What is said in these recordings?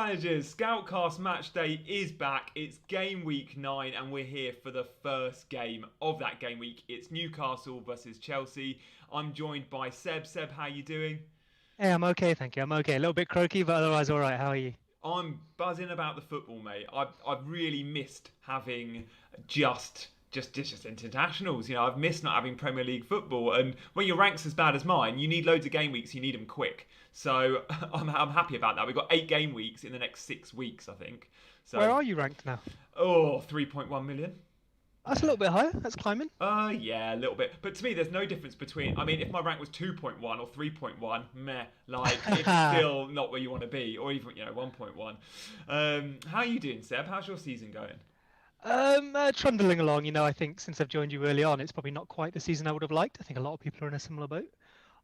Managers, Scoutcast Match Day is back. It's game week 9 and we're here for the first game of that game week. It's Newcastle versus Chelsea. I'm joined by Seb. Seb, how you doing? Hey, I'm okay, thank you. I'm okay. A little bit croaky, but otherwise all right. How are you? I'm buzzing about the football, mate. I've really missed having just internationals. I've missed not having Premier League football. And when your rank's as bad as mine, you need loads of game weeks. You need them quick. So I'm happy about that. We've got 8 game weeks in the next 6 weeks, I think. Where So are you ranked now? 3.1 million. That's a little bit higher. That's climbing. Yeah, a little bit. But to me, there's no difference between. I mean, if my rank was 2.1 or 3.1, meh. Like, it's still not where you want to be, or even 1.1. How are you doing, Seb? How's your season going? Trundling along. I think since I've joined you early on, it's probably not quite the season I would have liked. I think a lot of people are in a similar boat.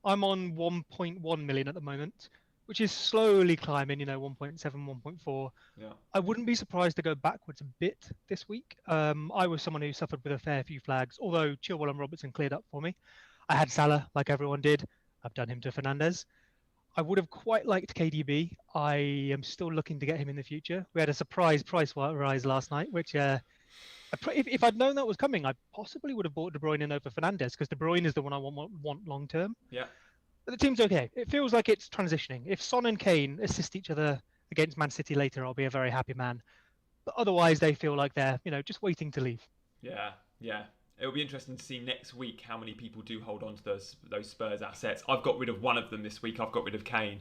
I'm on 1.1 million at the moment, which is slowly climbing. 1.7, 1.4. Yeah. I wouldn't be surprised to go backwards a bit this week. I was someone who suffered with a fair few flags, although Chilwell and Robertson cleared up for me. I had Salah, like everyone did. I've done him to Fernandes. I would have quite liked KDB. I am still looking to get him in the future. We had a surprise price rise last night, which if I'd known that was coming, I possibly would have bought De Bruyne in over Fernandes because De Bruyne is the one I want long term. Yeah. But the team's okay. It feels like it's transitioning. If Son and Kane assist each other against Man City later, I'll be a very happy man. But otherwise, they feel like they're just waiting to leave. Yeah, yeah. It'll be interesting to see next week how many people do hold on to those Spurs assets. I've got rid of one of them this week. I've got rid of Kane.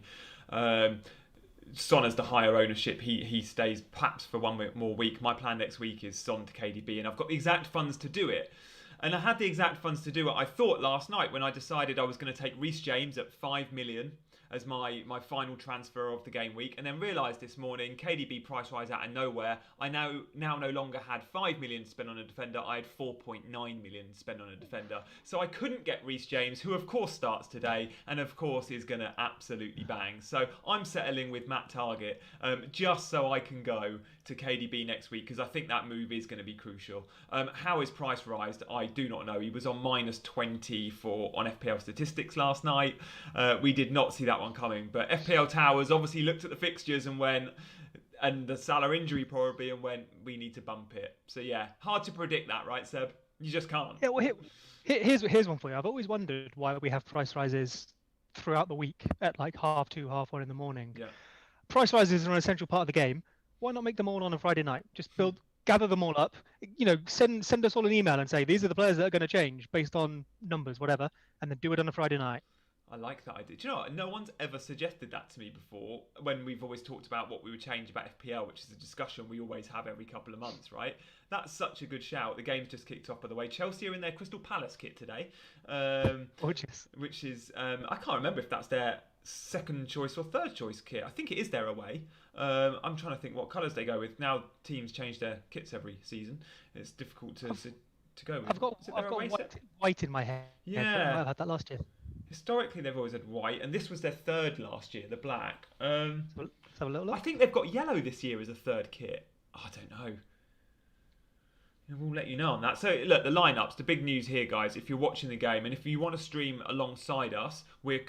Son has the higher ownership. He stays perhaps for one more week. My plan next week is Son to KDB, and I've got the exact funds to do it. And I had the exact funds to do it. I thought last night when I decided I was going to take Reece James at 5 million as my final transfer of the game week, and then realised this morning KDB price rise out of nowhere. I now no longer had 5 million spent on a defender. I had 4.9 million spent on a defender. So I couldn't get Reece James, who of course starts today and of course is going to absolutely bang. So I'm settling with Matt Target just so I can go to KDB next week because I think that move is going to be crucial. How his price rised, I do not know. He was on minus 20 on FPL statistics last night. We did not see that one coming, but FPL Towers obviously looked at the fixtures and the Salah injury probably and went, we need to bump it. So yeah, hard to predict that, right, Seb? You just can't. Yeah, well, here's one for you. I've always wondered why we have price rises throughout the week at like 2:30, 1:30 in the morning. Yeah. Price rises are an essential part of the game. Why not make them all on a Friday night? Just gather them all up. Send us all an email and say these are the players that are going to change based on numbers, whatever, and then do it on a Friday night. I like that idea. Do you know what? No one's ever suggested that to me before when we've always talked about what we would change about FPL, which is a discussion we always have every couple of months, right? That's such a good shout. The game's just kicked off, by the way. Chelsea are in their Crystal Palace kit today. Which is I can't remember if that's their second choice or third choice kit. I think it is their away. I'm trying to think what colours they go with. Now teams change their kits every season. It's difficult to go with. I've got white in my head. Yeah. I had that last year. Historically, they've always had white, and this was their third last year, the black. Let's have a little look. I think they've got yellow this year as a third kit. I don't know. We'll let you know on that. So, look, the lineups, the big news here, guys, if you're watching the game, and if you want to stream alongside us,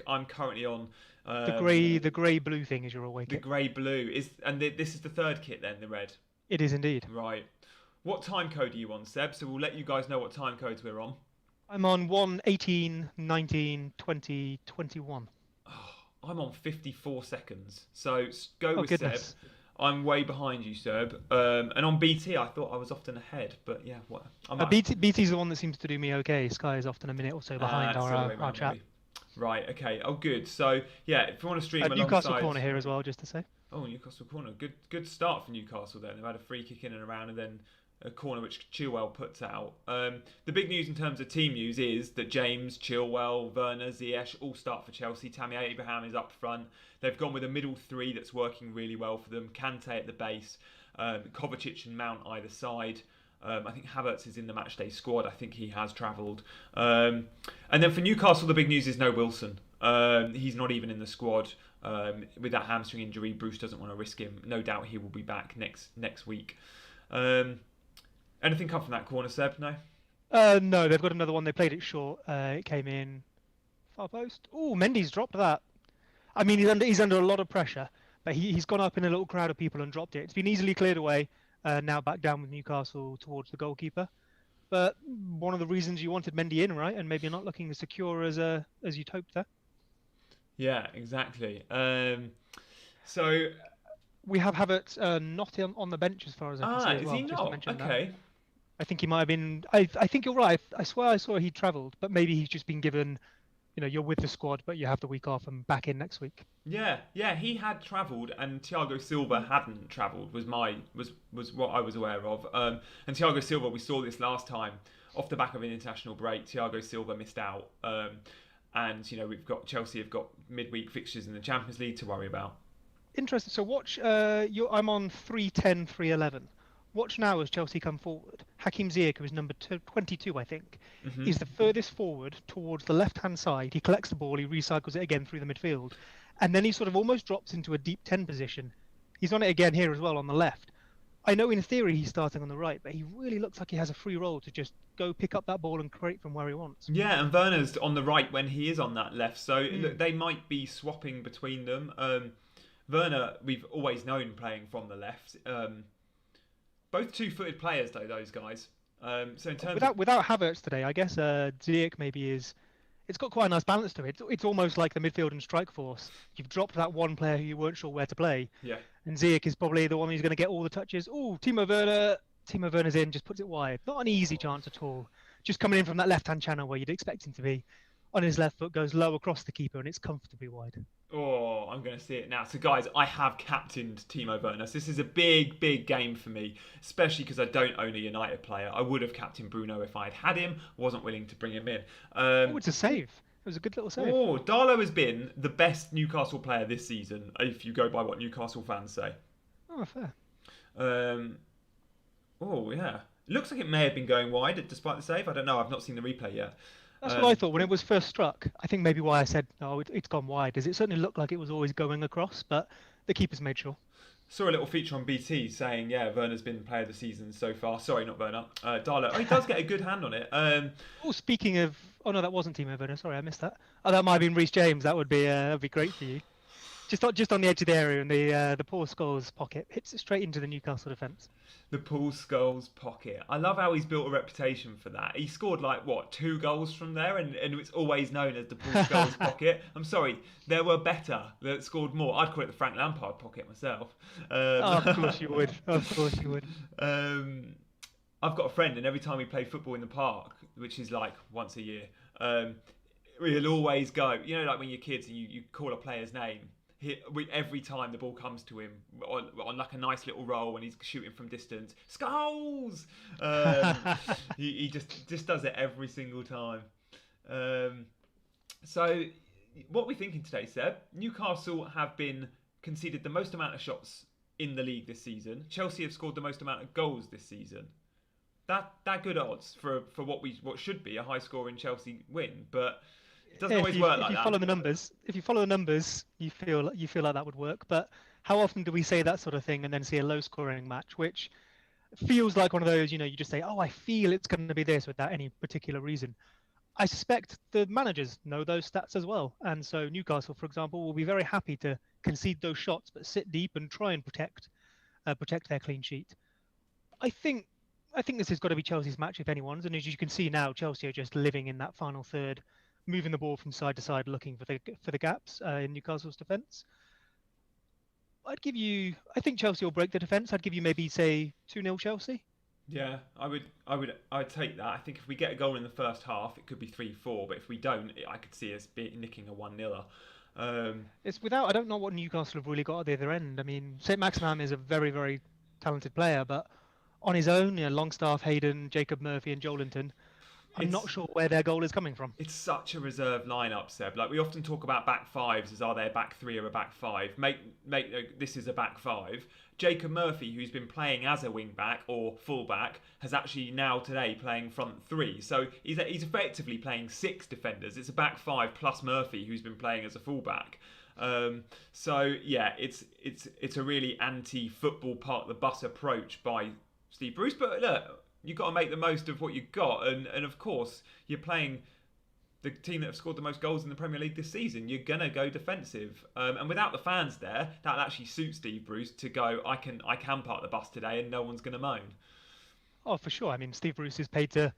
I'm currently on... the grey-blue thing is your away kit. The grey-blue. This is the third kit then, the red? It is indeed. Right. What time code are you on, Seb? So we'll let you guys know what time codes we're on. I'm on 1, 18, 19, 20, 21. Oh, I'm on 54 seconds. So go with goodness. Seb. I'm way behind you, Seb. And on BT, I thought I was often ahead. But yeah, what? BT's the one that seems to do me okay. Sky is often a minute or so behind our chat. Right, okay. Oh, good. So, yeah, if you want to stream alongside... Newcastle corner here as well, just to say. Oh, Newcastle corner. Good start for Newcastle then. They've had a free kick in and around and then a corner which Chilwell puts out. The big news in terms of team news is that James, Chilwell, Werner, Ziyech all start for Chelsea. Tammy Abraham is up front. They've gone with a middle three that's working really well for them. Kante at the base, Kovacic and Mount either side. I think Havertz is in the matchday squad. I think he has travelled. And then for Newcastle, the big news is no Wilson. He's not even in the squad. With that hamstring injury, Bruce doesn't want to risk him. No doubt he will be back next week. Anything come from that corner, Seb? No? No, they've got another one. They played it short. It came in far post. Oh, Mendy's dropped that. I mean, he's under a lot of pressure. but he's gone up in a little crowd of people and dropped it. It's been easily cleared away. Now back down with Newcastle towards the goalkeeper. But one of the reasons you wanted Mendy in, right? And maybe not looking as secure as you'd hoped there. Yeah, exactly. So we have Havertz not on the bench as far as I can see as is well. he not? Okay. That. I think he might have been. I think you're right. I swear I saw he travelled, but maybe he's just been given. You're with the squad, but you have the week off and back in next week. Yeah, he had travelled, and Thiago Silva hadn't travelled. Was what I was aware of. And Thiago Silva, we saw this last time off the back of an international break. Thiago Silva missed out, and Chelsea have got midweek fixtures in the Champions League to worry about. Interesting. So watch. I'm on 3-10, 3-11. Watch now as Chelsea come forward. Hakim Ziyech, who is number 22, I think, is the furthest forward towards the left-hand side. He collects the ball, he recycles it again through the midfield, and then he sort of almost drops into a deep 10 position. He's on it again here as well on the left. I know in theory he's starting on the right, but he really looks like he has a free role to just go pick up that ball and create from where he wants. Yeah, and Werner's on the right when he is on that left, so look, they might be swapping between them. Werner, we've always known playing from the left. Both two-footed players, though, those guys. So in terms without Havertz today, I guess Ziyech maybe is. It's got quite a nice balance to it. It's almost like the midfield and strike force. You've dropped that one player who you weren't sure where to play. Yeah. And Ziyech is probably the one who's going to get all the touches. Oh, Timo Werner. Timo Werner's in, just puts it wide. Not an easy chance at all. Just coming in from that left-hand channel where you'd expect him to be. On his left foot, goes low across the keeper, and it's comfortably wide. Oh, I'm going to see it now. So, guys, I have captained Timo Werner. So this is a big, big game for me, especially because I don't own a United player. I would have captained Bruno if I had him. Wasn't willing to bring him in. It's a save. It was a good little save. Oh, Darlow has been the best Newcastle player this season, if you go by what Newcastle fans say. Oh, fair. Yeah. It looks like it may have been going wide despite the save. I don't know. I've not seen the replay yet. That's what I thought when it was first struck. I think maybe why I said, it's gone wide, is it certainly looked like it was always going across, but the keeper's made sure. Saw a little feature on BT saying, Werner's been player of the season so far. Sorry, not Werner. Darlow. Oh, he does get a good hand on it. Speaking of... Oh, no, that wasn't Timo Werner. Sorry, I missed that. Oh, that might have been Reece James. That would be great for you. Just on the edge of the area in the Paul Scholes pocket. Hits it straight into the Newcastle defence. The Paul Scholes pocket. I love how he's built a reputation for that. He scored 2 goals from there, and it's always known as the Paul Scholes pocket. I'm sorry, there were better that scored more. I'd call it the Frank Lampard pocket myself. Of course you would. Of course you would. I've got a friend, and every time we play football in the park, which is once a year, we'll always go. Like when you're kids and you call a player's name. Every time the ball comes to him on a nice little roll and he's shooting from distance, Scholes! He just does it every single time. So what are we thinking today, Seb? Newcastle have been conceded the most amount of shots in the league this season. Chelsea have scored the most amount of goals this season. That good odds for what should be a high scoring Chelsea win, but it doesn't always work like that. If you follow the numbers, you feel like that would work. But how often do we say that sort of thing and then see a low-scoring match, which feels like one of those, you just say, I feel it's going to be this without any particular reason. I suspect the managers know those stats as well. And so Newcastle, for example, will be very happy to concede those shots, but sit deep and try and protect their clean sheet. I think this has got to be Chelsea's match, if anyone's. And as you can see now, Chelsea are just living in that final third, moving the ball from side to side, looking for the gaps in Newcastle's defence. I think Chelsea will break the defence. I'd give you maybe, say, 2-0 Chelsea. Yeah, I'd take that. I think if we get a goal in the first half, it could be 3-4. But if we don't, I could see us nicking a 1-0. I don't know what Newcastle have really got at the other end. I mean, St. Maximin is a very, very talented player, but on his own, Longstaff, Hayden, Jacob Murphy and Joelinton, I'm not sure where their goal is coming from. It's such a reserve lineup, Seb. We often talk about back fives as are they a back three or a back five. This is a back five. Jacob Murphy, who's been playing as a wing back or full back, has actually now today playing front three. So he's effectively playing 6 defenders. It's a back five plus Murphy, who's been playing as a full back. It's a really anti-football part of the bus approach by Steve Bruce. But look, you've got to make the most of what you've got, and of course you're playing the team that have scored the most goals in the Premier League this season. You're gonna go defensive, and without the fans there, that actually suits Steve Bruce to go. I can park the bus today, and no one's gonna moan. Oh, for sure. I mean, Steve Bruce is paid to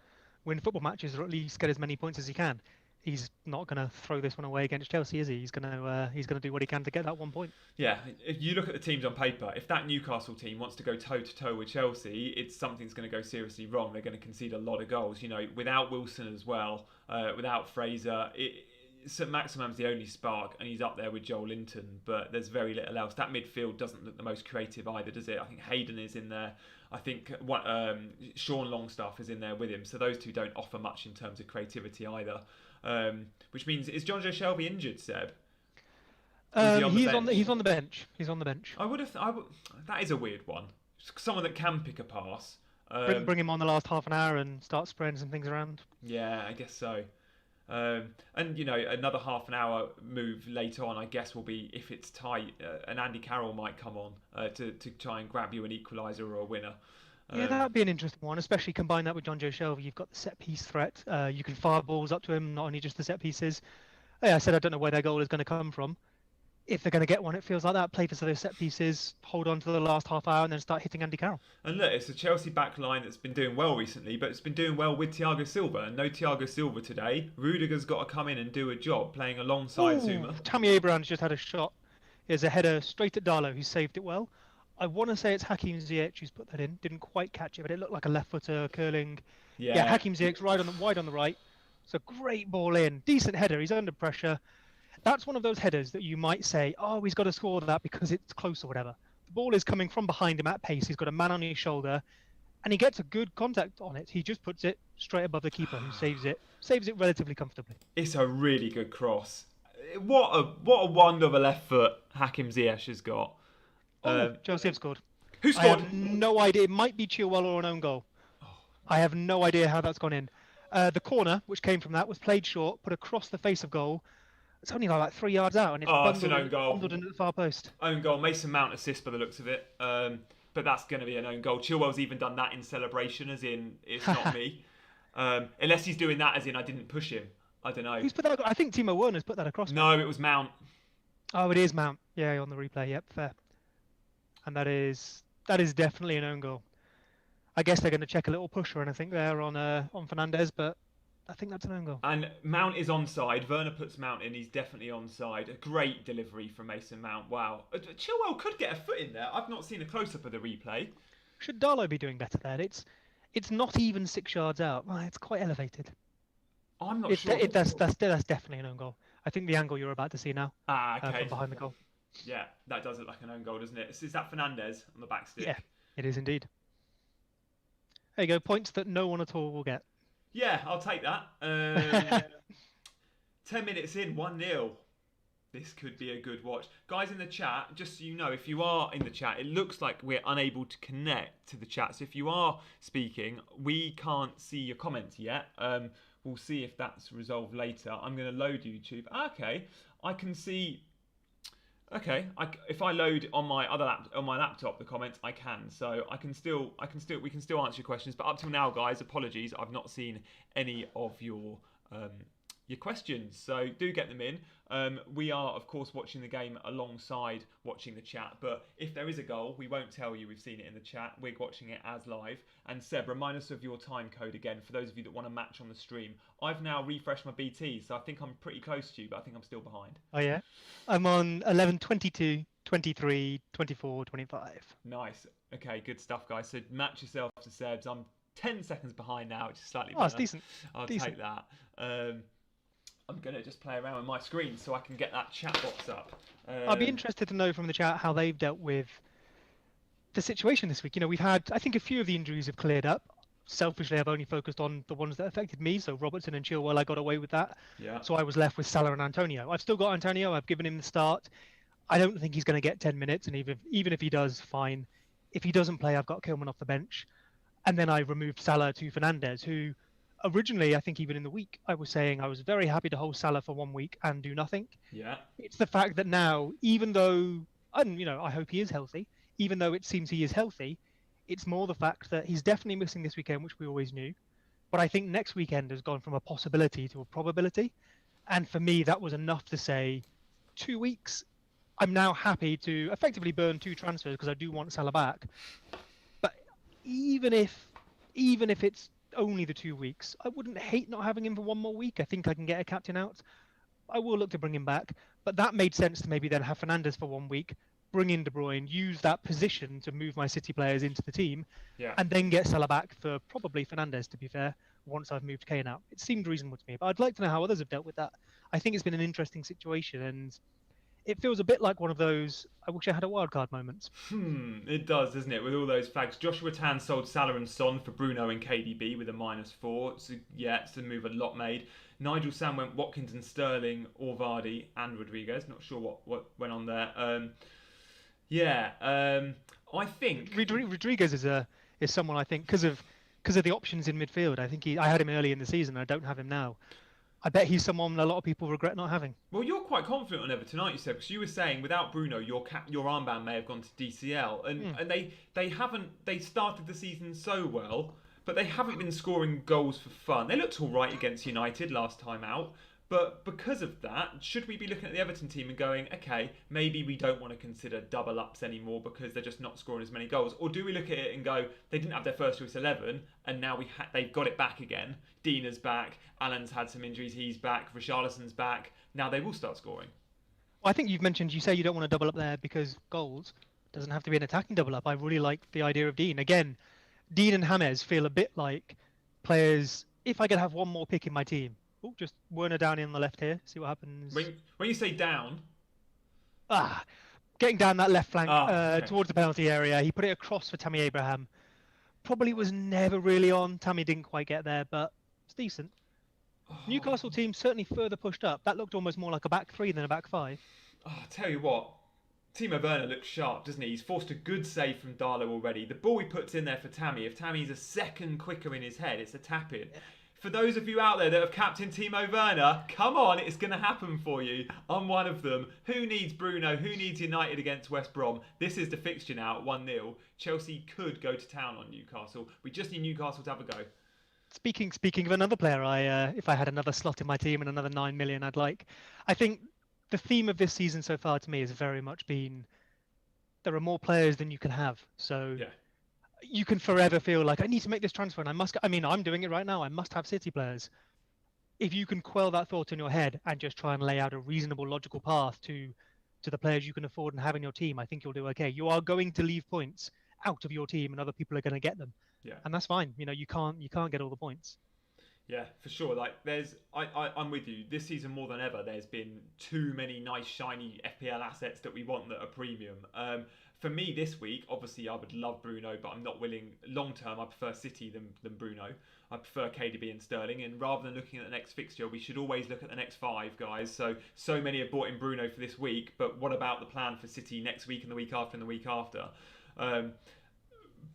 win football matches or at least get as many points as he can. He's not going to throw this one away against Chelsea, is he? He's going to do what he can to get that 1 point. Yeah, if you look at the teams on paper, if that Newcastle team wants to go toe to toe with Chelsea, something's going to go seriously wrong. They're going to concede a lot of goals. You know, without Wilson as well, without Fraser, St Maximum's the only spark, and he's up there with Joel Linton. But there's very little else. That midfield doesn't look the most creative either, does it? I think Hayden is in there. I think Sean Longstaff is in there with him. So those two don't offer much in terms of creativity either. Which means, is John Joe Shelby injured, Seb? He's on the bench. He's on the bench. I would have. That is a weird one. Someone that can pick a pass. Bring him on the last half an hour and start spreading some things around. Yeah, I guess so. And you know, another half an hour move later on, I guess, will be if it's tight. And Andy Carroll might come on to try and grab you an equaliser or a winner. Yeah, that'd be an interesting one, especially combine that with John Joe Shelby. You've got the set piece threat. You can fire balls up to him, not only just the set pieces. Yeah, I said I don't know where their goal is going to come from. If they're going to get one, it feels like that. Play for those set pieces, hold on to the last half hour, and then start hitting Andy Carroll. And look, it's a Chelsea back line that's been doing well recently, but it's been doing well with Thiago Silva. And no Thiago Silva today. Rudiger's got to come in and do a job, playing alongside Zuma. Tammy Abraham's just had a shot. There's a header straight at Darlow, who saved it well. I want to say it's Hakim Ziyech who's put that in. Didn't quite catch it, but it looked like a left footer curling. Yeah, Hakim Ziyech's wide on the right. It's a great ball in. Decent header. He's under pressure. That's one of those headers that you might say, oh, he's got to score that because it's close or whatever. The ball is coming from behind him at pace. He's got a man on his shoulder, and he gets a good contact on it. He just puts it straight above the keeper, who saves it relatively comfortably. It's a really good cross. What a wand of a left foot Hakim Ziyech has got. Chelsea have scored. Who scored? I have no idea. It might be Chilwell or an own goal. I have no idea how that's gone in. The corner, which came from that, was played short, put across the face of goal. It's only like 3 yards out, and it's an own goal. Bundled into the far post. Own goal. Mason Mount assist by the looks of it. But that's going to be an own goal. Chilwell's even done that in celebration, as in, it's not me. Unless he's doing that as in, I didn't push him. I don't know. Who's put that? I think Timo Werner's put that across. No, it was Mount. Oh, it is Mount. Yeah, on the replay. Yep, fair. And that is definitely an own goal. I guess they're going to check a little push or anything there on Fernandes, but I think that's an own goal. And Mount is onside. Werner puts Mount in. He's definitely onside. A great delivery from Mason Mount. Wow. Chilwell could get a foot in there. I've not seen a close-up of the replay. Should Darlow be doing better there? It's not even 6 yards out. It's quite elevated. I'm not sure. That's definitely an own goal. I think the angle you're about to see now. Okay. From behind the goal. Yeah, that does look like an own goal, doesn't it? Is that Fernandes on the back stick? Yeah, it is indeed. There you go. Points that no one at all will get. Yeah, I'll take that. 10 minutes in, 1-0. This could be a good watch. Guys in the chat, just so you know, if you are in the chat, it looks like we're unable to connect to the chat. So if you are speaking, we can't see your comments yet. We'll see if that's resolved later. I'm going to load YouTube. Okay, I can see... Okay, if I load on my laptop the comments, I can. So we can still answer your questions. But up till now, guys, apologies, I've not seen any of your questions. So do get them in. We are, of course, watching the game alongside watching the chat. But if there is a goal, we won't tell you we've seen it in the chat. We're watching it as live. And Seb, remind us of your time code again for those of you that want to match on the stream. I've now refreshed my BT, so I think I'm pretty close to you, but I think I'm still behind. Oh, yeah? I'm on 11, 22, 23, 24, 25. Nice. Okay, good stuff, guys. So match yourself to Seb's. I'm 10 seconds behind now, which is slightly better. Oh, it's decent. I'll take that. I'm going to just play around with my screen so I can get that chat box up. I'd be interested to know from the chat how they've dealt with the situation this week. You know, we've had, I think a few of the injuries have cleared up. Selfishly, I've only focused on the ones that affected me. So Robertson and Chilwell, I got away with that. Yeah. So I was left with Salah and Antonio. I've still got Antonio. I've given him the start. I don't think he's going to get 10 minutes. And even if he does, fine. If he doesn't play, I've got Kilman off the bench. And then I removed Salah to Fernandes, who originally, I think even in the week, I was saying I was very happy to hold Salah for 1 week and do nothing. Yeah. It's the fact that now, even though, and I hope he is healthy, even though it seems he is healthy, it's more the fact that he's definitely missing this weekend, which we always knew. But I think next weekend has gone from a possibility to a probability. And for me, that was enough to say 2 weeks. I'm now happy to effectively burn 2 transfers because I do want Salah back. But even if it's only the 2 weeks, I wouldn't hate not having him for one more week. I think I can get a captain out. I will look to bring him back. But that made sense to maybe then have Fernandes for 1 week, bring in De Bruyne, use that position to move my City players into the team, and then get Salah back for probably Fernandes, to be fair, once I've moved Kane out. It seemed reasonable to me. But I'd like to know how others have dealt with that. I think it's been an interesting situation, and it feels a bit like one of those I wish I had a wildcard moments. It does, doesn't it? With all those flags. Joshua Tan sold Salah and Son for Bruno and KDB with a -4. So yeah, it's a move a lot made. Nigel Sam went Watkins and Sterling or Vardy and Rodriguez. Not sure what went on there. I think Rodriguez is someone I think because of the options in midfield. I think I had him early in the season. I don't have him now. I bet he's someone a lot of people regret not having. Well, you're quite confident on Everton tonight, you said, because you were saying without Bruno, your armband may have gone to DCL, and they haven't. They started the season so well, but they haven't been scoring goals for fun. They looked all right against United last time out, but because of that, should we be looking at the Everton team and going, okay, maybe we don't want to consider double ups anymore because they're just not scoring as many goals? Or do we look at it and go, they didn't have their first choice 11 and now they've got it back again. Dina's back, Alan's had some injuries, he's back, Richarlison's back. Now they will start scoring. Well, I think you say you don't want to double up there because goals. Doesn't have to be an attacking double up. I really like the idea of Dean. Again, Dean and James feel a bit like players, if I could have one more pick in my team. Oh, just Werner down in the left here. See what happens. When you say down, getting down that left flank okay. towards the penalty area. He put it across for Tammy Abraham. Probably was never really on. Tammy didn't quite get there, but it's decent. Newcastle team certainly further pushed up. That looked almost more like a back 3 than a back 5. I'll tell you what. Timo Werner looks sharp, doesn't he? He's forced a good save from Darlow already. The ball he puts in there for Tammy, if Tammy's a second quicker in his head, it's a tap-in. Yeah. For those of you out there that have captained Timo Werner, come on, it's going to happen for you. I'm one of them. Who needs Bruno? Who needs United against West Brom? This is the fixture now, 1-0. Chelsea could go to town on Newcastle. We just need Newcastle to have a go. Speaking of another player, if I had another slot in my team and another 9 million, I think the theme of this season so far to me has very much been there are more players than you can have. So yeah. You can forever feel like I need to make this transfer and I'm doing it right now. I must have City players. If you can quell that thought in your head and just try and lay out a reasonable, logical path to the players you can afford and have in your team, I think you'll do okay. You are going to leave points out of your team and other people are going to get them. Yeah. And that's fine. You can't get all the points. Yeah, for sure. Like I'm with you. This season more than ever, there's been too many nice shiny FPL assets that we want that are premium. For me this week, obviously I would love Bruno, but I'm not willing. Long term, I prefer City than Bruno. I prefer KDB and Sterling. And rather than looking at the next fixture, we should always look at the next 5, guys. So many have bought in Bruno for this week, but what about the plan for City next week and the week after and the week after?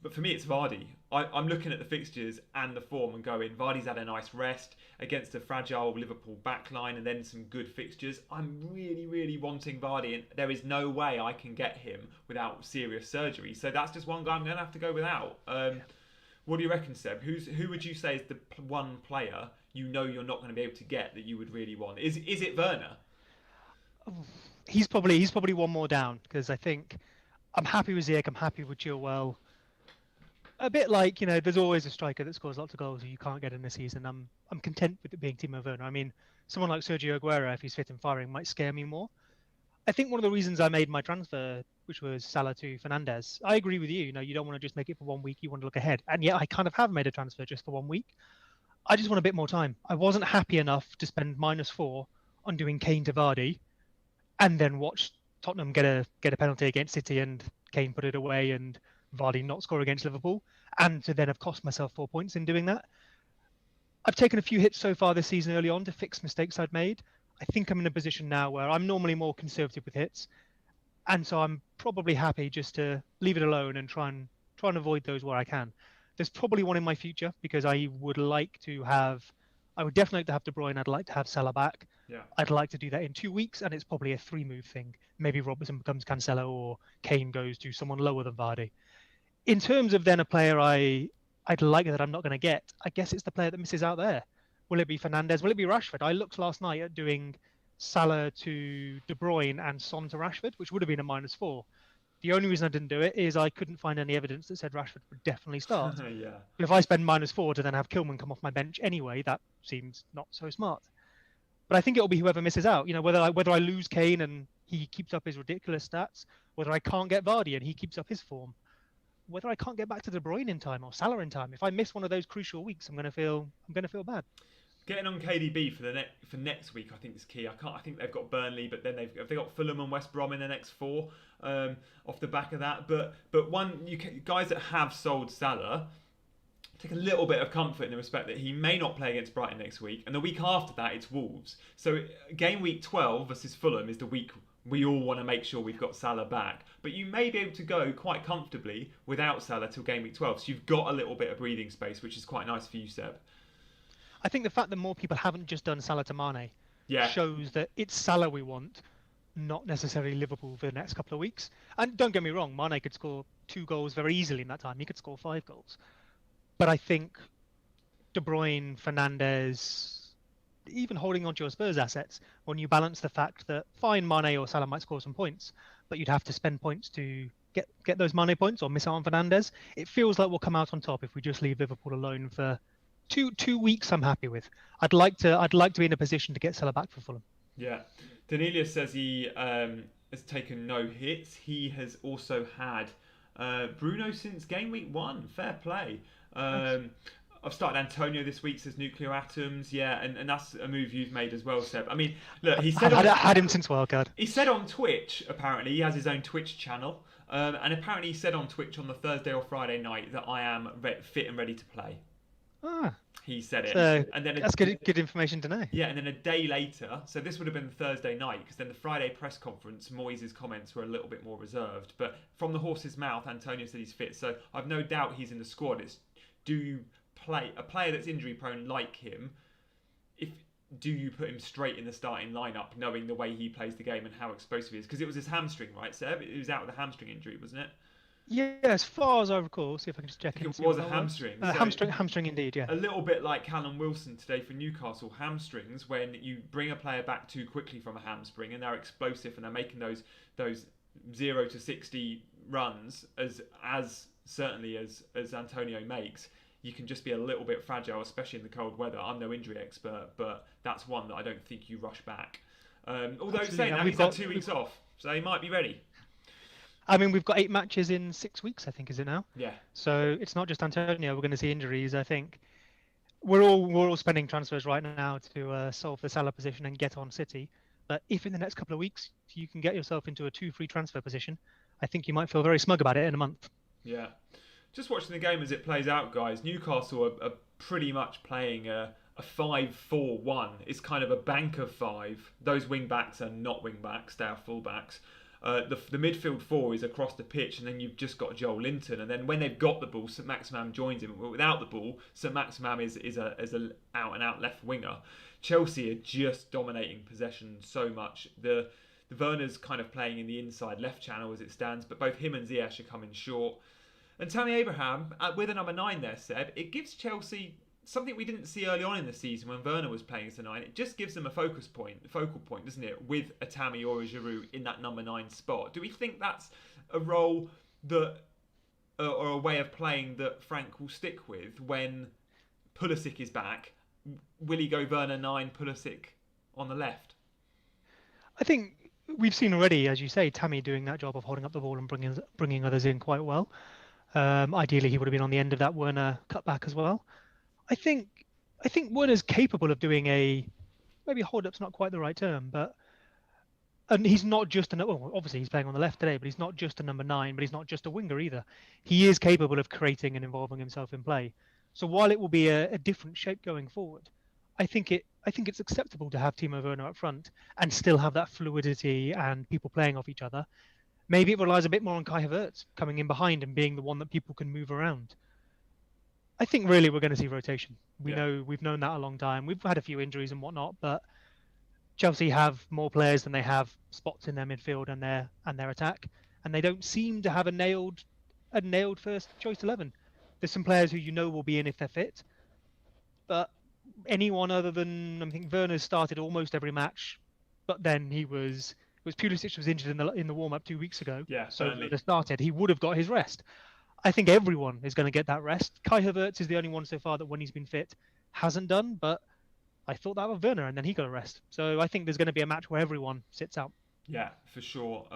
But for me, it's Vardy. I'm looking at the fixtures and the form and going, Vardy's had a nice rest against a fragile Liverpool backline and then some good fixtures. I'm really, really wanting Vardy, and there is no way I can get him without serious surgery. So that's just one guy I'm going to have to go without. What do you reckon, Seb? Who would you say is the one player you know you're not going to be able to get that you would really want? Is it Werner? He's probably one more down because I think I'm happy with Ziyech. I'm happy with Chilwell. A bit like, there's always a striker that scores lots of goals who you can't get in a season. I'm content with it being Timo Werner. I mean, someone like Sergio Aguero, if he's fit and firing, might scare me more. I think one of the reasons I made my transfer, which was Salah to Fernandes, I agree with you. You don't want to just make it for 1 week. You want to look ahead. And yet I kind of have made a transfer just for 1 week. I just want a bit more time. I wasn't happy enough to spend -4 on doing Kane to Vardy and then watch Tottenham get a penalty against City and Kane put it away and Vardy not score against Liverpool, and to then have cost myself 4 points in doing that. I've taken a few hits so far this season early on to fix mistakes I'd made. I think I'm in a position now where I'm normally more conservative with hits, and so I'm probably happy just to leave it alone and try and avoid those where I can. There's probably one in my future because I would definitely like to have De Bruyne. I'd like to have Salah back. Yeah. I'd like to do that in 2 weeks, and it's probably a 3-move thing. Maybe Robertson becomes Cancelo or Kane goes to someone lower than Vardy. In terms of then a player I I'd like that I'm not going to get. I guess it's the player that misses out there. Will it be Fernandes? Will it be Rashford? I looked last night at doing Salah to De Bruyne and Son to Rashford, which would have been a -4. The only reason I didn't do it is I couldn't find any evidence that said Rashford would definitely start. Yeah. But if I spend -4 to then have Kilman come off my bench anyway, that seems not so smart. But I think it'll be whoever misses out. Whether I lose Kane and he keeps up his ridiculous stats, whether I can't get Vardy and he keeps up his form, whether I can't get back to De Bruyne in time or Salah in time. If I miss one of those crucial weeks, I'm going to feel bad. Getting on KDB for next week, I think is key. I think they've got Burnley, but then they've got Fulham and West Brom in the next 4 off the back of that. But guys that have sold Salah, take a little bit of comfort in the respect that he may not play against Brighton next week, and the week after that it's Wolves. So game week 12 versus Fulham is the week we all want to make sure we've got Salah back. But you may be able to go quite comfortably without Salah till game week 12. So you've got a little bit of breathing space, which is quite nice for you, Seb. I think the fact that more people haven't just done Salah to Mane shows that it's Salah we want, not necessarily Liverpool for the next couple of weeks. And don't get me wrong, Mane could score 2 goals very easily in that time. He could score 5 goals. But I think De Bruyne, Fernandes, even holding on to your Spurs assets, when you balance the fact that fine, Mane or Salah might score some points, but you'd have to spend points to get those Mane points or miss out on Fernandes, it feels like we'll come out on top if we just leave Liverpool alone for two weeks. I'm happy with. I'd like to be in a position to get Salah back for Fulham. Yeah, Danelius says he has taken no hits. He has also had Bruno since game week 1. Fair play. I've started Antonio this week, says Nuclear Atoms. Yeah, and that's a move you've made as well, Seb. I mean, look, he said I had him since Wildcard. He said on Twitch, apparently, he has his own Twitch channel, and apparently he said on Twitch on the Thursday or Friday night that I am fit and ready to play. He said it. And then that's good information to know. Yeah, and then a day later, so this would have been the Thursday night, because then the Friday press conference, Moyes' comments were a little bit more reserved. But from the horse's mouth, Antonio said he's fit. So I've no doubt he's in the squad. It's, do you play a player that's injury prone like him? Do you put him straight in the starting lineup, knowing the way he plays the game and how explosive he is? Because it was his hamstring, right, Seb? He was out with a hamstring injury, wasn't it? Yeah, as far as I recall. See if I can just check it. It was a hamstring. Hamstring indeed, yeah. A little bit like Callum Wilson today for Newcastle. Hamstrings, when you bring a player back too quickly from a hamstring and they're explosive and they're making those 0 to 60 runs as certainly as Antonio makes, you can just be a little bit fragile, especially in the cold weather. I'm no injury expert, but that's one that I don't think you rush back. Although Absolutely. saying that, he's had 2 weeks off, so he might be ready. I mean, we've got 8 matches in 6 weeks, I think, is it now? Yeah. So it's not just Antonio. We're going to see injuries. I think we're all spending transfers right now to solve the Salah position and get on City. But if in the next couple of weeks you can get yourself into a 2 free transfer position, I think you might feel very smug about it in a month. Yeah. Just watching the game as it plays out, guys. Newcastle are pretty much playing a 5-4-1. It's kind of a bank of 5. Those wing backs are not wing backs; they are full backs. The midfield 4 is across the pitch, and then you've just got Joel Linton. And then when they've got the ball, St Maximam joins him. Without the ball, St Maximam is a out and out left winger. Chelsea are just dominating possession so much. The Werner's kind of playing in the inside left channel as it stands, but both him and Ziyech are coming short. And Tammy Abraham, with a number 9 there, Seb, it gives Chelsea something we didn't see early on in the season when Werner was playing as a 9. It just gives them a focal point, doesn't it, with a Tammy or a Giroud in that number 9 spot. Do we think that's a role that, or a way of playing that Frank will stick with when Pulisic is back? Will he go Werner 9, Pulisic on the left? I think we've seen already, as you say, Tammy doing that job of holding up the ball and bringing others in quite well. Ideally, he would have been on the end of that Werner cutback as well. I think Werner's capable of doing maybe hold up's not quite the right term, and he's not just obviously he's playing on the left today, but he's not just a number 9, but he's not just a winger either. He is capable of creating and involving himself in play. So while it will be a different shape going forward, I think it's acceptable to have Timo Werner up front and still have that fluidity and people playing off each other. Maybe it relies a bit more on Kai Havertz coming in behind and being the one that people can move around. I think really we're going to see rotation. We've known that a long time. We've had a few injuries and whatnot, but Chelsea have more players than they have spots in their midfield and their attack, and they don't seem to have a nailed first choice 11. There's some players who you know will be in if they're fit, but anyone other than I think Werner's started almost every match, but then Pulisic was injured in the warm up 2 weeks ago, Yeah, so Burnley. Werner started. He would have got his rest. I think everyone is going to get that rest. Kai Havertz is the only one so far that when he's been fit hasn't done, but I thought that was Werner and then he got a rest. So I think there's going to be a match where everyone sits out. Yeah, for sure.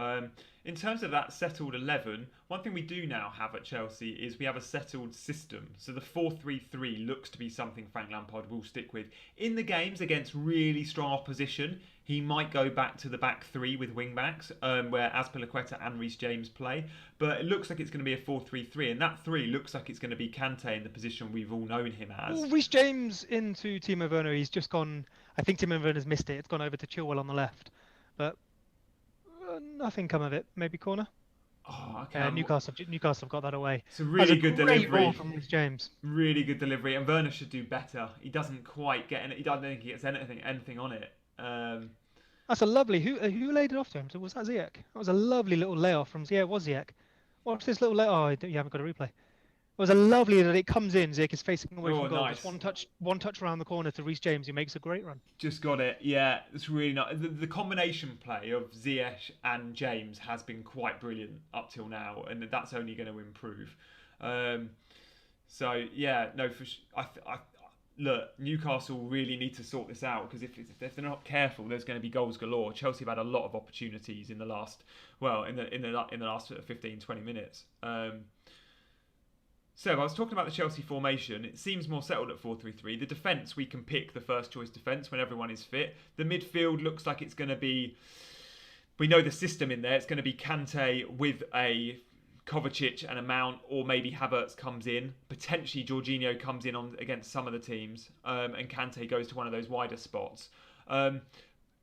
In terms of that settled 11, one thing we do now have at Chelsea is we have a settled system. So the 4-3-3 looks to be something Frank Lampard will stick with. In the games against really strong opposition, he might go back to the back three with wing-backs, where Azpilicueta and Reece James play. But it looks like it's going to be a 4-3-3, and that three looks like it's going to be Kante in the position we've all known him as. Well, Reece James into Timo Werner, he's just gone. I think Timo Werner's missed it. It's gone over to Chilwell on the left. But nothing come of it. Maybe corner. Oh, okay. Newcastle have got that away. It's a really good delivery. Ball from Reece James. Really good delivery, and Werner should do better. He doesn't quite get it. I don't think he gets anything on it. That's a lovely. Who laid it off to him? So was that Ziyech? That was a lovely little layoff from. Yeah, it was Ziyech. Watch this little layoff. Oh, you haven't got a replay. It was a lovely that it comes in. Ziyech is facing away from goal. Nice. Just one touch around the corner to Reece James, who makes a great run. Just got it. Yeah, it's really nice. The combination play of Ziyech and James has been quite brilliant up till now, and that's only going to improve. So yeah, no, look, Newcastle really need to sort this out, because if they're not careful, there's going to be goals galore. Chelsea have had a lot of opportunities in the last last 15-20 minutes. So I was talking about the Chelsea formation. It seems more settled at 4-3-3. The defence, we can pick the first choice defence when everyone is fit. The midfield looks like it's going to be, we know the system in there. It's going to be Kante with a Kovacic and a Mount, or maybe Havertz comes in. Potentially Jorginho comes in on against some of the teams, and Kante goes to one of those wider spots.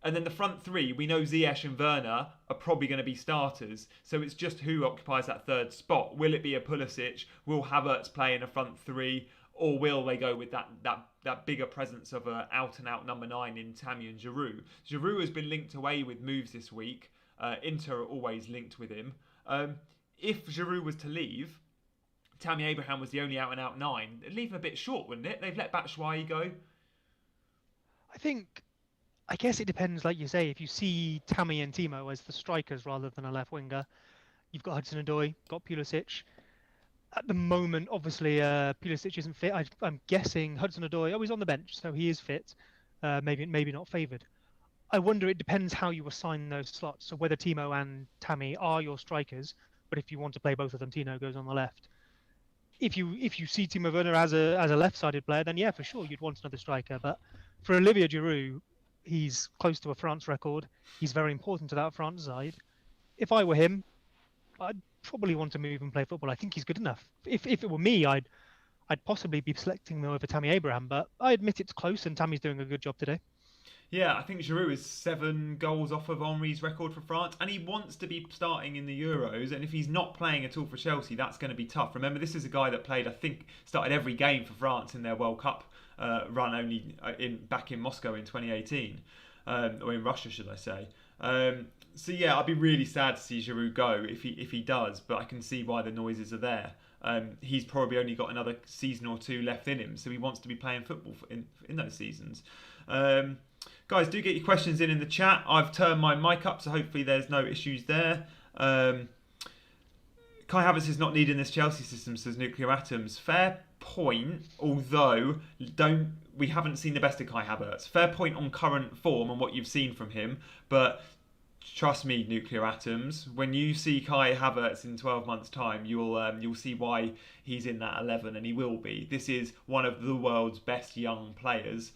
And then the front three, we know Ziyech and Werner are probably going to be starters. So it's just who occupies that third spot. Will it be a Pulisic? Will Havertz play in a front three? Or will they go with that bigger presence of an out-and-out number 9 in Tammy and Giroud? Giroud has been linked away with moves this week. Inter are always linked with him. If Giroud was to leave, Tammy Abraham was the only out-and-out 9. It'd leave him a bit short, wouldn't it? They've let Batshuayi go. I guess it depends, like you say, if you see Tammy and Timo as the strikers rather than a left winger. You've got Hudson-Odoi, got Pulisic. At the moment, obviously, Pulisic isn't fit. I'm guessing Hudson-Odoi, he's on the bench, so he is fit. Maybe not favoured. I wonder, it depends how you assign those slots. So whether Timo and Tammy are your strikers, but if you want to play both of them, Tino goes on the left. If you see Timo Werner as a left-sided player, then yeah, for sure, you'd want another striker. But for Olivier Giroud, he's close to a France record. He's very important to that France side. If I were him, I'd probably want to move and play football. I think he's good enough. If it were me, I'd possibly be selecting him over Tammy Abraham, but I admit it's close and Tammy's doing a good job today. Yeah, I think Giroud is 7 goals off of Henry's record for France, and he wants to be starting in the Euros, and if he's not playing at all for Chelsea, that's going to be tough. Remember, this is a guy that played, I think, started every game for France in their World Cup run only back in Moscow in 2018, or in Russia, should I say. So yeah, I'd be really sad to see Giroud go if he does, but I can see why the noises are there. He's probably only got another season or 2 left in him, so he wants to be playing football in those seasons. Guys, do get your questions in the chat. I've turned my mic up, so hopefully there's no issues there. Kai Havertz is not needed in this Chelsea system, says Nuclear Atoms. Fair point, although we haven't seen the best of Kai Havertz. Fair point on current form and what you've seen from him, but trust me, Nuclear Atoms, when you see Kai Havertz in 12 months' time, you'll see why he's in that 11, and he will be. This is one of the world's best young players.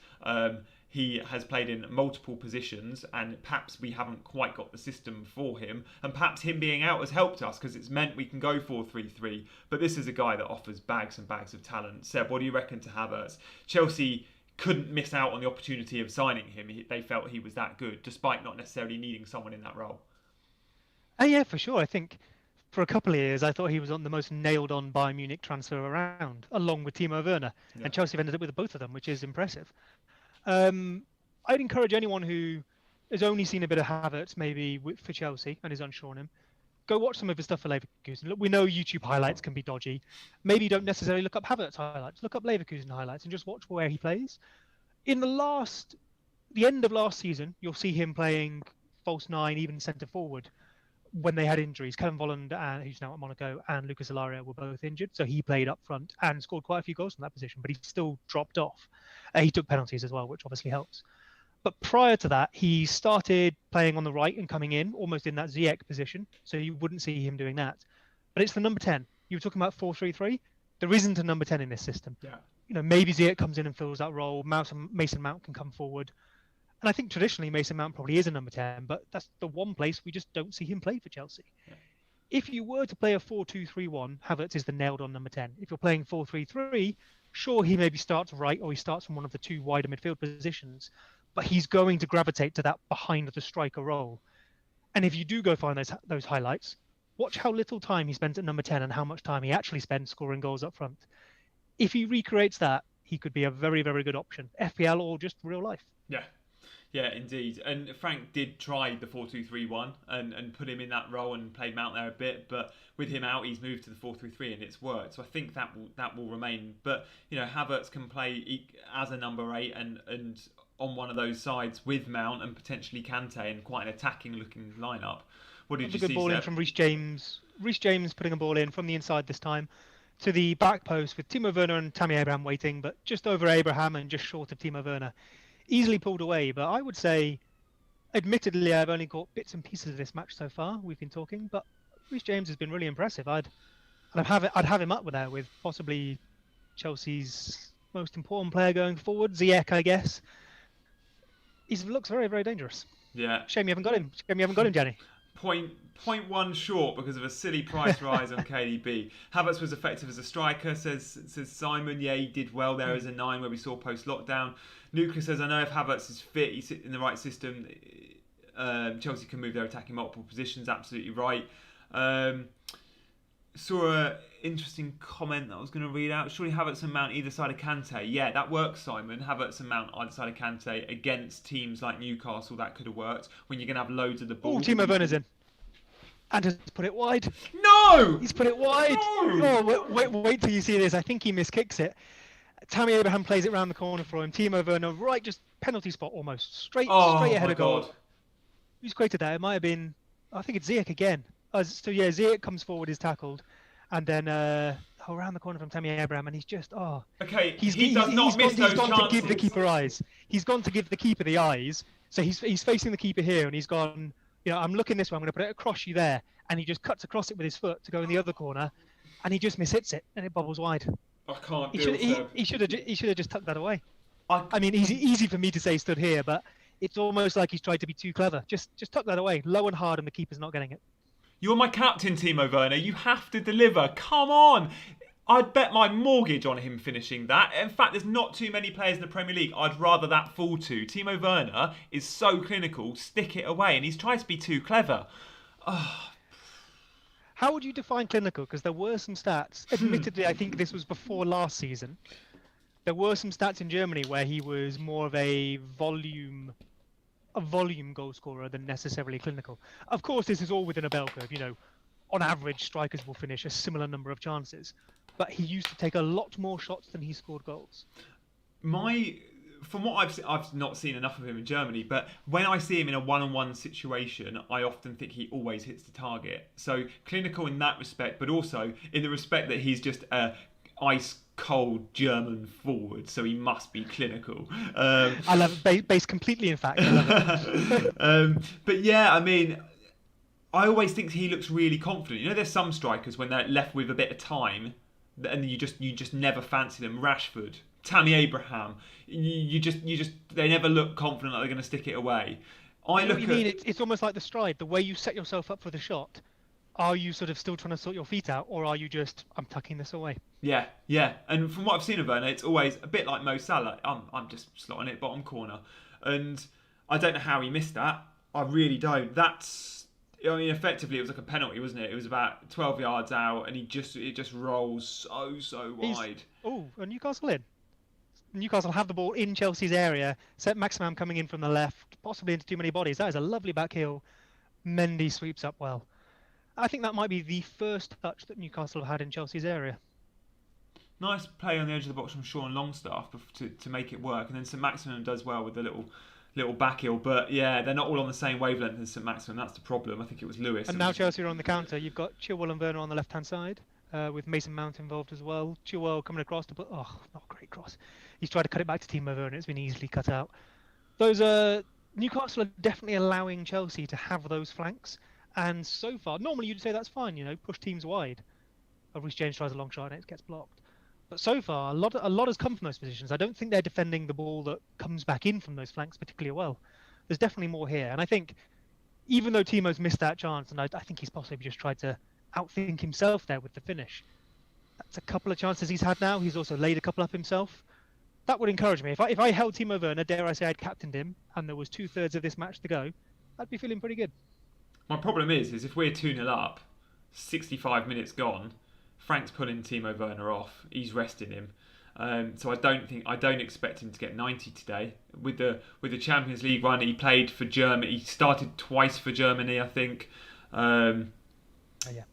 He has played in multiple positions, and perhaps we haven't quite got the system for him, and perhaps him being out has helped us because it's meant we can go 4-3-3. But this is a guy that offers bags and bags of talent. Seb, what do you reckon to Havertz? Chelsea couldn't miss out on the opportunity of signing him. They felt he was that good, despite not necessarily needing someone in that role. Yeah, for sure. I think for a couple of years, I thought he was on the most nailed-on Bayern Munich transfer around, along with Timo Werner. Yeah. And Chelsea have ended up with both of them, which is impressive. I'd encourage anyone who has only seen a bit of Havertz, maybe for Chelsea, and is unsure on him, go watch some of his stuff for Leverkusen. Look, we know YouTube highlights can be dodgy. Maybe you don't necessarily look up Havertz highlights. Look up Leverkusen highlights and just watch where he plays. In the end of last season, you'll see him playing false nine, even centre forward, when they had injuries. Kevin Volland, who's now at Monaco, and Lucas Ilaria were both injured, so he played up front and scored quite a few goals from that position, but he still dropped off. He took penalties as well, which obviously helps. But prior to that, he started playing on the right and coming in, almost in that Ziyech position, so you wouldn't see him doing that. But it's the number 10. You were talking about 4-3-3. There isn't a number 10 in this system. Yeah. Maybe Ziyech comes in and fills that role. Mason Mount can come forward. And I think traditionally Mason Mount probably is a number 10, but that's the one place we just don't see him play for Chelsea. Yeah. If you were to play a 4-2-3-1, Havertz is the nailed-on number 10. If you're playing 4-3-3, sure, he maybe starts right or he starts from one of the two wider midfield positions, but he's going to gravitate to that behind the striker role. And if you do go find those highlights, watch how little time he spends at number 10 and how much time he actually spends scoring goals up front. If he recreates that, he could be a very, very good option, FPL or just real life. Yeah. Yeah, indeed. And Frank did try the 4-2-3-1 and put him in that role and played Mount there a bit. But with him out, he's moved to the 4-3-3 and it's worked. So I think that will remain. But, Havertz can play as a number 8 and on one of those sides with Mount and potentially Kante in quite an attacking-looking lineup. What did you see, a good ball in from Reece James. Reece James putting a ball in from the inside this time to the back post with Timo Werner and Tammy Abraham waiting, but just over Abraham and just short of Timo Werner. Easily pulled away, but I would say, admittedly, I've only caught bits and pieces of this match so far. We've been talking, but Reece James has been really impressive. I'd have him up there with possibly Chelsea's most important player going forward, Ziyech, I guess. He looks very, very dangerous. Yeah. Shame you haven't got him, Jenny. Point one short because of a silly price rise on KDB. Havertz was effective as a striker, says Simon. Yeah, he did well there as a 9 where we saw post-lockdown. Nuclear says, I know if Havertz is fit, he's in the right system, Chelsea can move their attack in multiple positions. Absolutely right. Saw an interesting comment that I was going to read out. Surely Havertz and Mount either side of Kante. Yeah, that works, Simon. Havertz and Mount either side of Kante against teams like Newcastle. That could have worked when you're going to have loads of the ball. Oh, Timo Werner's in. And has put it wide. No! He's put it wide. No! Oh, wait till you see this. I think he miskicks it. Tammy Abraham plays it round the corner for him. Timo Werner, right, just penalty spot almost. Straight ahead of goal. Who's created that? It might have been, I think it's Ziyech again. Ziyech comes forward, is tackled. And then around the corner from Tammy Abraham, and he's just, Okay, he does not miss those chances. He's gone to give the keeper eyes. He's gone to give the keeper the eyes. So he's facing the keeper here, and he's gone, I'm looking this way, I'm going to put it across you there. And he just cuts across it with his foot to go in the other corner, and he just mishits it, and it bobbles wide. I can't do it. He should have just tucked that away. I mean, easy for me to say stood here, but it's almost like he's tried to be too clever. Just tuck that away, low and hard, and the keeper's not getting it. You're my captain, Timo Werner. You have to deliver. Come on. I'd bet my mortgage on him finishing that. In fact, there's not too many players in the Premier League I'd rather that fall to. Timo Werner is so clinical. Stick it away. And he's tried to be too clever. How would you define clinical? Because there were some stats. Admittedly, I think this was before last season. There were some stats in Germany where he was more of a volume goal scorer than necessarily clinical. Of course, this is all within a bell curve. On average, strikers will finish a similar number of chances, but he used to take a lot more shots than he scored goals. From what I've not seen enough of him in Germany, but when I see him in a one-on-one situation, I often think he always hits the target. So clinical in that respect, but also in the respect that he's just a ice-cold German forward, so he must be clinical. I love it, based completely in fact. I love it. But yeah, I mean, I always think he looks really confident. There's some strikers when they're left with a bit of time, and you just never fancy them. Rashford, Tammy Abraham, they never look confident that they're going to stick it away. It's almost like the stride, the way you set yourself up for the shot. Are you sort of still trying to sort your feet out, or are you just, I'm tucking this away? Yeah. And from what I've seen of Werner, it's always a bit like Mo Salah. I'm just slotting it bottom corner, and I don't know how he missed that. I really don't. Effectively, it was like a penalty, wasn't it? It was about 12 yards out, and it just rolls so wide. And Newcastle in. Newcastle have the ball in Chelsea's area. Set Maximum coming in from the left, possibly into too many bodies. That is a lovely back heel. Mendy sweeps up well. I think that might be the first touch that Newcastle have had in Chelsea's area. Nice play on the edge of the box from Sean Longstaff to make it work, and then St Maximin does well with the little back heel. But yeah, they're not all on the same wavelength as St Maximin. That's the problem. I think it was Lewis. And now Chelsea are on the counter. You've got Chilwell and Werner on the left-hand side, with Mason Mount involved as well. Chilwell coming across to put, not a great cross. He's tried to cut it back to Timo Werner. It's been easily cut out. Those Newcastle are definitely allowing Chelsea to have those flanks. And so far, normally you'd say that's fine, push teams wide. Reece James tries a long shot and it gets blocked. But so far, a lot has come from those positions. I don't think they're defending the ball that comes back in from those flanks particularly well. There's definitely more here. And I think, even though Timo's missed that chance, and I think he's possibly just tried to outthink himself there with the finish, that's a couple of chances he's had now. He's also laid a couple up himself. That would encourage me. If I held Timo Werner, dare I say I'd captained him, and there was 2/3 of this match to go, I'd be feeling pretty good. My problem is if we're 2-0 up, 65 minutes gone, Frank's pulling Timo Werner off. He's resting him. So I don't expect him to get 90 today. With the Champions League run, he played for Germany. He started twice for Germany, I think. Yeah.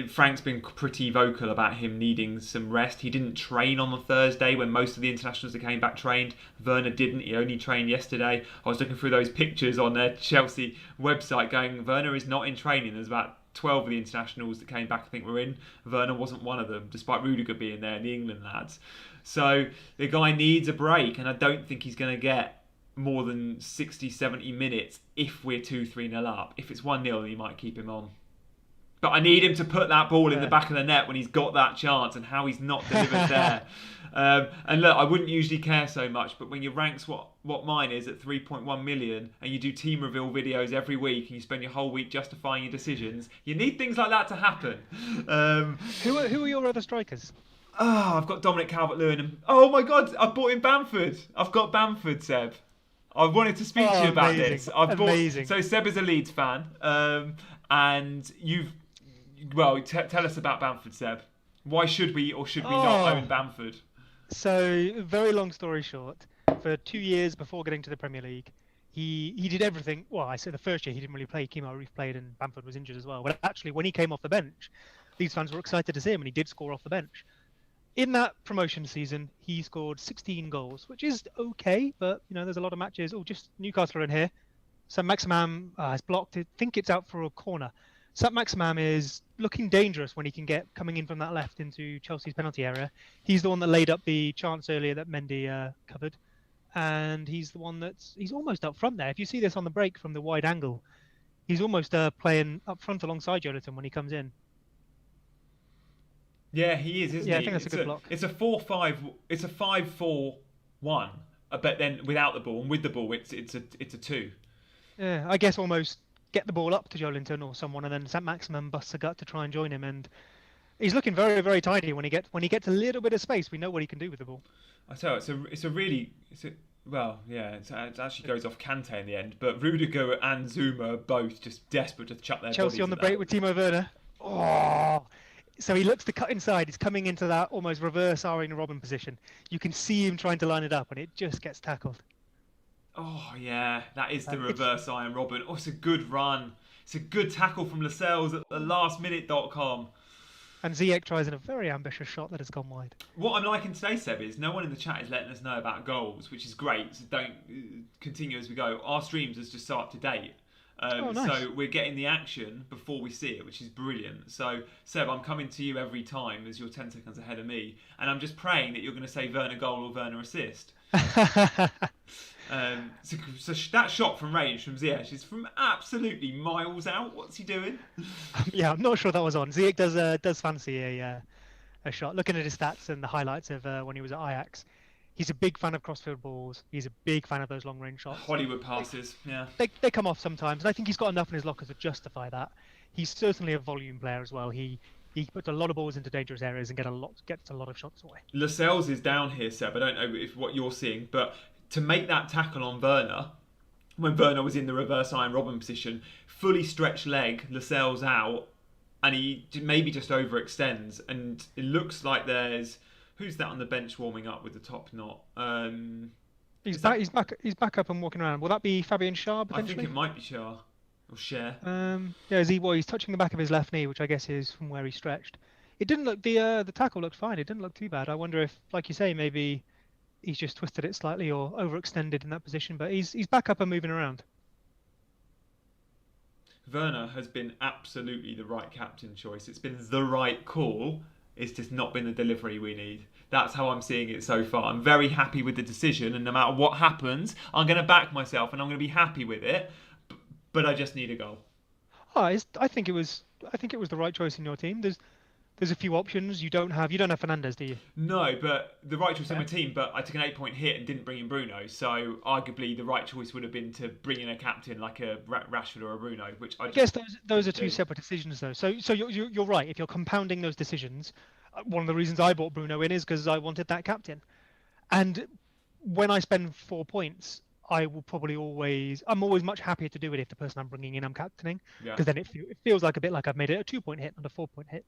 Frank's been pretty vocal about him needing some rest. He didn't train on the Thursday when most of the internationals that came back trained. Werner didn't. He only trained yesterday. I was looking through those pictures on their Chelsea website going, Werner is not in training. There's about 12 of the internationals that came back, I think, were in. Werner wasn't one of them, despite Rudiger being there and the England lads. So the guy needs a break, and I don't think he's going to get more than 60, 70 minutes if we're 2-3-0 up. If it's 1-0, you might keep him on. But I need him to put that ball in the back of the net when he's got that chance, and how he's not delivered there. And look, I wouldn't usually care so much, but when you ranks what mine is at 3.1 million, and you do team reveal videos every week, and you spend your whole week justifying your decisions, you need things like that to happen. Who are your other strikers? I've got Dominic Calvert-Lewin. And, oh my God, I bought in Bamford. I've got Bamford, Seb. I wanted to speak to you about this. Amazing. So Seb is a Leeds fan, and tell us about Bamford, Seb. Why should we or should we not own Bamford? So, very long story short, for 2 years before getting to the Premier League, he did everything. Well, I say the first year he didn't really play. Kemar Reef played and Bamford was injured as well. But actually, when he came off the bench, these fans were excited to see him, and he did score off the bench. In that promotion season, he scored 16 goals, which is okay, but there's a lot of matches. Oh, just Newcastle are in here. St Maximin has blocked it. I think it's out for a corner. St Maximin is looking dangerous when he can get coming in from that left into Chelsea's penalty area. He's the one that laid up the chance earlier that Mendy covered, and he's the one he's almost up front there. If you see this on the break from the wide angle, he's almost playing up front alongside Jonathan when he comes in. Yeah, he is, isn't he? Yeah, I think that's a good block. It's a 4-5. It's a 5-4-1. But then without the ball, and with the ball, it's a 2. Yeah, I guess almost get the ball up to Joelinton or someone, and then St Maximin busts a gut to try and join him, and he's looking very, very tidy when he gets a little bit of space. We know what he can do with the ball. I tell you, it actually goes off Kante in the end, but Rudiger and Zuma are both just desperate to chuck their Chelsea bodies on the at break that. with Timo Werner. Oh, so he looks to cut inside. He's coming into that almost reverse Arjen Robben position. You can see him trying to line it up, and it just gets tackled. Oh, yeah, that is the reverse Arjen Robben. Oh, it's a good run. It's a good tackle from Lascelles at the lastminute.com. And Ziyech tries in a very ambitious shot that has gone wide. What I'm liking today, Seb, is no one in the chat is letting us know about goals, which is great. So don't continue as we go. Our streams is just so up to date. Nice. So we're getting the action before we see it, which is brilliant. So, Seb, I'm coming to you every time as you're 10 seconds ahead of me. And I'm just praying that you're going to say Werner goal or Werner assist. So that shot from range from Ziyech is from absolutely miles out. What's he doing? Yeah, I'm not sure that was on. Ziyech does fancy a shot. Looking at his stats and the highlights of when he was at Ajax, he's a big fan of crossfield balls. He's a big fan of those long range shots. Hollywood passes, yeah. They come off sometimes, and I think he's got enough in his locker to justify that. He's certainly a volume player as well. He puts a lot of balls into dangerous areas and gets a lot of shots away. Lascelles is down here, Seb. I don't know if what you're seeing, but to make that tackle on Werner, when Werner was in the reverse Arjen Robben position, fully stretched leg, Lascelles out, and he maybe just overextends, and it looks like there's who's that on the bench warming up with the top knot? He's back up and walking around. Will that be Fabian Schär potentially? I think it might be Schär. Or share. Yeah, he's touching the back of his left knee, which I guess is from where he stretched. It didn't look the tackle looked fine. It didn't look too bad. I wonder if, like you say, maybe he's just twisted it slightly or overextended in that position. But he's back up and moving around. Werner has been absolutely the right captain choice. It's been the right call. It's just not been the delivery we need. That's how I'm seeing it so far. I'm very happy with the decision, and no matter what happens, I'm going to back myself and I'm going to be happy with it. But I just need a goal. Oh, I think it was the right choice in your team. There's a few options. You don't have Fernandes, do you? No, but the right choice in my Okay. team. But I took an 8 point hit and didn't bring in Bruno. So arguably, the right choice would have been to bring in a captain like a Rashford or a Bruno, which I I just guess those are didn't two do. separate decisions, though. So you're right. If you're compounding those decisions, one of the reasons I bought Bruno in is because I wanted that captain. And when I spend 4 points, I'm always much happier to do it if the person I'm bringing in I'm captaining, Yeah. because then it feels like a bit like I've made it a 2 point hit, not a 4 point hit.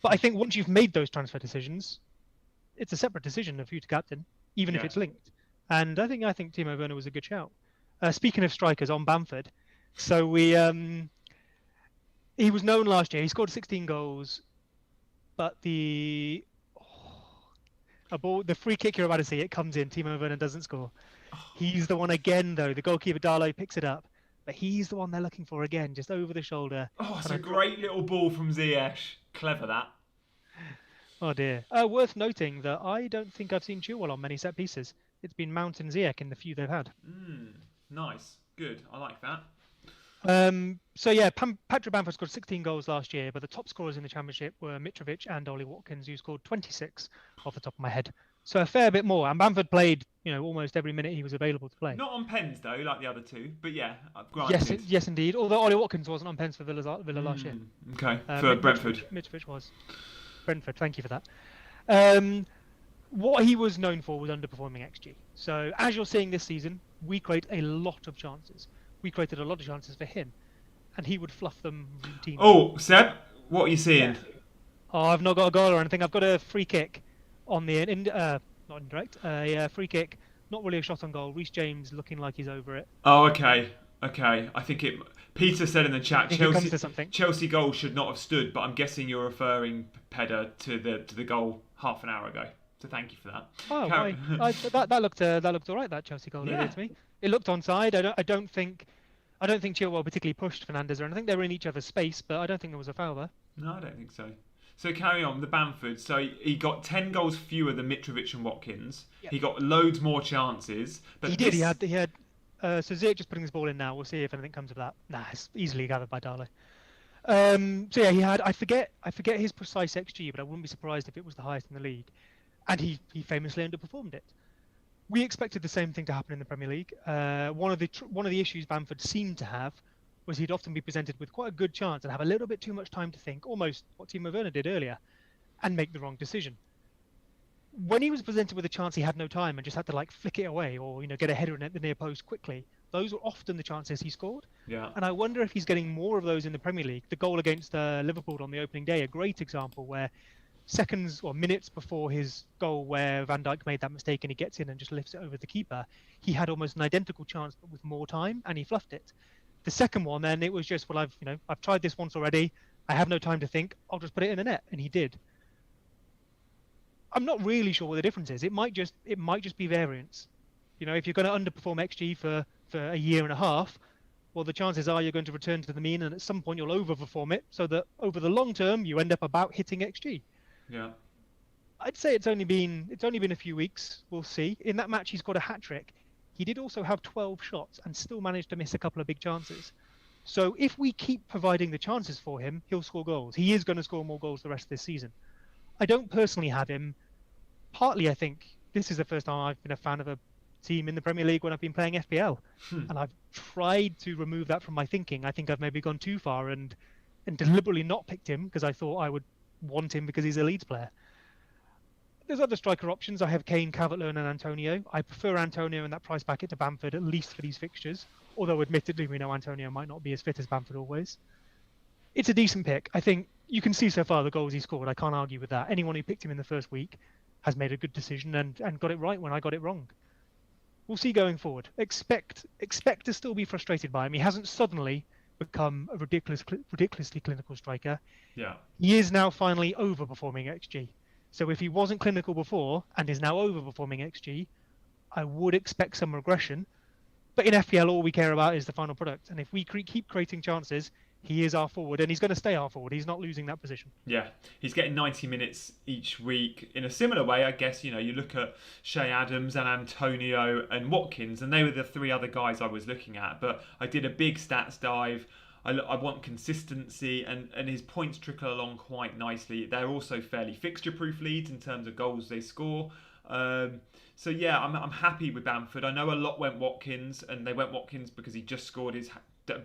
But I think once you've made those transfer decisions, it's a separate decision of who to captain, even if Yeah. it's linked. And I think Timo Werner was a good shout. Speaking of strikers, on Bamford, so he was known last year. He scored 16 goals, but the free kick you're about to see, it comes in. Timo Werner doesn't score. He's the one again, though. The goalkeeper Darlow picks it up, but he's the one they're looking for again, just over the shoulder. Oh, it's a Trying to drop. great little ball from Ziyech. Clever that. Oh dear. Worth noting that I don't think I've seen Chilwell on many set pieces. It's been Mount and Ziyech in the few they've had. Nice. Good. I like that. So yeah, Patrick Bamford scored 16 goals last year, but the top scorers in the championship were Mitrovic and Ollie Watkins, who scored 26 off the top of my head. So a fair bit more. And Bamford played, almost every minute he was available to play. Not on pens though, like the other two. But yeah, Yes, granted. yes, indeed. Although Ollie Watkins wasn't on pens for Villa last year. Okay. For Brentford. Mitrovic was. Brentford, thank you for that. What he was known for was underperforming XG. So as you're seeing this season, we create a lot of chances. We created a lot of chances for him, and he would fluff them routinely. Oh, Seb, what are you seeing? Oh, I've not got a goal or anything. I've got a free kick on the not indirect, a free kick, not really a shot on goal. Reece James looking like he's over it. Oh, okay. Okay. I think it. Peter said in the I chat, think it comes to something. Chelsea goal should not have stood, but I'm guessing you're referring, Pedder, to the goal half an hour ago. So thank you for that. Oh, why? That looked all right. That Chelsea goal earlier Yeah. to me. It looked onside. I don't think Chilwell particularly pushed Fernandes or anything. They were in each other's space, but I don't think there was a foul there. No, I don't think so. So carry on, the Bamford. So he got 10 goals fewer than Mitrovic and Watkins. Yep. He got loads more chances. But He did. He had. So Ziyech just putting his ball in now. We'll see if anything comes of that. Nah, it's easily gathered by Darlow. So yeah, he had. I forget his precise XG, but I wouldn't be surprised if it was the highest in the league. And he famously underperformed it. We expected the same thing to happen in the Premier League. One of the issues Bamford seemed to have was he'd often be presented with quite a good chance and have a little bit too much time to think, almost what Timo Werner did earlier, and make the wrong decision. When he was presented with a chance, he had no time and just had to flick it away or get a header in at the near post quickly. Those were often the chances he scored. Yeah. And I wonder if he's getting more of those in the Premier League. The goal against Liverpool on the opening day, a great example where seconds or minutes before his goal where Van Dijk made that mistake and he gets in and just lifts it over the keeper, he had almost an identical chance but with more time and he fluffed it. The second one, then it was just, well, I've tried this once already. I have no time to think. I'll just put it in the net, and he did. I'm not really sure what the difference is. It might just be variance. If you're going to underperform XG for a year and a half, well, the chances are you're going to return to the mean, and at some point you'll overperform it, so that over the long term you end up about hitting XG. Yeah. I'd say it's only been a few weeks. We'll see. In that match, he scored a hat trick. He did also have 12 shots and still managed to miss a couple of big chances. So if we keep providing the chances for him, he'll score goals. He is going to score more goals the rest of this season. I don't personally have him. Partly, I think this is the first time I've been a fan of a team in the Premier League when I've been playing FPL, and I've tried to remove that from my thinking. I think I've maybe gone too far and deliberately not picked him because I thought I would want him because he's a Leeds player. There's other striker options. I have Kane, Calvert-Lewin and Antonio. I prefer Antonio in that price bracket to Bamford, at least for these fixtures, although admittedly we know Antonio might not be as fit as Bamford always. It's a decent pick. I think you can see so far the goals he scored. I can't argue with that. Anyone who picked him in the first week has made a good decision and got it right when I got it wrong. We'll see going forward. Expect to still be frustrated by him. He hasn't suddenly become a ridiculously clinical striker. Yeah. He is now finally overperforming XG. So if he wasn't clinical before and is now overperforming XG, I would expect some regression. But in FPL, all we care about is the final product. And if we keep creating chances, he is our forward, and he's going to stay our forward. He's not losing that position. Yeah, he's getting 90 minutes each week. In a similar way, I guess, you look at Shea Adams and Antonio and Watkins, and they were the three other guys I was looking at. But I did a big stats dive. I want consistency, and his points trickle along quite nicely. They're also fairly fixture-proof leads in terms of goals they score. So yeah, I'm happy with Bamford. I know a lot went Watkins, and they went Watkins because he just scored his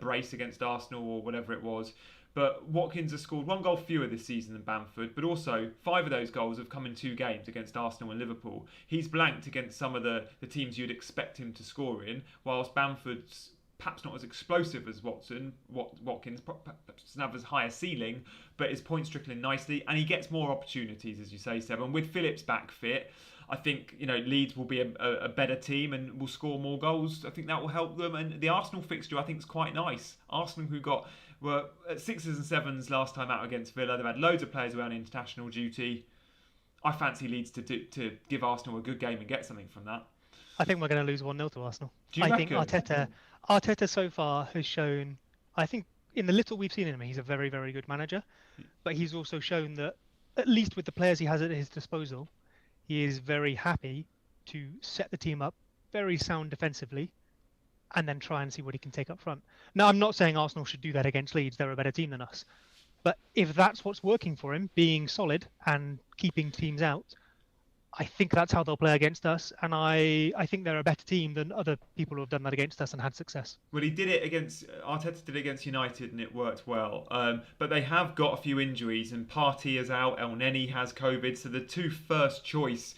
brace against Arsenal or whatever it was. But Watkins has scored 1 goal fewer this season than Bamford, but also 5 of those goals have come in 2 games against Arsenal and Liverpool. He's blanked against some of the teams you'd expect him to score in, whilst Bamford's perhaps not as explosive as Watkins, perhaps doesn't have as high a ceiling, but his points trickling nicely, and he gets more opportunities, as you say, Seb. And with Phillips back fit, I think Leeds will be a better team and will score more goals. I think that will help them. And the Arsenal fixture, I think, is quite nice. Arsenal, who were at 6s and 7s last time out against Villa, they've had loads of players who are on international duty. I fancy Leeds to give Arsenal a good game and get something from that. I think we're going to lose 1-0 to Arsenal. I think Arteta so far has shown, I think in the little we've seen in him, he's a very, very good manager. But he's also shown that, at least with the players he has at his disposal, he is very happy to set the team up very sound defensively and then try and see what he can take up front. Now, I'm not saying Arsenal should do that against Leeds. They're a better team than us. But if that's what's working for him, being solid and keeping teams out, I think that's how they'll play against us. And I think they're a better team than other people who have done that against us and had success. Well, Arteta did it against United and it worked well. But they have got a few injuries, and Partey is out, El Neni has COVID. So the 2 first choice,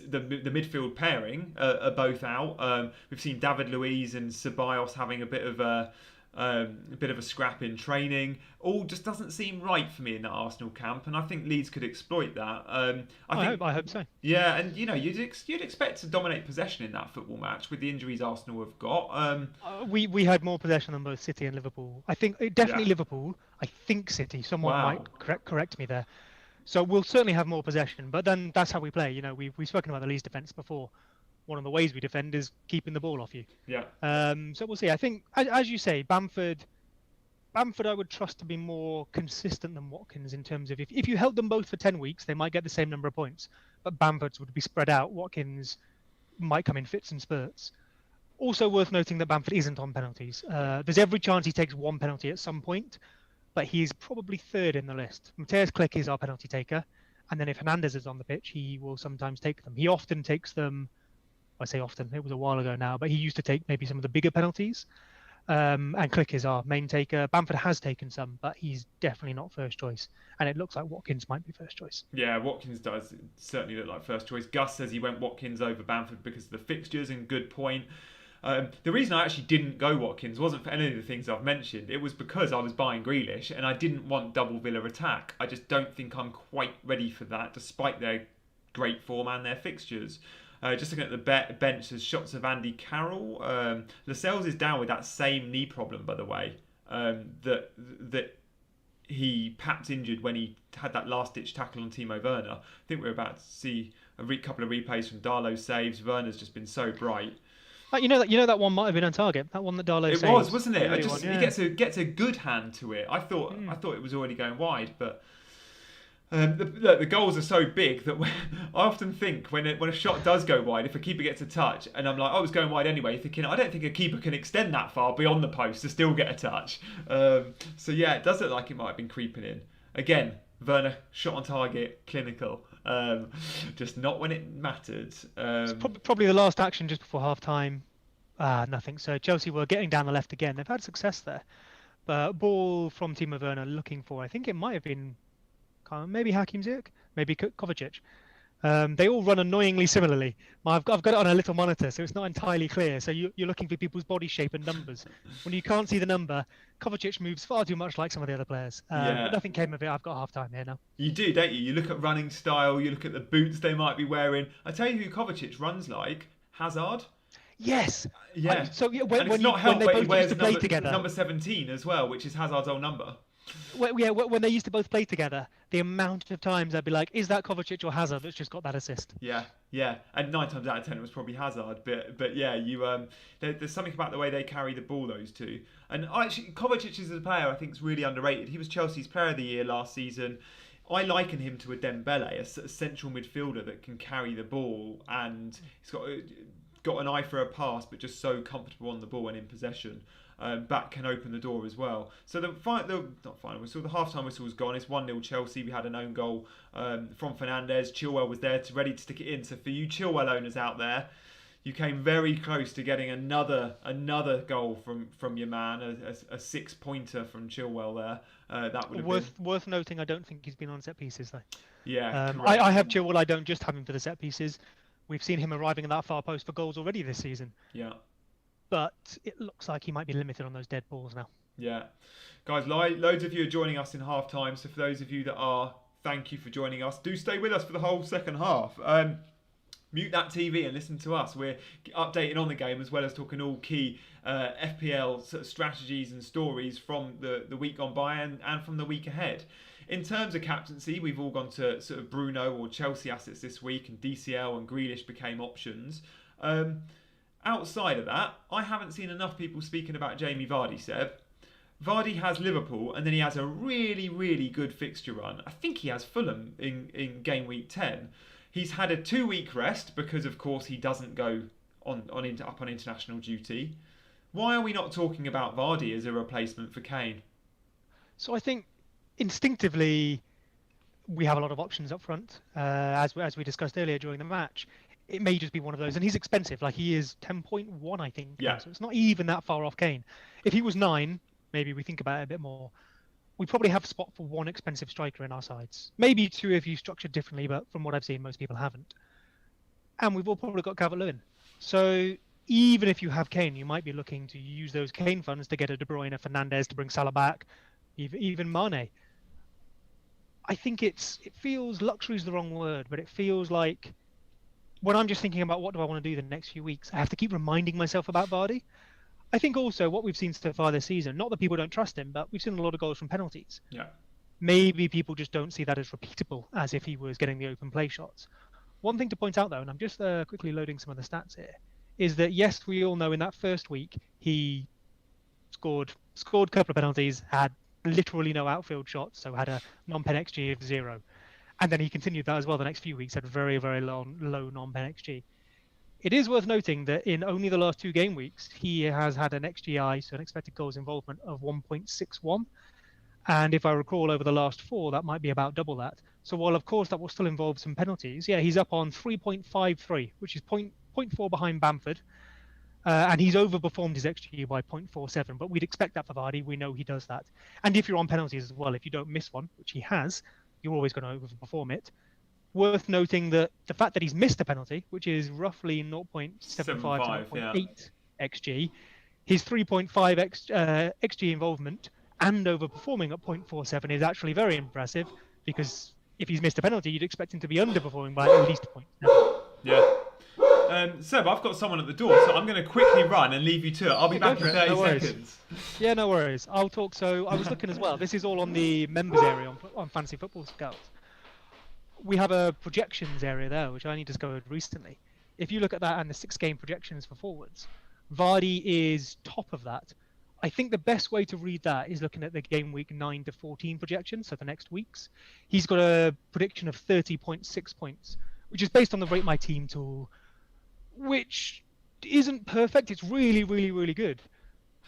the midfield pairing, are both out. We've seen David Luiz and Ceballos having a bit of a scrap in training. All just doesn't seem right for me in that Arsenal camp, and I think Leeds could exploit that. I hope so. Yeah, and you'd expect to dominate possession in that football match with the injuries Arsenal have got. We had more possession than both City and Liverpool. I think definitely Liverpool. I think City. Someone might correct me there. So we'll certainly have more possession, but then that's how we play. We've spoken about the Leeds defence before. One of the ways we defend is keeping the ball off you. Yeah. So we'll see. I think, as you say, Bamford I would trust to be more consistent than Watkins in terms of if you held them both for 10 weeks, they might get the same number of points. But Bamford's would be spread out. Watkins might come in fits and spurts. Also worth noting that Bamford isn't on penalties. There's every chance he takes 1 penalty at some point, but he's probably 3rd in the list. Mateus Klick is our penalty taker. And then if Hernandez is on the pitch, he will sometimes take them. He often takes them. I say often, it was a while ago now, but he used to take maybe some of the bigger penalties. And Klick is our main taker. Bamford has taken some, but he's definitely not first choice. And it looks like Watkins might be first choice. Yeah, Watkins does certainly look like first choice. Gus says he went Watkins over Bamford because of the fixtures, and good point. The reason I actually didn't go Watkins wasn't for any of the things I've mentioned. It was because I was buying Grealish and I didn't want double Villa attack. I just don't think I'm quite ready for that, despite their great form and their fixtures. Just looking at the bench, there's shots of Andy Carroll. Lascelles is down with that same knee problem, by the way, that he perhaps injured when he had that last-ditch tackle on Timo Werner. I think we're about to see a couple of replays from Darlow's saves. Werner's just been so bright. You know that one might have been on target. That one that Darlow saved. It was, wasn't it? He gets a good hand to it. I thought it was already going wide, but. The goals are so big that I often think when a shot does go wide, if a keeper gets a touch, and I'm like, it's going wide anyway, thinking, I don't think a keeper can extend that far beyond the post to still get a touch. So yeah, it does look like it might have been creeping in. Again, Werner, shot on target, clinical. Just not when it mattered. It's probably the last action just before half-time. Nothing. So Chelsea were getting down the left again. They've had success there. But ball from Timo Werner looking for, I think it might have been maybe Hakim Ziyech, maybe Kovacic. They all run annoyingly similarly. I've got it on a little monitor, so it's not entirely clear. So you're looking for people's body shape and numbers. When you can't see the number, Kovacic moves far too much like some of the other players. But nothing came of it. I've got half-time here now. You do, don't you? You look at running style, you look at the boots they might be wearing. I tell you who Kovacic runs like. Hazard. Yes. Yeah. So yeah, And it's not when helped, they but he both wears used to play together. number 17 as well, which is Hazard's old number. When they used to both play together, the amount of times I'd be like, "Is that Kovacic or Hazard that's just got that assist?" Yeah, yeah, and 9 times out of 10 it was probably Hazard, but yeah, there's something about the way they carry the ball, those two. And actually, Kovacic as a player, I think, is really underrated. He was Chelsea's Player of the Year last season. I liken him to a Dembele, a central midfielder that can carry the ball, and he's got an eye for a pass, but just so comfortable on the ball and in possession. Back can open the door as well. So the final whistle, the half-time whistle was gone. It's 1-0 Chelsea. We had an own goal from Fernandes. Chilwell was there ready to stick it in. So for you Chilwell owners out there, you came very close to getting another goal from your man, a 6-pointer from Chilwell there. That would have worth noting. I don't think he's been on set pieces though. Yeah, I have Chilwell. I don't just have him for the set pieces. We've seen him arriving at that far post for goals already this season. Yeah. But it looks like he might be limited on those dead balls now. Yeah. Guys, loads of you are joining us in half-time. So for those of you that are, thank you for joining us. Do stay with us for the whole second half. Mute that TV and listen to us. We're updating on the game as well as talking all key FPL sort of strategies and stories from the week gone by and from the week ahead. In terms of captaincy, we've all gone to sort of Bruno or Chelsea assets this week, and DCL and Grealish became options. Outside of that, I haven't seen enough people speaking about Jamie Vardy, Seb. Vardy has Liverpool, and then he has a really, really good fixture run. I think he has Fulham in game week 10. He's had a 2-week rest because, of course, he doesn't go up on international duty. Why are we not talking about Vardy as a replacement for Kane? So I think instinctively we have a lot of options up front, as we discussed earlier during the match. It may just be one of those, and he's expensive. Like, he is 10.1, I think. Yeah. So it's not even that far off Kane. If he was 9, maybe we think about it a bit more. We probably have a spot for one expensive striker in our sides. Maybe 2 if you structured differently, but from what I've seen, most people haven't. And we've all probably got Calvert-Lewin. So even if you have Kane, you might be looking to use those Kane funds to get a De Bruyne, a Fernandes, to bring Salah back, even Mane. I think it feels, luxury is the wrong word, but it feels like when I'm just thinking about what do I want to do the next few weeks, I have to keep reminding myself about Vardy. I think also what we've seen so far this season, not that people don't trust him, but we've seen a lot of goals from penalties. Yeah. Maybe people just don't see that as repeatable as if he was getting the open play shots. One thing to point out though, and I'm just quickly loading some of the stats here, is that yes, we all know in that first week he scored a couple of penalties, had literally no outfield shots, so had a non-pen XG of 0. And then he continued that as well the next few weeks, had very, very low non-pen XG. It is worth noting that in only the last 2 game weeks, he has had an XGI, so an expected goals involvement, of 1.61. And if I recall, over the last 4, that might be about double that. So while, of course, that will still involve some penalties, yeah, he's up on 3.53, which is 0.4 behind Bamford. And he's overperformed his XG by 0.47, but we'd expect that for Vardy. We know he does that. And if you're on penalties as well, if you don't miss one, which he has, you're always going to overperform it. Worth noting that the fact that he's missed a penalty, which is roughly 0.75 to 0.8 XG, his 3.5 XG involvement and overperforming at 0.47 is actually very impressive, because if he's missed a penalty, you'd expect him to be underperforming by at least 0.7. Yeah. Seb, I've got someone at the door, so I'm going to quickly run and leave you to it. I'll be back in 30 seconds. Yeah, no worries. I'll talk. So I was looking as well. This is all on the members area on Fantasy Football Scouts. We have a projections area there, which I only discovered recently. If you look at that and the 6-game projections for forwards, Vardy is top of that. I think the best way to read that is looking at the game week 9 to 14 projections, so the next weeks. He's got a prediction of 30.6 points, which is based on the Rate My Team tool, which isn't perfect. It's really, really, really good.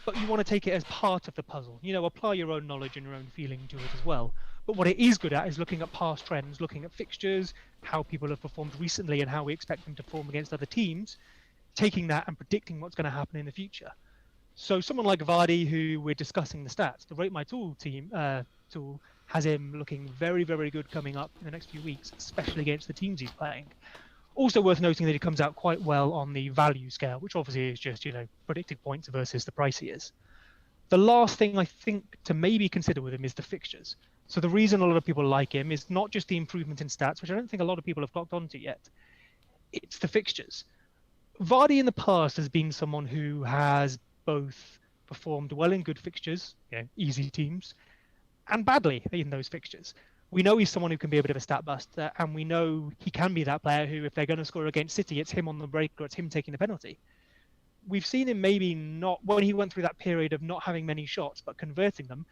But you want to take it as part of the puzzle. You know, apply your own knowledge and your own feeling to it as well. But what it is good at is looking at past trends, looking at fixtures, how people have performed recently and how we expect them to perform against other teams, taking that and predicting what's going to happen in the future. So someone like Vardy, who we're discussing the stats, the Rate My Tool tool has him looking very, very good coming up in the next few weeks, especially against the teams he's playing. Also worth noting that he comes out quite well on the value scale, which obviously is just, predicted points versus the price he is. The last thing I think to maybe consider with him is the fixtures. So the reason a lot of people like him is not just the improvement in stats, which I don't think a lot of people have clocked onto yet. It's the fixtures. Vardy in the past has been someone who has both performed well in good fixtures, easy teams, and badly in those fixtures. We know he's someone who can be a bit of a stat buster, and we know he can be that player who, if they're going to score against City, it's him on the break or it's him taking the penalty. We've seen him maybe not, when he went through that period of not having many shots but converting them,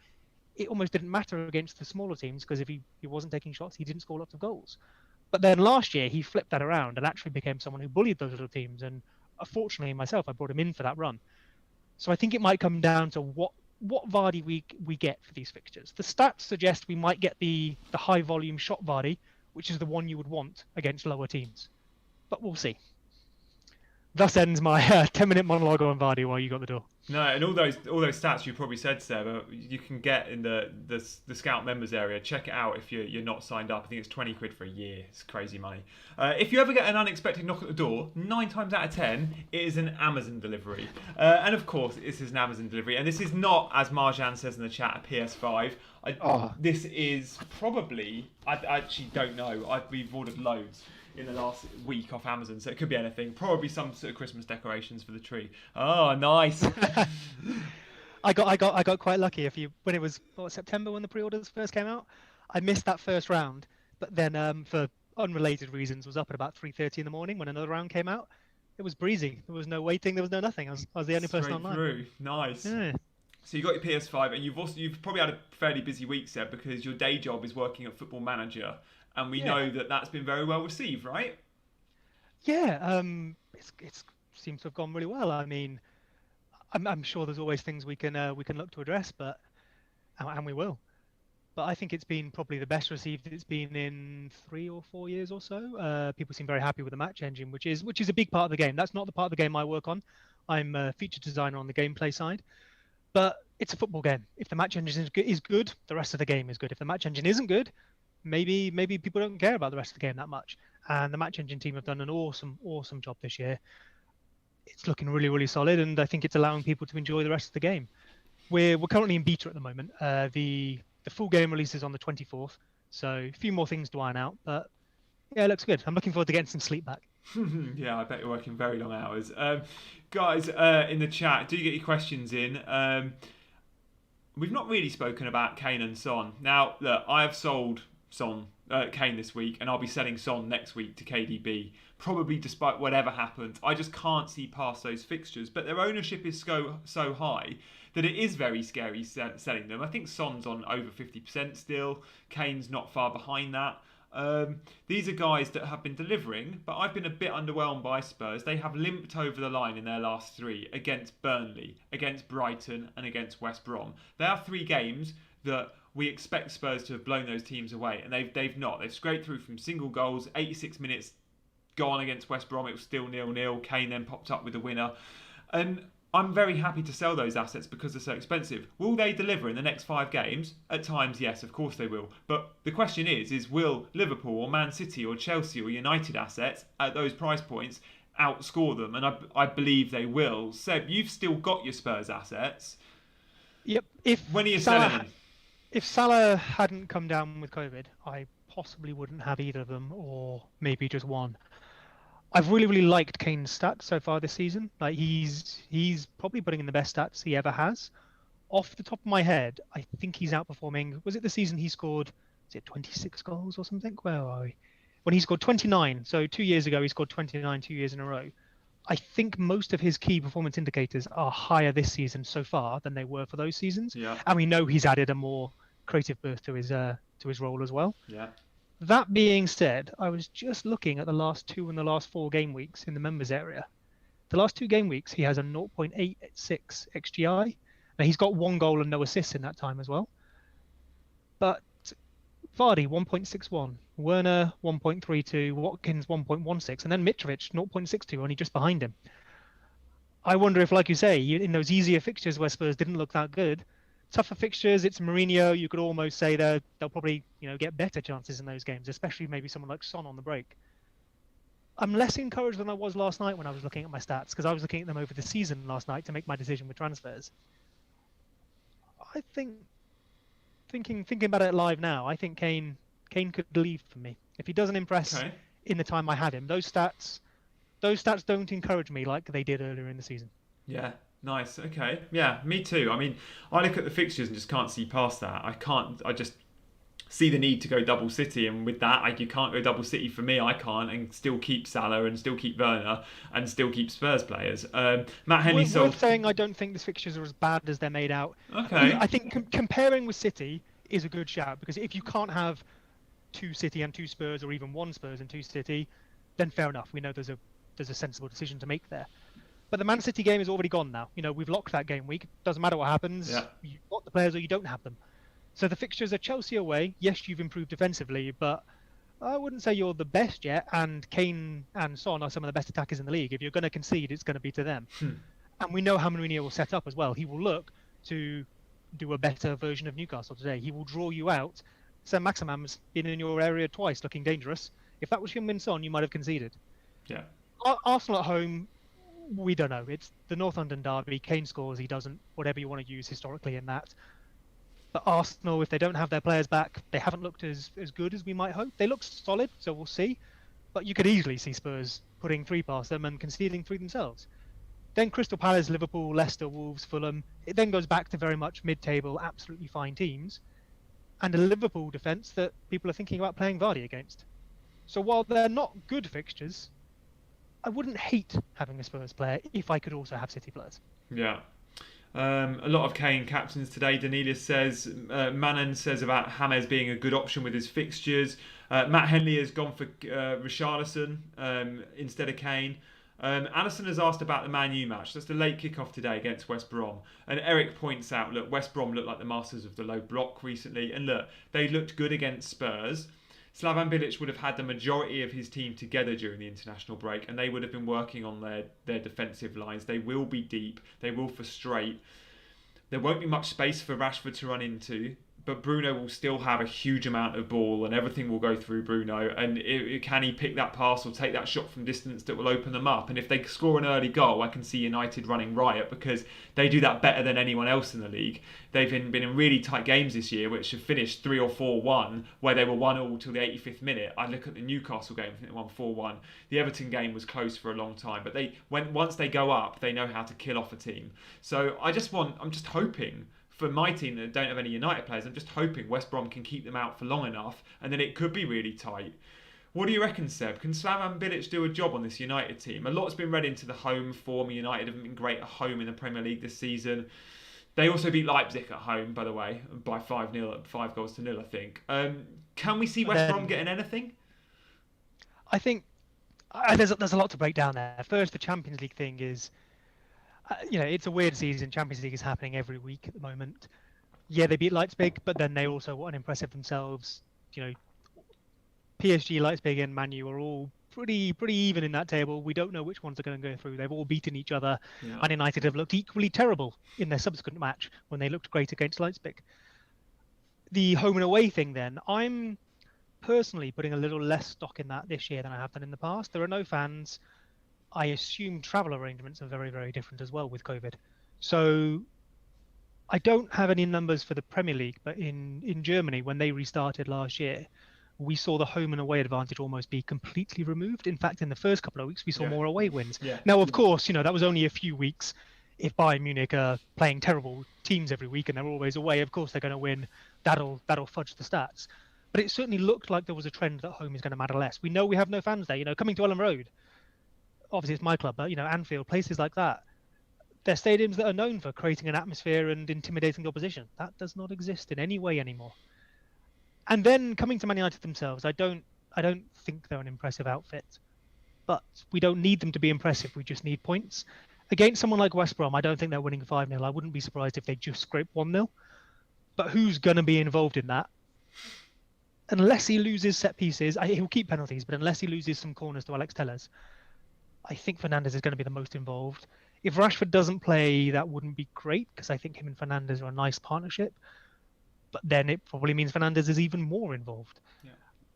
it almost didn't matter against the smaller teams because if he wasn't taking shots, he didn't score lots of goals. But then last year, he flipped that around and actually became someone who bullied those little teams. And fortunately, myself, I brought him in for that run. So I think it might come down to what Vardy we get for these fixtures. The stats suggest we might get the high volume shot Vardy, which is the one you would want against lower teams. But we'll see. Thus ends my 10-minute monologue on Vardy while you got the door. No, and all those stats you probably said, Seb, you can get in the Scout members area. Check it out if you're not signed up. I think it's £20 for a year. It's crazy money. If you ever get an unexpected knock at the door, 9 times out of 10, it is an Amazon delivery. And of course, this is an Amazon delivery. And this is not, as Marjan says in the chat, a PS5. This is probably, I actually don't know. We've ordered loads in the last week off Amazon, so it could be anything. Probably some sort of Christmas decorations for the tree. Oh, nice. I got quite lucky. When it was September when the pre-orders first came out, I missed that first round, but then for unrelated reasons was up at about 3:30 in the morning when another round came out. It was breezy. There was no waiting. There was no nothing. I was the only person online. Through. Nice. Yeah. So you got your PS5, and you've probably had a fairly busy week, Seb, because your day job is working at Football Manager. And we know that that's been very well received, right? Yeah, it seems to have gone really well. I mean, I'm sure there's always things we can look to address, and we will. But I think it's been probably the best received it's been in 3 or 4 years or so. People seem very happy with the match engine, which is a big part of the game. That's not the part of the game I work on. I'm a feature designer on the gameplay side. But it's a football game. If the match engine is good, the rest of the game is good. If the match engine isn't good, maybe people don't care about the rest of the game that much. And the match engine team have done an awesome job this year. It's looking really, really solid, and I think it's allowing people to enjoy the rest of the game. We're currently in beta at the moment. The full game releases on the 24th, so a few more things to iron out. But yeah, it looks good. I'm looking forward to getting some sleep back. Yeah, I bet you're working very long hours. Guys, in the chat, do get your questions in. We've not really spoken about Kane and Son. Now, look, I have sold Kane this week, and I'll be selling Son next week to KDB, probably despite whatever happens. I just can't see past those fixtures, but their ownership is so high that it is very scary selling them. I think Son's on over 50% still. Kane's not far behind that. These are guys that have been delivering, but I've been a bit underwhelmed by Spurs. They have limped over the line in their last 3 against Burnley, against Brighton, and against West Brom. They are 3 games that we expect Spurs to have blown those teams away, and they've not. They've scraped through from single goals. 86 minutes gone against West Brom, it was still 0-0. Kane then popped up with the winner, and I'm very happy to sell those assets because they're so expensive. Will they deliver in the next 5 games? At times, yes, of course they will. But the question is will Liverpool or Man City or Chelsea or United assets at those price points outscore them? And I believe they will. Seb, you've still got your Spurs assets. Yep. When are you selling them? If Salah hadn't come down with COVID, I possibly wouldn't have either of them, or maybe just one. I've really liked Kane's stats so far this season. Like he's probably putting in the best stats he ever has. Off the top of my head, I think he's outperforming. Was it the season he scored? Is it 26 goals or something? Where are we? When he scored 29. So 2 years ago he scored 29 2 years in a row. I think most of his key performance indicators are higher this season so far than they were for those seasons. Yeah. And we know he's added a more creative birth to his role as well. Yeah. That being said, I was just looking at the last 2 and the last 4 game weeks in the members area. The last 2 game weeks, he has a 0.86 XGI. Now, he's got 1 goal and no assists in that time as well. But Vardy, 1.61. Werner, 1.32. Watkins, 1.16. And then Mitrovic, 0.62, only just behind him. I wonder if, like you say, in those easier fixtures where Spurs didn't look that good, tougher fixtures, it's Mourinho, you could almost say they'll probably get better chances in those games, especially maybe someone like Son on the break. I'm less encouraged than I was last night when I was looking at my stats, because I was looking at them over the season last night to make my decision with transfers. I think, thinking about it live now, I think Kane could leave for me. If he doesn't impress in the time I had him, those stats, those stats don't encourage me like they did earlier in the season. Yeah, nice. Okay. Yeah, me too. I mean, I look at the fixtures and just can't see past that. I just see the need to go double City, and with that, you can't go double City for me. I can't, and still keep Salah and still keep Werner and still keep Spurs players. Matt Henley Worth saying, I don't think the fixtures are as bad as they're made out. Okay. I think comparing with City is a good shout, because if you can't have 2 City and 2 Spurs, or even 1 Spurs and 2 City, then fair enough. We know there's a sensible decision to make there. But the Man City game is already gone now. We've locked that game week. Doesn't matter what happens. Yeah. You've got the players or you don't have them. So the fixtures are Chelsea away. Yes, you've improved defensively, but I wouldn't say you're the best yet. And Kane and Son are some of the best attackers in the league. If you're going to concede, it's going to be to them. And we know how Mourinho will set up as well. He will look to do a better version of Newcastle today. He will draw you out. Sam Maximum's been in your area twice, looking dangerous. If that was him and Son, you might have conceded. Yeah. Arsenal at home, we don't know. It's the North London derby. Kane scores, he doesn't. Whatever you want to use historically in that. But Arsenal, if they don't have their players back, they haven't looked as good as we might hope. They look solid, so we'll see. But you could easily see Spurs putting 3 past them and conceding 3 themselves. Then Crystal Palace, Liverpool, Leicester, Wolves, Fulham. It then goes back to very much mid-table, absolutely fine teams. And a Liverpool defence that people are thinking about playing Vardy against. So while they're not good fixtures, I wouldn't hate having a Spurs player if I could also have City players. Yeah. A lot of Kane captains today. Danelius says, Manon says about James being a good option with his fixtures. Matt Henley has gone for Richarlison instead of Kane. Alison has asked about the Man U match. That's the late kickoff today against West Brom. And Eric points out, look, West Brom looked like the masters of the low block recently. And look, they looked good against Spurs. Slavan Bilic would have had the majority of his team together during the international break, and they would have been working on their defensive lines. They will be deep. They will frustrate. There won't be much space for Rashford to run into, but Bruno will still have a huge amount of ball, and everything will go through Bruno. And can he pick that pass or take that shot from distance that will open them up? And if they score an early goal, I can see United running riot, because they do that better than anyone else in the league. They've been in really tight games this year, which have finished 3 or 4-1, where they were 1-1 till the 85th minute. I look at the Newcastle game, I think they won 4-1. The Everton game was close for a long time, but once they go up, they know how to kill off a team. So I'm just hoping, for my team that don't have any United players, I'm just hoping West Brom can keep them out for long enough, and then it could be really tight. What do you reckon, Seb? Can Slavan Bilic do a job on this United team? A lot's been read into the home form. United haven't been great at home in the Premier League this season. They also beat Leipzig at home, by the way, by 5-0, 5-0, I think. Can we see West Brom getting anything? I think there's a lot to break down there. First, the Champions League thing is, it's a weird season. Champions League is happening every week at the moment. Yeah, they beat Leipzig, but then they also were unimpressive themselves. PSG, Leipzig, and Man U are all pretty even in that table. We don't know which ones are going to go through. They've all beaten each other, and United have looked equally terrible in their subsequent match when they looked great against Leipzig. The home and away thing, then, I'm personally putting a little less stock in that this year than I have done in the past. There are no fans. I assume travel arrangements are very, very different as well with COVID. So I don't have any numbers for the Premier League, but in Germany, when they restarted last year, we saw the home and away advantage almost be completely removed. In fact, in the first couple of weeks, we saw more away wins. Now, of course, that was only a few weeks. If Bayern Munich are playing terrible teams every week and they're always away, of course they're going to win. That'll fudge the stats. But it certainly looked like there was a trend that home is going to matter less. We know we have no fans there. Coming to Ellen Road, obviously it's my club, but Anfield, places like that, they're stadiums that are known for creating an atmosphere and intimidating the opposition. That does not exist in any way anymore. And then coming to Man United themselves, I don't think they're an impressive outfit, but we don't need them to be impressive. We just need points. Against someone like West Brom, I don't think they're winning 5-0. I wouldn't be surprised if they just scrape 1-0. But who's going to be involved in that? Unless he loses set pieces, he'll keep penalties, but unless he loses some corners to Alex Telles, I think Fernandes is going to be the most involved. If Rashford doesn't play, that wouldn't be great, because I think him and Fernandes are a nice partnership. But then it probably means Fernandes is even more involved. Yeah.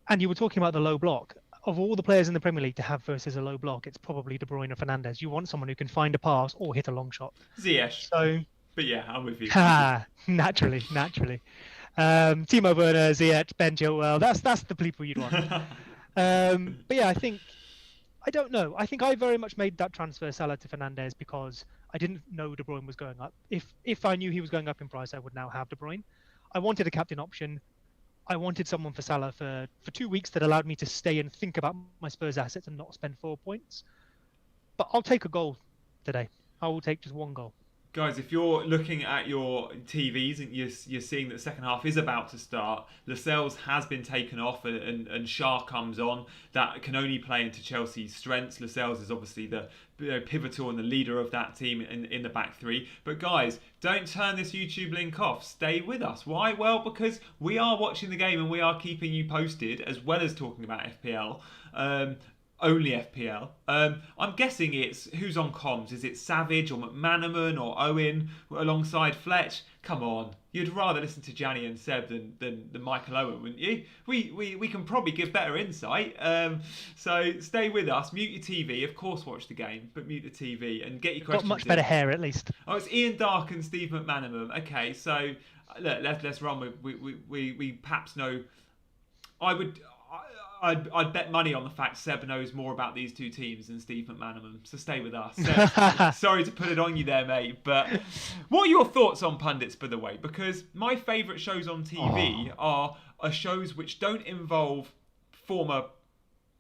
And you were talking about the low block. Of all the players in the Premier League to have versus a low block, it's probably De Bruyne or Fernandes. You want someone who can find a pass or hit a long shot. Ziyech. So, but yeah, I'm with you. Naturally. Timo Werner, Ziyech, Ben Chilwell. That's the people you'd want. But yeah, I think I don't know. I think I very much made that transfer Salah to Fernandes because I didn't know De Bruyne was going up. If I knew he was going up in price, I would now have De Bruyne. I wanted a captain option. I wanted someone for Salah for 2 weeks that allowed me to stay and think about my Spurs assets and not spend 4 points. But I'll take a goal today. I will take just one goal. Guys, if you're looking at your TVs and you're seeing that the second half is about to start, Lascelles has been taken off and Shah comes on. That can only play into Chelsea's strengths. Lascelles is obviously the pivotal and the leader of that team in the back three. But guys, don't turn this YouTube link off. Stay with us. Why? Well, because we are watching the game and we are keeping you posted as well as talking about FPL. Only FPL. I'm guessing it's who's on comms. Is it Savage or McManaman or Owen alongside Fletch? Come on, you'd rather listen to Gianni and Seb than Michael Owen, wouldn't you? We can probably give better insight. So stay with us. Mute your TV. Of course, watch the game, but mute the TV and get your questions. Got much better hair at least. Oh, it's Ian Dark and Steve McManaman. Okay, so look, let's run with we perhaps know. I'd bet money on the fact Seb knows more about these two teams than Steve McManaman. So stay with us. Seb, sorry to put it on you there, mate. But what are your thoughts on pundits, by the way? Because my favourite shows on TV are shows which don't involve former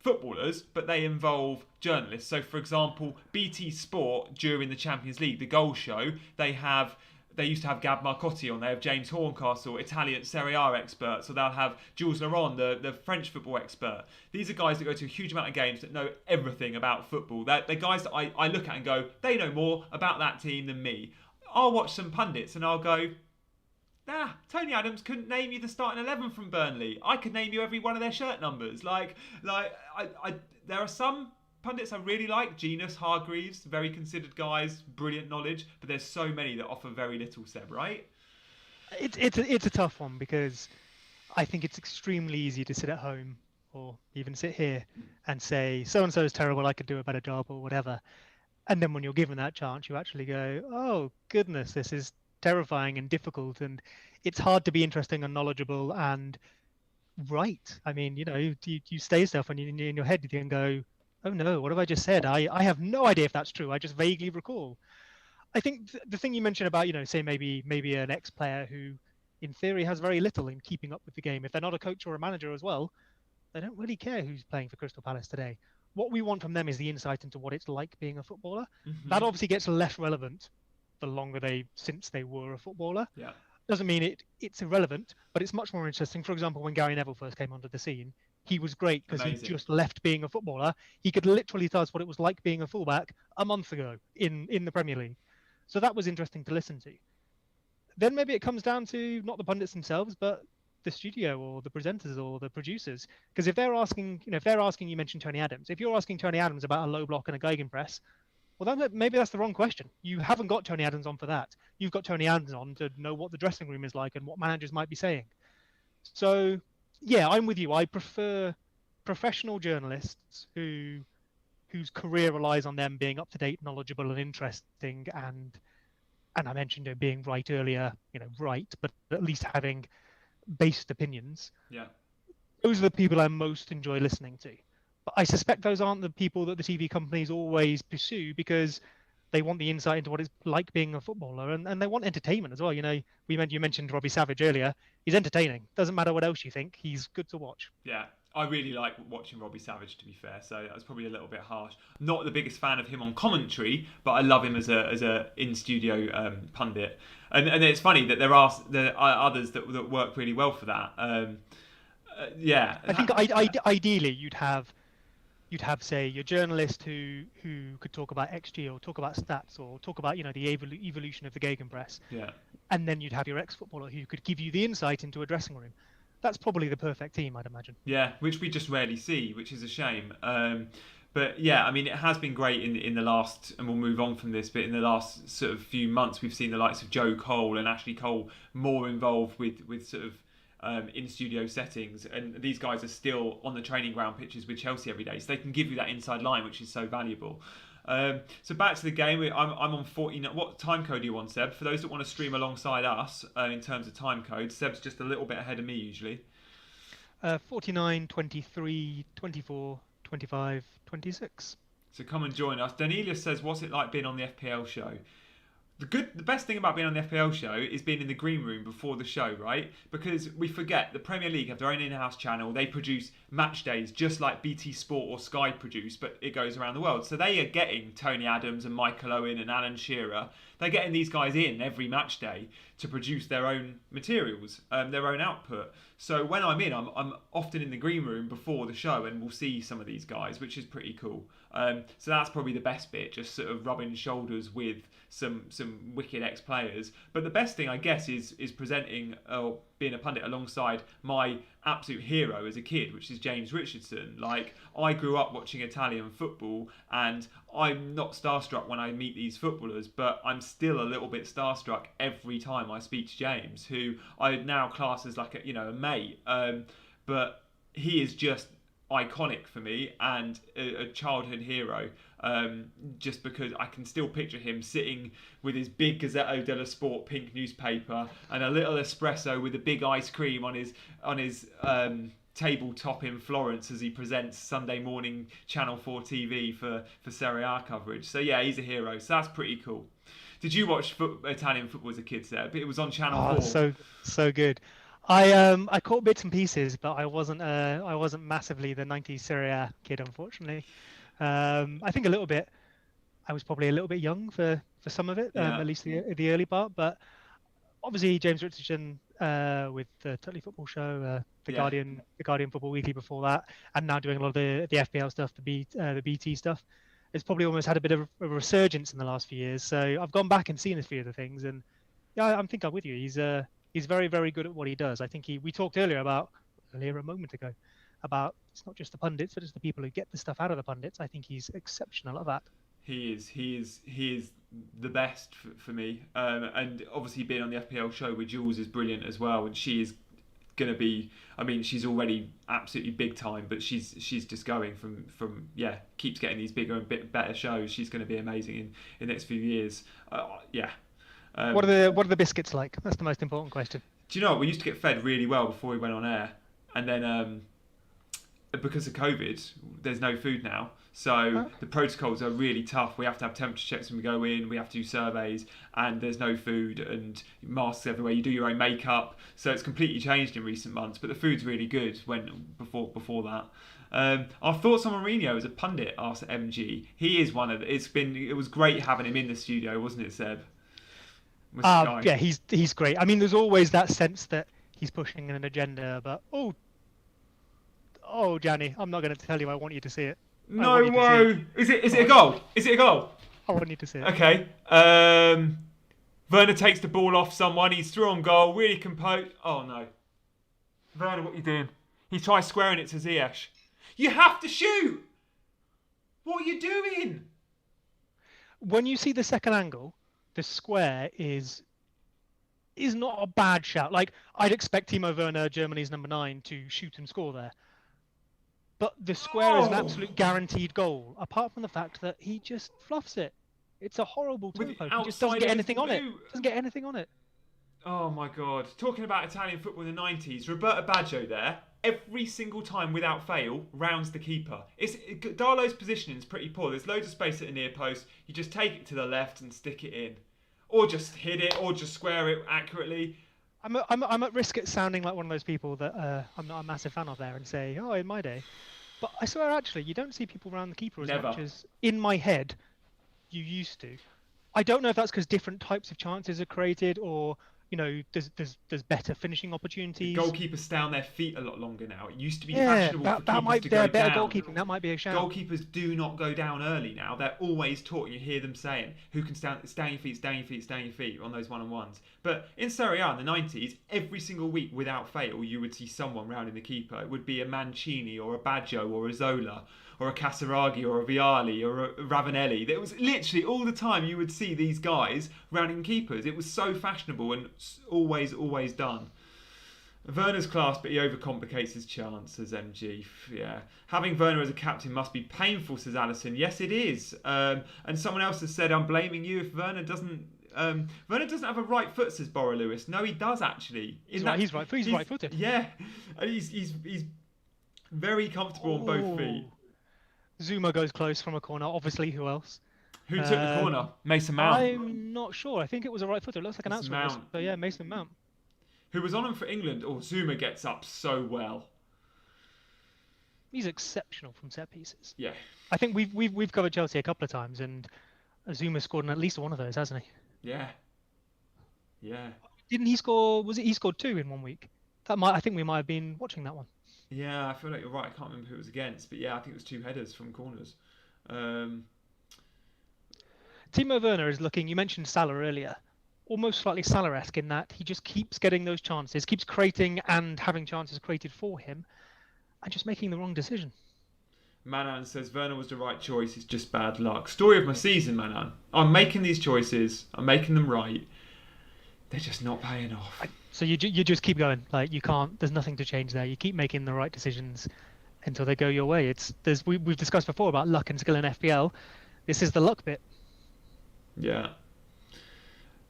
footballers, but they involve journalists. So, for example, BT Sport during the Champions League, the goal show, they used to have Gab Marcotti on. They have James Horncastle, Italian Serie A expert. So they'll have Jules Laurent, the French football expert. These are guys that go to a huge amount of games that know everything about football. They're guys that I look at and go, they know more about that team than me. I'll watch some pundits and I'll go, Tony Adams couldn't name you the starting 11 from Burnley. I could name you every one of their shirt numbers. There are some pundits I really like. Genus, Hargreaves, very considered guys, brilliant knowledge, but there's so many that offer very little, Seb, right? It's a tough one because I think it's extremely easy to sit at home or even sit here and say, so-and-so is terrible, I could do a better job or whatever. And then when you're given that chance, you actually go, oh, goodness, this is terrifying and difficult. And it's hard to be interesting and knowledgeable and right. I mean, you say stuff and in your head you can go, oh no, what have I just said? I have no idea if that's true. I just vaguely recall. I think the thing you mentioned about, say maybe an ex-player who in theory has very little in keeping up with the game. If they're not a coach or a manager as well, they don't really care who's playing for Crystal Palace today. What we want from them is the insight into what it's like being a footballer. Mm-hmm. That obviously gets less relevant the longer since they were a footballer. Yeah. Doesn't mean it's irrelevant, but it's much more interesting. For example, when Gary Neville first came onto the scene, he was great because he just left being a footballer. He could literally tell us what it was like being a fullback a month ago in the Premier League. So that was interesting to listen to. Then maybe it comes down to not the pundits themselves, but the studio or the presenters or the producers. Because if they're asking, you mentioned Tony Adams. If you're asking Tony Adams about a low block and a gegenpress, well, then maybe that's the wrong question. You haven't got Tony Adams on for that. You've got Tony Adams on to know what the dressing room is like and what managers might be saying. So, yeah, I'm with you. I prefer professional journalists whose career relies on them being up to date, knowledgeable, and interesting. And I mentioned it being right earlier, right, but at least having based opinions. Yeah, those are the people I most enjoy listening to. But I suspect those aren't the people that the TV companies always pursue because they want the insight into what it's like being a footballer and they want entertainment as well. You mentioned Robbie Savage earlier. He's entertaining. Doesn't matter what else you think. He's good to watch. Yeah, I really like watching Robbie Savage, to be fair. So that was probably a little bit harsh. Not the biggest fan of him on commentary, but I love him as a in-studio pundit. And it's funny that there are others that work really well for that. Yeah. I think ideally you'd have, say, your journalist who could talk about XG or talk about stats or talk about, the evolution of the gegenpress. Yeah. And then you'd have your ex-footballer who could give you the insight into a dressing room. That's probably the perfect team, I'd imagine. Yeah, which we just rarely see, which is a shame. But yeah, I mean, it has been great in the last, and we'll move on from this, but in the last sort of few months, we've seen the likes of Joe Cole and Ashley Cole more involved with sort of in-studio settings, and these guys are still on the training ground pitches with Chelsea every day, so they can give you that inside line, which is so valuable. So back to the game, I'm on 49. What time code are you on, Seb? For those that want to stream alongside us in terms of time code, Seb's just a little bit ahead of me usually. 49, 23, 24, 25, 26. So come and join us. Daniela says, what's it like being on the FPL show? The best thing about being on the FPL show is being in the green room before the show, right? Because we forget the Premier League have their own in-house channel. They produce match days just like BT Sport or Sky produce, but it goes around the world. So they are getting Tony Adams and Michael Owen and Alan Shearer. They're getting these guys in every match day to produce their own materials, their own output. So when I'm in, I'm often in the green room before the show, and we'll see some of these guys, which is pretty cool. So that's probably the best bit, just sort of rubbing shoulders with some wicked ex-players. But the best thing, I guess, is presenting or being a pundit alongside my absolute hero as a kid, which is James Richardson. Like, I grew up watching Italian football, and I'm not starstruck when I meet these footballers, but I'm still a little bit starstruck every time I speak to James, who I now class as like a mate. But he is just iconic for me and a childhood hero, just because I can still picture him sitting with his big Gazzetta dello Sport pink newspaper and a little espresso with a big ice cream on his tabletop in Florence as he presents Sunday morning Channel 4 TV for Serie A coverage. So yeah, he's a hero. So that's pretty cool. Did you watch Italian football as a kid, Seb? It was on Channel 4. So good. I caught bits and pieces, but I wasn't massively the 90s Serie A kid, unfortunately. I think a little bit. I was probably a little bit young for some of it, at least the early part. But obviously, James Richardson with the Totally Football Show, the Guardian Football Weekly before that, and now doing a lot of the FPL stuff, the BT stuff. It's probably almost had a bit of a resurgence in the last few years. So I've gone back and seen a few of the things, and yeah, I think I'm with you. He's very, very good at what he does. I think we talked earlier a moment ago about it's not just the pundits, but it's the people who get the stuff out of the pundits. I think he's exceptional at that. He is the best for me. And obviously being on the FPL show with Jules is brilliant as well. And she is going to be, I mean, she's already absolutely big time, but she's just going from keeps getting these bigger and better shows. She's going to be amazing in the next few years. What are the biscuits like? That's the most important question. Do you know what? We used to get fed really well before we went on air, and then because of COVID, there's no food now. So the protocols are really tough. We have to have temperature checks when we go in. We have to do surveys, and there's no food and masks everywhere. You do your own makeup, so it's completely changed in recent months. But the food's really good before that. Our thoughts on Mourinho as a pundit, asked MG. He is one of it was great having him in the studio, wasn't it, Seb? Yeah, he's great. I mean, there's always that sense that he's pushing an agenda, but Gianni, I'm not going to tell you. I want you to see it. No way. Is it a goal? Is it a goal? I want you to see it. Okay. Werner takes the ball off someone. He's through on goal. Really composed. Oh no. Werner, what are you doing? He tries squaring it to Ziyech. You have to shoot. What are you doing? When you see the second angle, the square is not a bad shout. Like, I'd expect Timo Werner, Germany's number 9, to shoot and score there. But the square is an absolute guaranteed goal, apart from the fact that he just fluffs it. It's a horrible tempo. He just doesn't get anything on it. Doesn't get anything on it. Oh my God. Talking about Italian football in the 90s, Roberto Baggio there, every single time without fail, rounds the keeper. Darlow's positioning is pretty poor. There's loads of space at the near post. You just take it to the left and stick it in. Or just hit it, or just square it accurately. I'm at risk at sounding like one of those people that I'm not a massive fan of there and say, oh, in my day. But I swear, actually, you don't see people round the keeper as much as, in my head, you used to. I don't know if that's because different types of chances are created, or there's better finishing opportunities. The goalkeepers stay on their feet a lot longer now. It used to be fashionable for keepers to go better down. Goalkeeping. That might be a shout. Goalkeepers do not go down early now. They're always taught. You hear them saying, "Who can stand your feet, stand your feet, stand your feet" on those one-on-ones. But in Serie A in the 90s, every single week without fail, you would see someone rounding the keeper. It would be a Mancini or a Baggio or a Zola or a Casaraghi or a Vialli or a Ravanelli. It was literally all the time you would see these guys rounding keepers. It was so fashionable and always done. Werner's class, but he overcomplicates his chances, MG. Yeah. Having Werner as a captain must be painful, says Alison. Yes, it is. And someone else has said, I'm blaming you if Werner doesn't have a right foot, says Bora Lewis. No, he does actually. He's right-footed. Yeah. He's very comfortable on both feet. Zuma goes close from a corner. Obviously, who else? Who took the corner? Mason Mount. I'm not sure. I think it was a right footer. It looks like an Mason outside. Mount. So yeah, Mason Mount. Who was on him for England. Oh, Zuma gets up so well. He's exceptional from set pieces. Yeah. I think we've covered Chelsea a couple of times, and Zuma scored in at least one of those, hasn't he? Yeah. Yeah. Didn't he score? Was it he scored 2 in 1 week? I think we might have been watching that one. Yeah, I feel like you're right. I can't remember who it was against, but yeah, I think it was 2 headers from corners. Timo Werner is looking. You mentioned Salah earlier, almost slightly Salah-esque in that he just keeps getting those chances, keeps creating and having chances created for him, and just making the wrong decision. Manan says Werner was the right choice. It's just bad luck. Story of my season, Manan. I'm making these choices. I'm making them right. They're just not paying off. So you just keep going. Like you can't. There's nothing to change there. You keep making the right decisions until they go your way. We've discussed before about luck and skill in FPL. This is the luck bit. Yeah.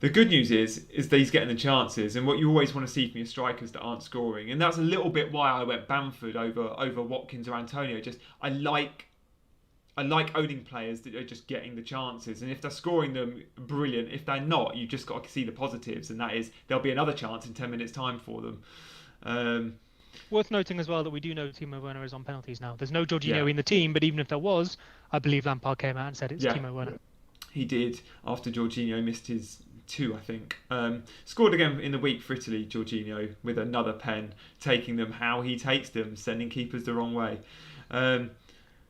The good news is that he's getting the chances, and what you always want to see from your strikers that aren't scoring, and that's a little bit why I went Bamford over Watkins or Antonio. Just I like owning players that are just getting the chances, and if they're scoring them, brilliant. If they're not, you've just got to see the positives, and that is there'll be another chance in 10 minutes time for them. Worth noting as well that we do know Timo Werner is on penalties now. There's no Jorginho in the team, but even if there was, I believe Lampard came out and said it's Timo Werner. He did after Jorginho missed his 2, I think. Scored again in the week for Italy, Jorginho, with another pen, taking them how he takes them, sending keepers the wrong way.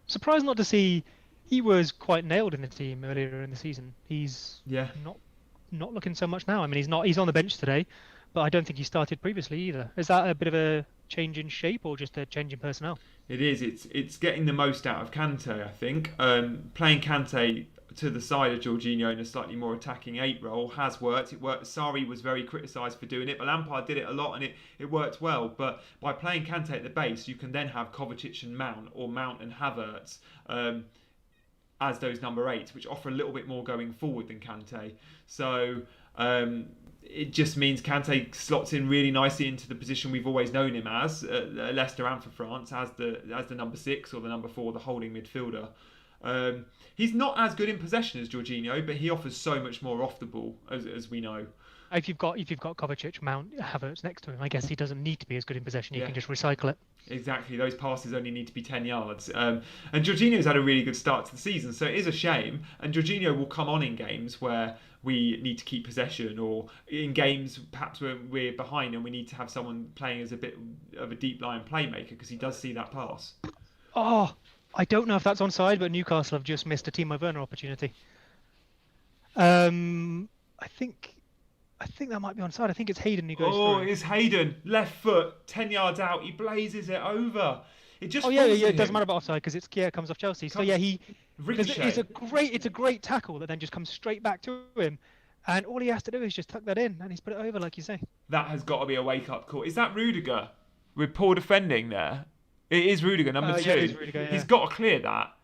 Surprised not to see. He was quite nailed in the team earlier in the season. He's not looking so much now. I mean, he's on the bench today, but I don't think he started previously either. Is that a bit of a change in shape or just a change in personnel? It is. It's getting the most out of Kante, I think. Playing Kante to the side of Jorginho in a slightly more attacking 8 role has worked. It worked. Sarri was very criticised for doing it, but Lampard did it a lot and it worked well. But by playing Kante at the base, you can then have Kovacic and Mount, or Mount and Havertz as those number 8s, which offer a little bit more going forward than Kante. So it just means Kante slots in really nicely into the position we've always known him as at Leicester and for France, as the number 6 or the number 4, the holding midfielder. He's not as good in possession as Jorginho, but he offers so much more off the ball, as we know. If you've got Kovacic, Mount, Havertz next to him, I guess he doesn't need to be as good in possession. You can just recycle it. Exactly, those passes only need to be 10 yards. And Jorginho's had a really good start to the season, so it is a shame. And Jorginho will come on in games where we need to keep possession, or in games perhaps where we're behind and we need to have someone playing as a bit of a deep line playmaker, because he does see that pass. Oh, I don't know if that's onside, but Newcastle have just missed a Timo Werner opportunity. I think that might be onside. I think it's Hayden who goes through. Oh, it's Hayden. Left foot, 10 yards out. He blazes it over. It just it doesn't matter about offside because it's Kier comes off Chelsea. So yeah, ricochet. It's a great tackle that then just comes straight back to him, and all he has to do is just tuck that in, and he's put it over, like you say. That has got to be a wake-up call. Is that Rudiger with poor defending there? It is Rudiger, number 2. Yeah, it is Rudiger, yeah. He's got to clear that.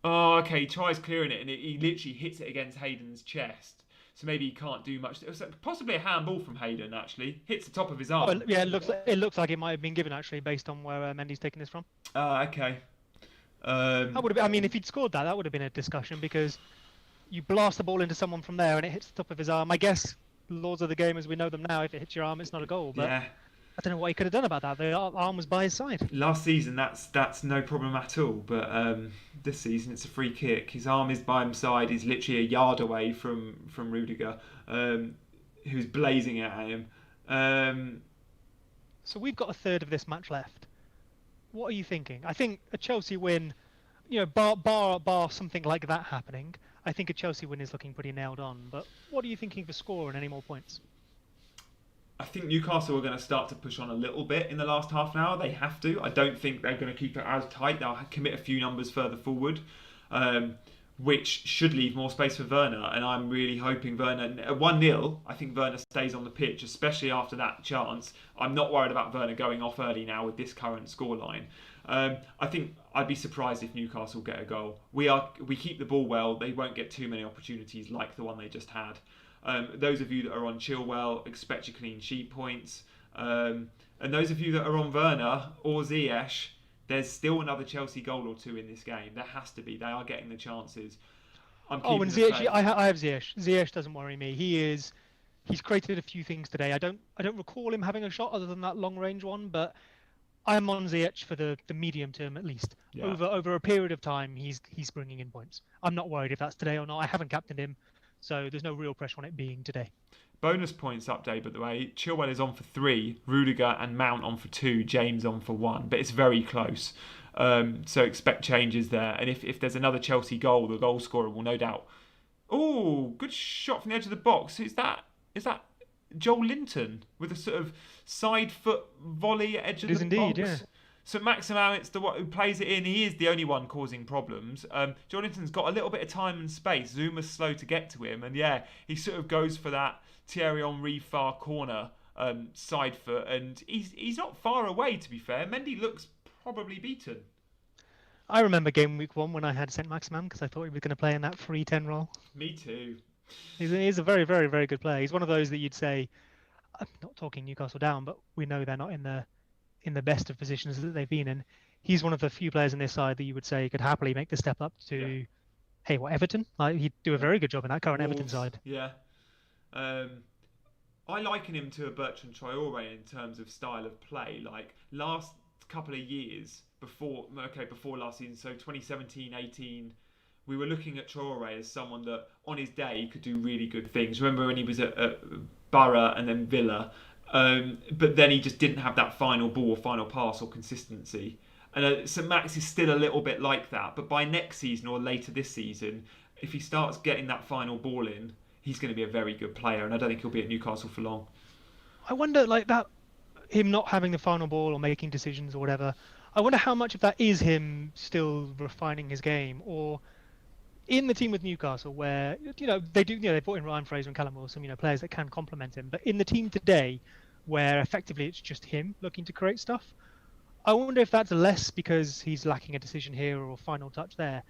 Oh, okay. He tries clearing it, and he literally hits it against Hayden's chest. So maybe he can't do much. It was possibly a handball from Hayden, actually. Hits the top of his arm. Oh, yeah, it looks like it might have been given, actually, based on where Mendy's taken this from. Okay. That would have been, I mean, if he'd scored that would have been a discussion, because you blast the ball into someone from there and it hits the top of his arm. I guess, laws of the game as we know them now, if it hits your arm, it's not a goal. But yeah. I don't know what he could have done about that. The arm was by his side. Last season, that's no problem at all. But this season, it's a free kick. His arm is by his side. He's literally a yard away from Rudiger, who's blazing at him. So we've got a third of this match left. What are you thinking? I think a Chelsea win, bar something like that happening, I think a Chelsea win is looking pretty nailed on. But what are you thinking for score and any more points? I think Newcastle are going to start to push on a little bit in the last half an hour. They have to. I don't think they're going to keep it as tight. They'll commit a few numbers further forward, which should leave more space for Werner. And I'm really hoping Werner, at 1-0, I think Werner stays on the pitch, especially after that chance. I'm not worried about Werner going off early now with this current scoreline. I think I'd be surprised if Newcastle get a goal. We keep the ball well. They won't get too many opportunities like the one they just had. Those of you that are on Chilwell, expect your clean sheet points. And those of you that are on Werner or Ziyech, there's still another Chelsea goal or two in this game. There has to be. They are getting the chances. I'm Oh, keeping and the Ziyech, faith. I have Ziyech. Ziyech doesn't worry me. He's created a few things today. I don't recall him having a shot other than that long range one, but I'm on Ziyech for the medium term at least. Yeah. Over a period of time, he's bringing in points. I'm not worried if that's today or not. I haven't captained him, so there's no real pressure on it being today. Bonus points update, by the way. Chilwell is on for 3, Rudiger and Mount on for 2, James on for 1, but it's very close. So expect changes there. And if there's another Chelsea goal, the goal scorer will no doubt. Oh, good shot from the edge of the box. Is that Joel Linton with a sort of side foot volley at edge of the indeed, box? yeah. So Maximin, it's the one who plays it in. He is the only one causing problems. Joel Linton's got a little bit of time and space. Zuma's slow to get to him, and he sort of goes for that Thierry Henry far corner side foot, and he's not far away, to be fair. Mendy looks probably beaten. I remember game week 1 when I had Saint Maximin because I thought he was going to play in that free 10 role. Me too. He's a very, very, very good player. He's one of those that you'd say, I'm not talking Newcastle down, but we know they're not in the best of positions that they've been in. He's one of the few players in this side that you would say could happily make the step up to, Everton? He'd do a very good job in that current Wolves, Everton side. Yeah. I liken him to a Bertrand Traore in terms of style of play. Like last couple of years before last season, so 2017-18, we were looking at Traore as someone that on his day could do really good things. Remember when he was at Borough and then Villa, but then he just didn't have that final ball, final pass or consistency. And St Max is still a little bit like that, but by next season or later this season, if he starts getting that final ball in, he's going to be a very good player, and I don't think he'll be at Newcastle for long. I wonder, him not having the final ball or making decisions or whatever, I wonder how much of that is him still refining his game, or in the team with Newcastle where, they brought in Ryan Fraser and Callum Wilson, players that can complement him, but in the team today where effectively it's just him looking to create stuff, I wonder if that's less because he's lacking a decision here or a final touch there,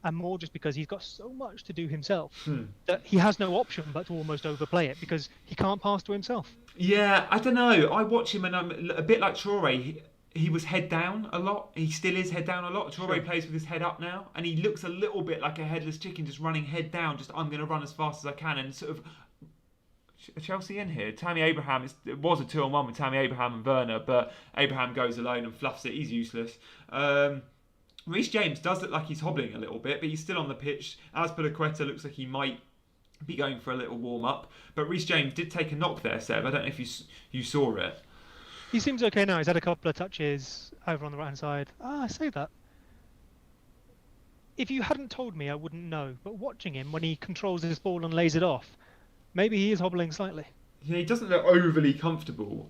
and more just because he's got so much to do himself that he has no option but to almost overplay it because he can't pass to himself. Yeah, I don't know. I watch him and I'm a bit like Traore. He was head down a lot. He still is head down a lot. Traore plays with his head up now, and he looks a little bit like a headless chicken, just running head down. Just I'm going to run as fast as I can, and sort of Chelsea in here. Tammy Abraham, it was a 2-on-1 with Tammy Abraham and Werner, but Abraham goes alone and fluffs it. He's useless. Reece James does look like he's hobbling a little bit, but he's still on the pitch. Azpilicueta looks like he might be going for a little warm-up. But Reece James did take a knock there, Seb. I don't know if you saw it. He seems okay now. He's had a couple of touches over on the right-hand side. I say that. If you hadn't told me, I wouldn't know. But watching him when he controls his ball and lays it off, maybe he is hobbling slightly. Yeah, he doesn't look overly comfortable.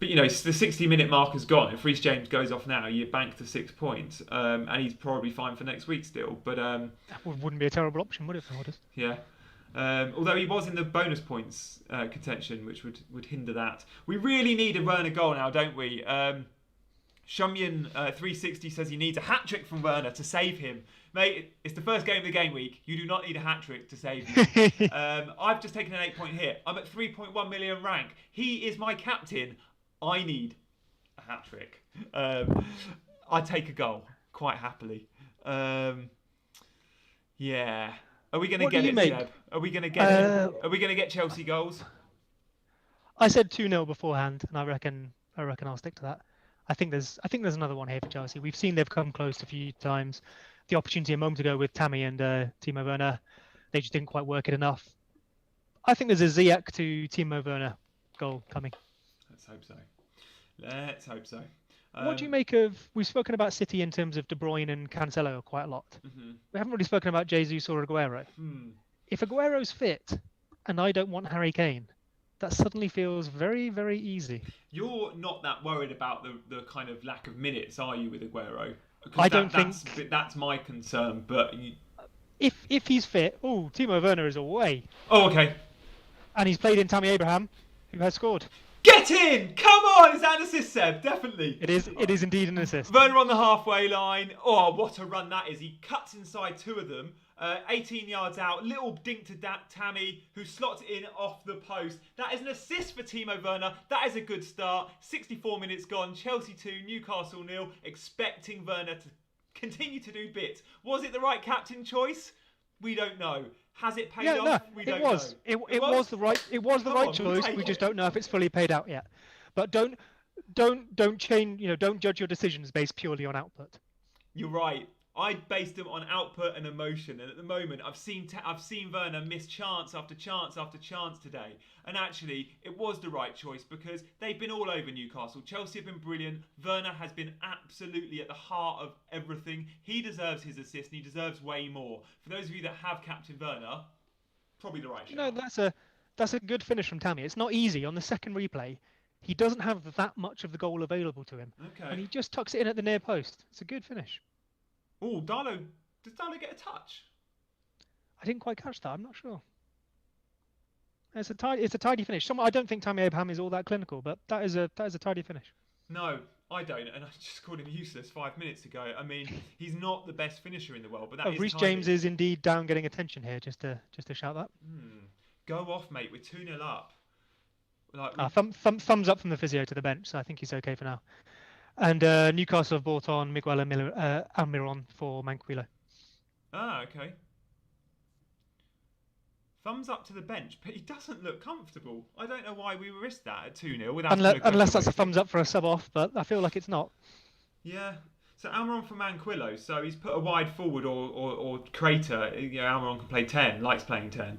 But, the 60-minute mark has gone. If Reece James goes off now, you bank to 6 points. And he's probably fine for next week still. But that wouldn't be a terrible option, would it, for Hodders? Yeah. Although he was in the bonus points contention, which would hinder that. We really need a Werner goal now, don't we? Shumyan 360 says he needs a hat-trick from Werner to save him. Mate, it's the first game of the game week. You do not need a hat-trick to save me. I've just taken an 8-point hit. I'm at 3.1 million rank. He is my captain. I need a hat-trick. I take a goal quite happily. Yeah. Are we going to get it, Seb? Are we going to get it? Are we going to get Chelsea goals? I said 2-0 beforehand, and I reckon I'll stick to that. I think there's another one here for Chelsea. We've seen they've come close a few times. The opportunity a moment ago with Tammy and Timo Werner, they just didn't quite work it enough. I think there's a Ziyech to Timo Werner goal coming. Let's hope so. What do you make of... We've spoken about City in terms of De Bruyne and Cancelo quite a lot. Mm-hmm. We haven't really spoken about Jesus or Aguero. If Aguero's fit and I don't want Harry Kane, that suddenly feels very, very easy. You're not that worried about the kind of lack of minutes, are you, with Aguero? I don't think... That's my concern, but... If he's fit... Oh, Timo Werner is away. Oh, okay. And he's played in Tammy Abraham, who has scored. Get in! Come on! Is that an assist, Seb? Definitely. It is indeed an assist. Werner on the halfway line. Oh, what a run that is. He cuts inside two of them 18 yards out, little dink to Tammy, who slots in off the post. That is an assist for Timo Werner. That is a good start. 64 minutes gone. Chelsea 2, Newcastle 0. Expecting Werner to continue to do bits. Was it the right captain choice? We don't know. Has it paid off? No, We don't know. It was the right choice. We just don't know if it's fully paid out yet. But don't change. Don't judge your decisions based purely on output. You're right. I based them on output and emotion, and at the moment, I've seen Werner miss chance after chance after chance today. And actually, it was the right choice because they've been all over Newcastle. Chelsea have been brilliant. Werner has been absolutely at the heart of everything. He deserves his assist, and he deserves way more. For those of you that have captained Werner, probably the right shot. No, that's a good finish from Tammy. It's not easy on the second replay. He doesn't have that much of the goal available to him, and he just tucks it in at the near post. It's a good finish. Oh, Darlow. Does Darlow get a touch? I didn't quite catch that. I'm not sure. It's a tidy finish. I don't think Tammy Abraham is all that clinical, but that is a tidy finish. No, I don't, and I just called him useless 5 minutes ago. I mean, he's not the best finisher in the world, but that is Reece James is indeed down getting attention here. Just to shout that. Go off, mate. We're 2-0 up. Thumbs up from the physio to the bench, so I think he's okay for now. And Newcastle have brought on Miguel Almiron for Manquillo. Ah, okay. Thumbs up to the bench, but he doesn't look comfortable. I don't know why we risked that at 2-0 without. Unless that's a thumbs up for a sub off, but I feel like it's not. Yeah. So Almiron for Manquillo. So he's put a wide forward or Crater. Almiron can play 10, likes playing 10.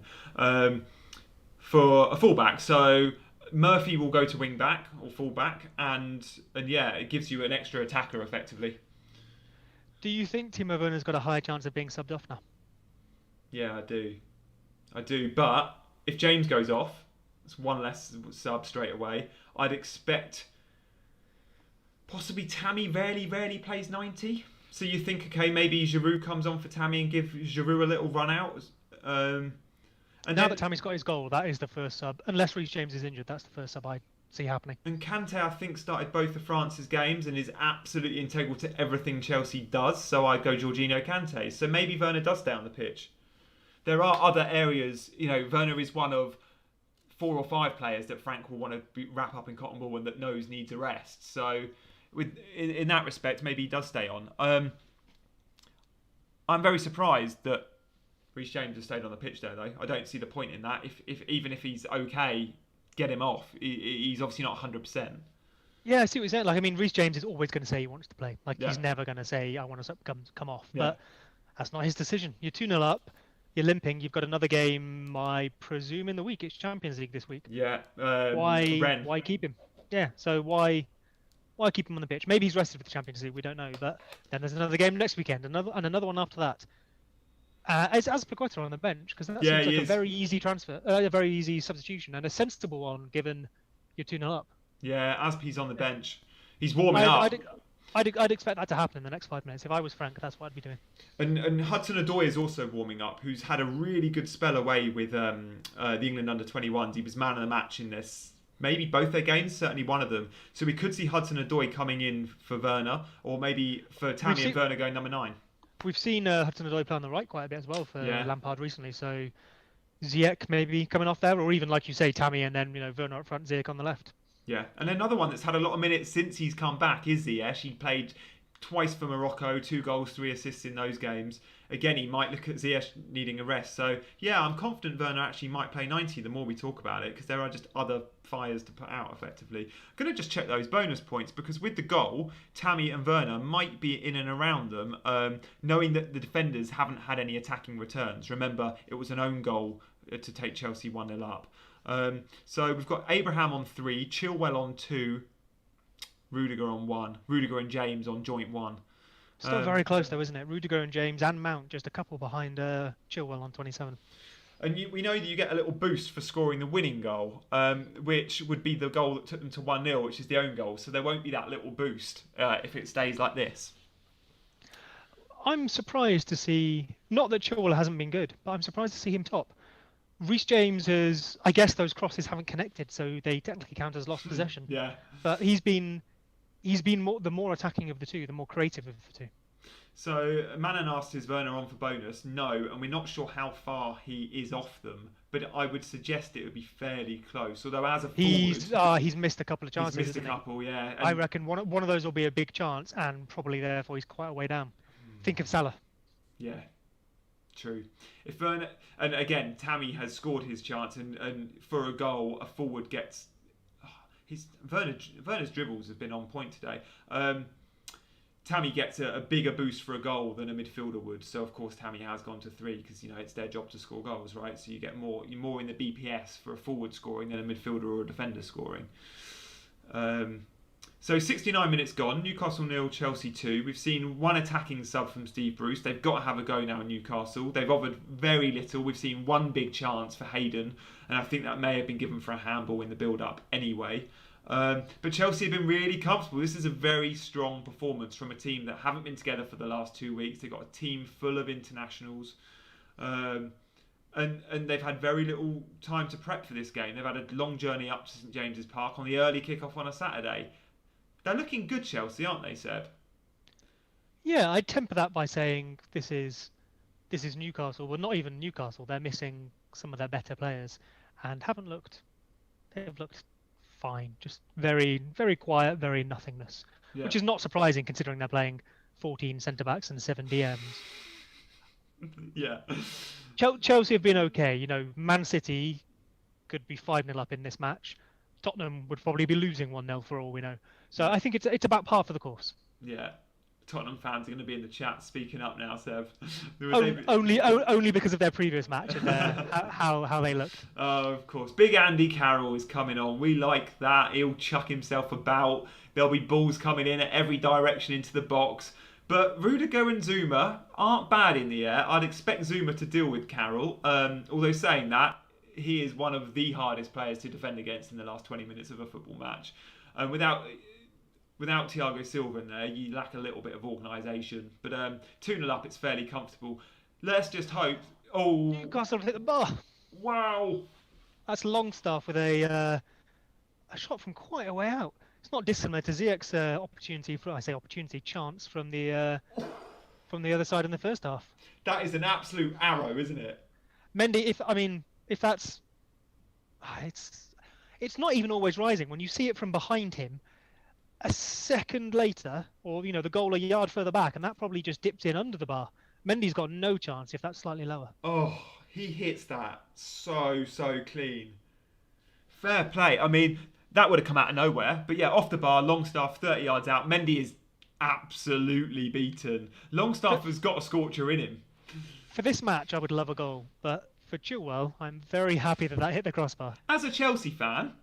For a fullback. So Murphy will go to wing back or full back, and yeah, it gives you an extra attacker effectively. Do you think Timo Werner's got a higher chance of being subbed off now? Yeah, I do. But if James goes off, it's one less sub straight away. I'd expect possibly Tammy rarely plays 90. So you think, okay, maybe Giroud comes on for Tammy and give Giroud a little run out. And now that Tammy's got his goal, that is the first sub. Unless Reece James is injured, that's the first sub I see happening. And Kante, I think, started both of France's games and is absolutely integral to everything Chelsea does. So I'd go Jorginho Kante. So maybe Werner does stay on the pitch. There are other areas. Werner is one of 4 or 5 players that Frank will want to wrap up in cotton wool and that knows needs a rest. So in that respect, maybe he does stay on. I'm very surprised that Reece James has stayed on the pitch there, though. I don't see the point in that. Even if he's okay, get him off. He's obviously not 100%. Yeah, I see what you're saying. Reece James is always going to say he wants to play. He's never going to say, I want to come off. Yeah. But that's not his decision. You're 2-0 up. You're limping. You've got another game, I presume, in the week. It's Champions League this week. Yeah. Why keep him? Yeah, so why keep him on the pitch? Maybe he's rested for the Champions League. We don't know. But then there's another game next weekend, another one after that. It's Azpilicueta on the bench because that seems like a very easy transfer, a very easy substitution, and a sensible one given you're 2-0 up. Yeah, Azpi's on the bench. He's warming up. I'd expect that to happen in the next 5 minutes. If I was Frank, that's what I'd be doing. And Hudson-Odoi is also warming up, who's had a really good spell away with the England under-21s. He was man of the match in this. Maybe both their games, certainly one of them. So we could see Hudson-Odoi coming in for Werner, or maybe for Tammy and Werner going number 9. We've seen Hudson-Odoi play on the right quite a bit as well for Lampard recently. So Ziyech maybe coming off there, or even like you say, Tammy and then Werner up front, Ziyech on the left. Yeah, and another one that's had a lot of minutes since he's come back is Ziyech. He played twice for Morocco, 2 goals, 3 assists in those games. Again, he might look at Ziyech needing a rest. So yeah, I'm confident Werner actually might play 90 the more we talk about it, because there are just other fires to put out effectively. I'm going to just check those bonus points, because with the goal, Tammy and Werner might be in and around them, knowing that the defenders haven't had any attacking returns. Remember, it was an own goal to take Chelsea 1-0 up. So we've got Abraham on 3, Chilwell on 2, Rudiger on 1, Rudiger and James on joint 1. Still very close though, isn't it? Rudiger and James and Mount just a couple behind Chilwell on 27. And we know that you get a little boost for scoring the winning goal, which would be the goal that took them to 1-0, which is the own goal. So there won't be that little boost if it stays like this. I'm surprised to see, not that Chilwell hasn't been good, but I'm surprised to see him top. Reece James has, I guess those crosses haven't connected, so they technically count as lost possession. Yeah. But he's been the more attacking of the two, the more creative of the two. So Manon asked, is Werner on for bonus? No, and we're not sure how far he is off them, but I would suggest it would be fairly close. Although as a forward, He's missed a couple of he's chances, missed a hasn't he? couple, yeah. I And reckon one of those will be a big chance, and probably therefore he's quite a way down. Think of Salah. yeah, true. If Werner, and again, Tammy has scored his chance, and for a goal, a forward gets. Werner's dribbles have been on point today. Tammy gets a bigger boost for a goal than a midfielder would, so of course Tammy has gone to 3 because it's their job to score goals, right? So you're more in the BPS for a forward scoring than a midfielder or a defender scoring. So 69 minutes gone, Newcastle 0, Chelsea 2. We've seen one attacking sub from Steve Bruce. They've got to have a go now, Newcastle. They've offered very little. We've seen one big chance for Hayden, and I think that may have been given for a handball in the build-up anyway. But Chelsea have been really comfortable. This is a very strong performance from a team that haven't been together for the last 2 weeks. They've got a team full of internationals. And they've had very little time to prep for this game. They've had a long journey up to St James's Park on the early kick-off on a Saturday. They're looking good, Chelsea, aren't they, Seb? Yeah, I'd temper that by saying this is Newcastle. Well, not even Newcastle. They're missing some of their better players and they've looked fine. Just very, very quiet, very nothingness. Yeah. Which is not surprising considering they're playing 14 centre-backs and 7 DMs. Yeah. Chelsea have been okay. Man City could be 5-0 up in this match. Tottenham would probably be losing 1-0 for all we know. So I think it's about par for the course. Yeah. Tottenham fans are going to be in the chat speaking up now, Seb. Only because of their previous match and how they looked. Oh, of course. Big Andy Carroll is coming on. We like that. He'll chuck himself about. There'll be balls coming in at every direction into the box. But Rudiger and Zuma aren't bad in the air. I'd expect Zuma to deal with Carroll. Although saying that, he is one of the hardest players to defend against in the last 20 minutes of a football match. And without Thiago Silva in there, you lack a little bit of organisation. But 2-0 up, it's fairly comfortable. Let's just hope. Oh, Newcastle hit the bar. Wow. That's Longstaff with a shot from quite a way out. It's not dissimilar to Ziyech's chance from the other side in the first half. That is an absolute arrow, isn't it? Mendy, if that's, it's not even always rising. When you see it from behind him, a second later, or the goal a yard further back, and that probably just dipped in under the bar. Mendy's got no chance if that's slightly lower. Oh, he hits that so clean. Fair play. That would have come out of nowhere. But yeah, off the bar, Longstaff 30 yards out. Mendy is absolutely beaten. Longstaff has got a scorcher in him. For this match, I would love a goal, but for Chilwell, I'm very happy that hit the crossbar. As a Chelsea fan,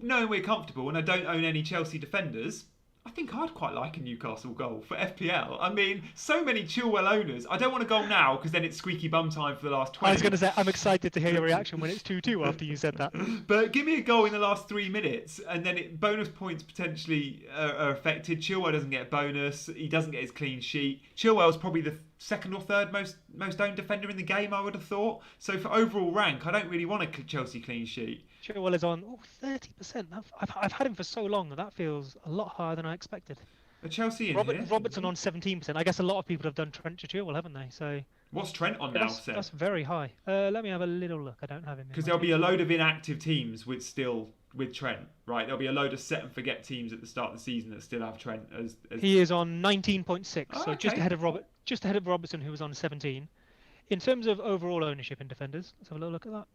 knowing we're comfortable and I don't own any Chelsea defenders, I think I'd quite like a Newcastle goal for FPL. So many Chilwell owners. I don't want a goal now because then it's squeaky bum time for the last 20. I was going to say, I'm excited to hear your reaction when it's 2-2 after you said that. But give me a goal in the last 3 minutes and then bonus points potentially are affected. Chilwell doesn't get a bonus. He doesn't get his clean sheet. Chilwell's probably the second or third most owned defender in the game, I would have thought. So for overall rank, I don't really want a Chelsea clean sheet. Chilwell is on 30%. I've had him for so long that feels a lot higher than I expected. A Chelsea in here? Robertson on 17%. I guess a lot of people have done Trent to Chilwell, haven't they? So what's Trent on now, Seb? That's very high. Let me have a little look. I don't have him. Because there'll be a load of inactive teams with Trent, right? There'll be a load of set and forget teams at the start of the season that still have Trent as... He is on 19.6, so okay. just ahead of Robertson, who was on 17. In terms of overall ownership in defenders, let's have a little look at that.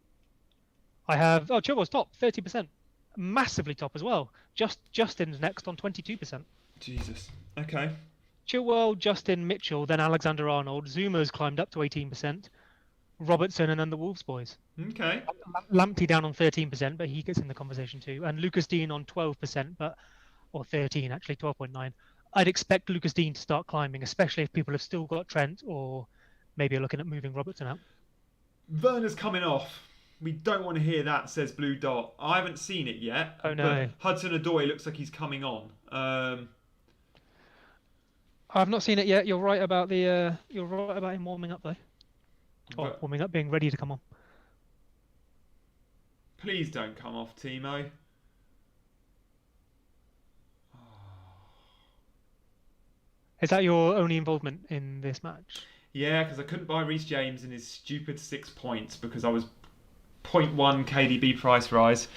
I have Chilwell's top, 30%, massively top as well. Justin's next on 22%. Jesus. Okay. Chilwell, Justin, Mitchell, then Alexander-Arnold. Zuma's climbed up to 18%. Robertson, and then the Wolves boys. Okay. Lamptey down on 13%, but he gets in the conversation too. And Lucas Dean on 12%, or 13 actually, 12.9. I'd expect Lucas Dean to start climbing, especially if people have still got Trent, or maybe are looking at moving Robertson out. Werner's coming off. We don't want to hear that, says Blue Dot. I haven't seen it yet. Oh no. But Hudson-Odoi looks like he's coming on. I've not seen it yet. You're right about him warming up though. Or warming up, being ready to come on. Please don't come off, Timo. Is that your only involvement in this match? Yeah, because I couldn't buy Reece James and his stupid 6 points because I was point 0.1 KDB price rise.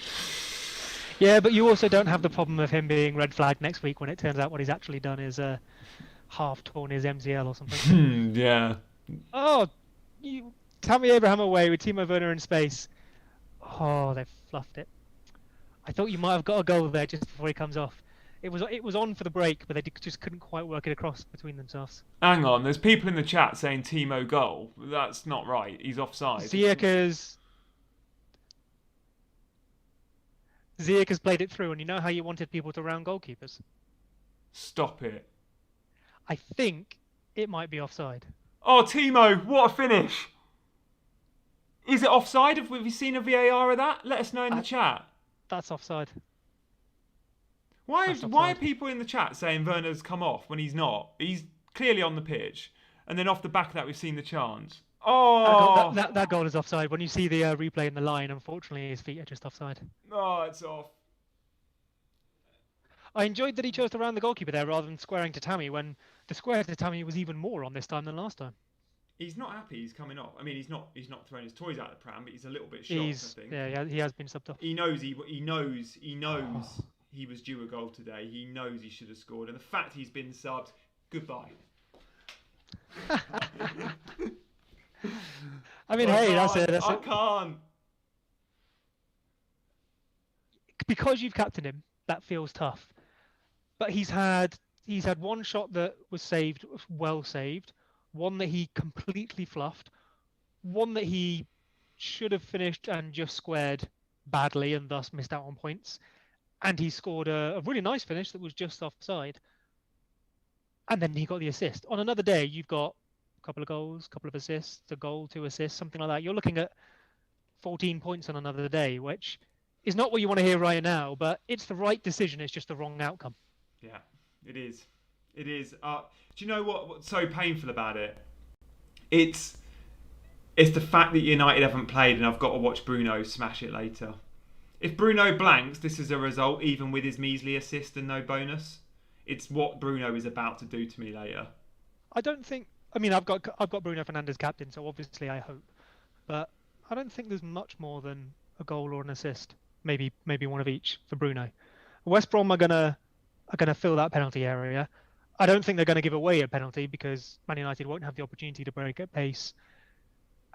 Yeah, but you also don't have the problem of him being red flagged next week when it turns out what he's actually done is half torn his MCL or something. Yeah. Oh, you Tammy Abraham away with Timo Werner in space. Oh, they've fluffed it. I thought you might have got a goal there just before he comes off. It was on for the break, but they just couldn't quite work it across between themselves. Hang on, there's people in the chat saying Timo goal. That's not right. He's offside. Ziyech's played it through, and you know how you wanted people to round goalkeepers? Stop it. I think it might be offside. Oh, Timo, what a finish. Is it offside? Have you seen a VAR of that? Let us know in the chat. That's offside. Why are people in the chat saying Werner's come off when he's not? He's clearly on the pitch. And then off the back of that, we've seen the chance. Oh! That goal is offside. When you see the replay in the line, unfortunately, his feet are just offside. Oh, it's off. I enjoyed that he chose to round the goalkeeper there rather than squaring to Tammy, when the square to Tammy was even more on this time than last time. He's not happy. He's coming off. I mean, he's not throwing his toys out of the pram, but he's a little bit shocked. I think. Yeah, he has been subbed off. He knows. He was due a goal today. He knows he should have scored, and the fact he's been subbed, goodbye. I mean, hey, that's it. I can't. Because you've captained him, that feels tough. But he's had one shot that was saved, well saved. One that he completely fluffed. One that he should have finished and just squared badly and thus missed out on points. And he scored a really nice finish that was just offside. And then he got the assist. On another day, you've got a couple of goals, a couple of assists, a goal, 2 assists, something like that. You're looking at 14 points on another day, which is not what you want to hear right now, but it's the right decision. It's just the wrong outcome. Yeah, it is. It is. Do you know what's so painful about it? It's the fact that United haven't played and I've got to watch Bruno smash it later. If Bruno blanks, this is a result even with his measly assist and no bonus. It's what Bruno is about to do to me later. I mean, I've got Bruno Fernandes captain, so obviously I hope. But I don't think there's much more than a goal or an assist. Maybe one of each for Bruno. West Brom are gonna fill that penalty area. I don't think they're going to give away a penalty because Man United won't have the opportunity to break at pace.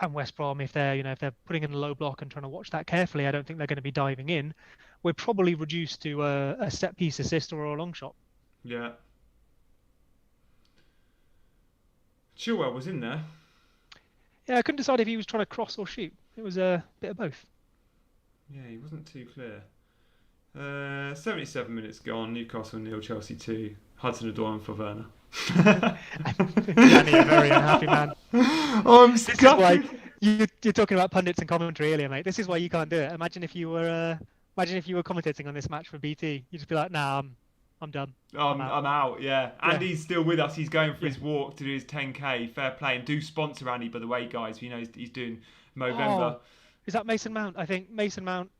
And West Brom, if they're putting in a low block and trying to watch that carefully, I don't think they're going to be diving in. We're probably reduced to a set piece assist or a long shot. Yeah. Chilwell was in there. Yeah, I couldn't decide if he was trying to cross or shoot. It was a bit of both. Yeah, he wasn't too clear. 77 minutes gone. Newcastle 0, Chelsea 2. Hudson-Odoi for Werner. Danny, a very unhappy man. I'm scared. You're talking about pundits and commentary earlier, mate. This is why you can't do it. Imagine if you were commentating on this match for BT. You'd just be like, nah, I'm done. I'm out. Yeah. Andy's still with us. He's going for his walk to do his 10k. Fair play, and do sponsor Andy, by the way, guys. We know he's doing Movember. Oh, is that Mason Mount? I think Mason Mount.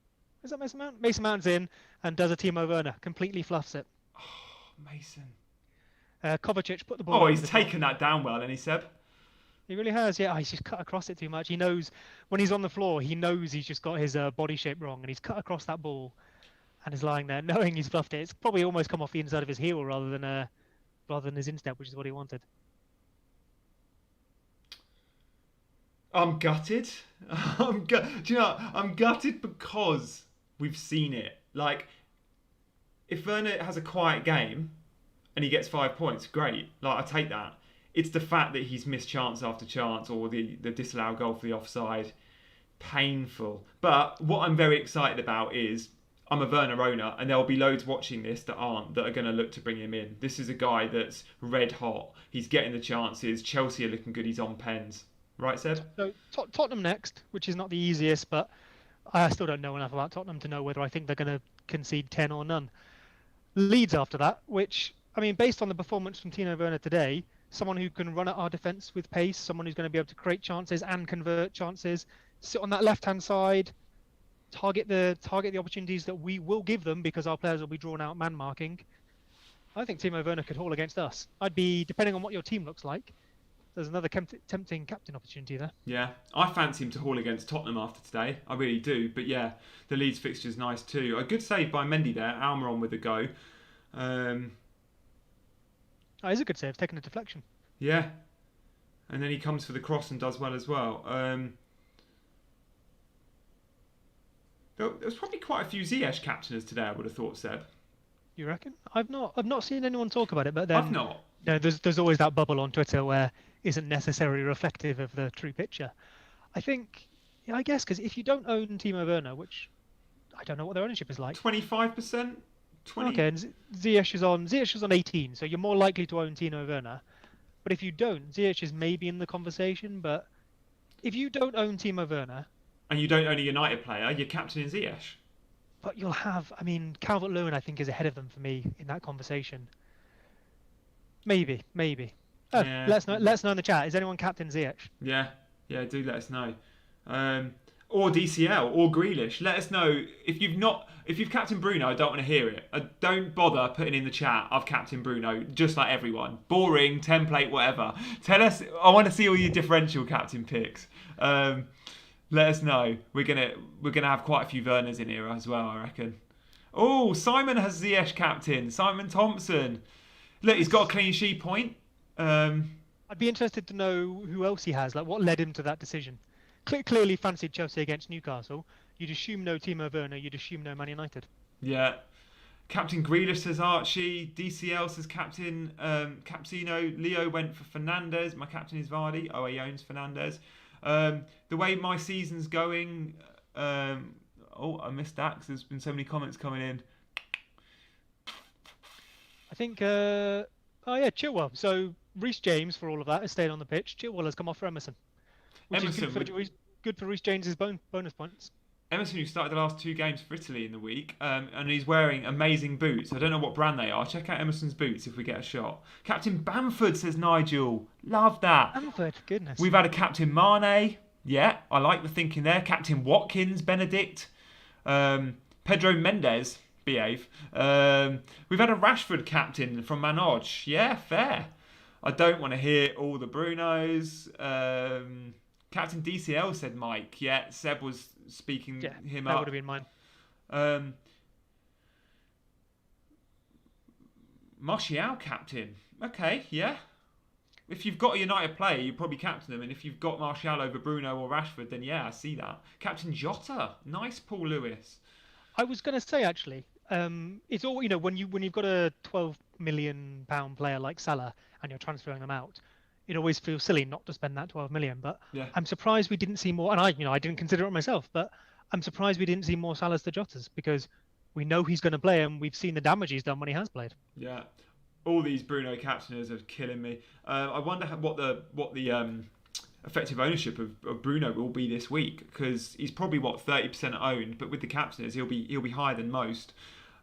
Is that Mason Mount? Mason Mount's in and does a Timo Werner. Completely fluffs it. Mason. Kovacic put the ball. Oh, he's taken that down well, and he said. He really has, yeah. He's just cut across it too much. He knows when he's on the floor, he knows he's just got his body shape wrong, and he's cut across that ball, and is lying there knowing he's fluffed it. It's probably almost come off the inside of his heel rather than his instep, which is what he wanted. I'm gutted. Do you know? I'm gutted because we've seen it. Like, if Werner has a quiet game and he gets 5 points, great. Like, I take that. It's the fact that he's missed chance after chance, or the disallowed goal for the offside. Painful. But what I'm very excited about is I'm a Werner owner, and there'll be loads watching this that aren't, that are going to look to bring him in. This is a guy that's red hot. He's getting the chances. Chelsea are looking good. He's on pens. Right, Seb? So Tottenham next, which is not the easiest, but I still don't know enough about Tottenham to know whether I think they're going to concede 10 or none. Leeds after that, which, I mean, based on the performance from Timo Werner today, someone who can run at our defence with pace, someone who's going to be able to create chances and convert chances, sit on that left-hand side, target the opportunities that we will give them because our players will be drawn out man-marking. I think Timo Werner could haul against us. I'd be, depending on what your team looks like, there's another tempting captain opportunity there. Yeah, I fancy him to haul against Tottenham after today. I really do. But yeah, the Leeds fixture's nice too. A good save by Mendy there. Almiron with a go. Oh, it's a good save, taking a deflection. Yeah. And then he comes for the cross and does well as well. There's probably quite a few Ziyech captainers today, I would have thought, Seb. You reckon? I've not seen anyone talk about it, but then I've not. You know, there's always that bubble on Twitter where isn't necessarily reflective of the true picture. I think, yeah, I guess, because if you don't own Timo Werner, which I don't know what their ownership is like. 25%? 20? Okay, and Ziyech is on 18, so you're more likely to own Timo Werner. But if you don't, Ziyech is maybe in the conversation, but if you don't own Timo Werner... And you don't own a United player, you're captaining Ziyech. But you'll have, I mean, Calvert-Lewin, I think, is ahead of them for me in that conversation. Maybe. Oh, Yeah. Let us know in the chat. Is anyone captain Ziyech? Yeah, do let us know. Or DCL or Grealish. Let us know if you've captained Bruno. I don't want to hear it. Don't bother putting in the chat. I've captained Bruno, just like everyone. Boring, template, whatever. Tell us. I want to see all your differential captain picks. Let us know. We're gonna have quite a few Werners in here as well, I reckon. Oh, Simon has Ziyech captain. Simon Thompson. Look, he's got a clean sheet point. I'd be interested to know who else he has. Like, what led him to that decision? Clearly fancied Chelsea against Newcastle. You'd assume no Timo Werner. You'd assume no Man United. Yeah. Captain Grealish says Archie. DCL says captain Capsino. Leo went for Fernandez. My captain is Vardy. Oh, he owns Fernandez. The way my season's going... I missed that because there's been so many comments coming in. I think... Chilwell. So, Reece James, for all of that, has stayed on the pitch. Chilwell has come off for Emerson. Which is good for Reece James' bonus points. Emerson, who started the last 2 games for Italy in the week, and he's wearing amazing boots. I don't know what brand they are. Check out Emerson's boots if we get a shot. Captain Bamford, says Nigel. Love that. Bamford, goodness. We've had a Captain Mane. Yeah, I like the thinking there. Captain Watkins, Benedict. Pedro Mendes, behave. We've had a Rashford captain from Manoj. Yeah, fair. I don't want to hear all the Brunos. Captain DCL, said Mike. Yeah, Seb was speaking him up. That would have been mine. Martial captain. Okay, yeah. If you've got a United player, you probably captain them. And if you've got Martial over Bruno or Rashford, then yeah, I see that. Captain Jota. Nice, Paul Lewis. I was going to say, actually, it's all, when you've got a £12 million player like Salah and you're transferring them out, it always feels silly not to spend that 12 million. But yeah. I'm surprised we didn't see more. And I didn't consider it myself, but I'm surprised we didn't see more Salahs to Jotas because we know he's going to play and we've seen the damage he's done when he has played. Yeah. All these Bruno captainers are killing me. I wonder what the effective ownership of Bruno will be this week because he's probably 30% owned, but with the captainers he'll be higher than most.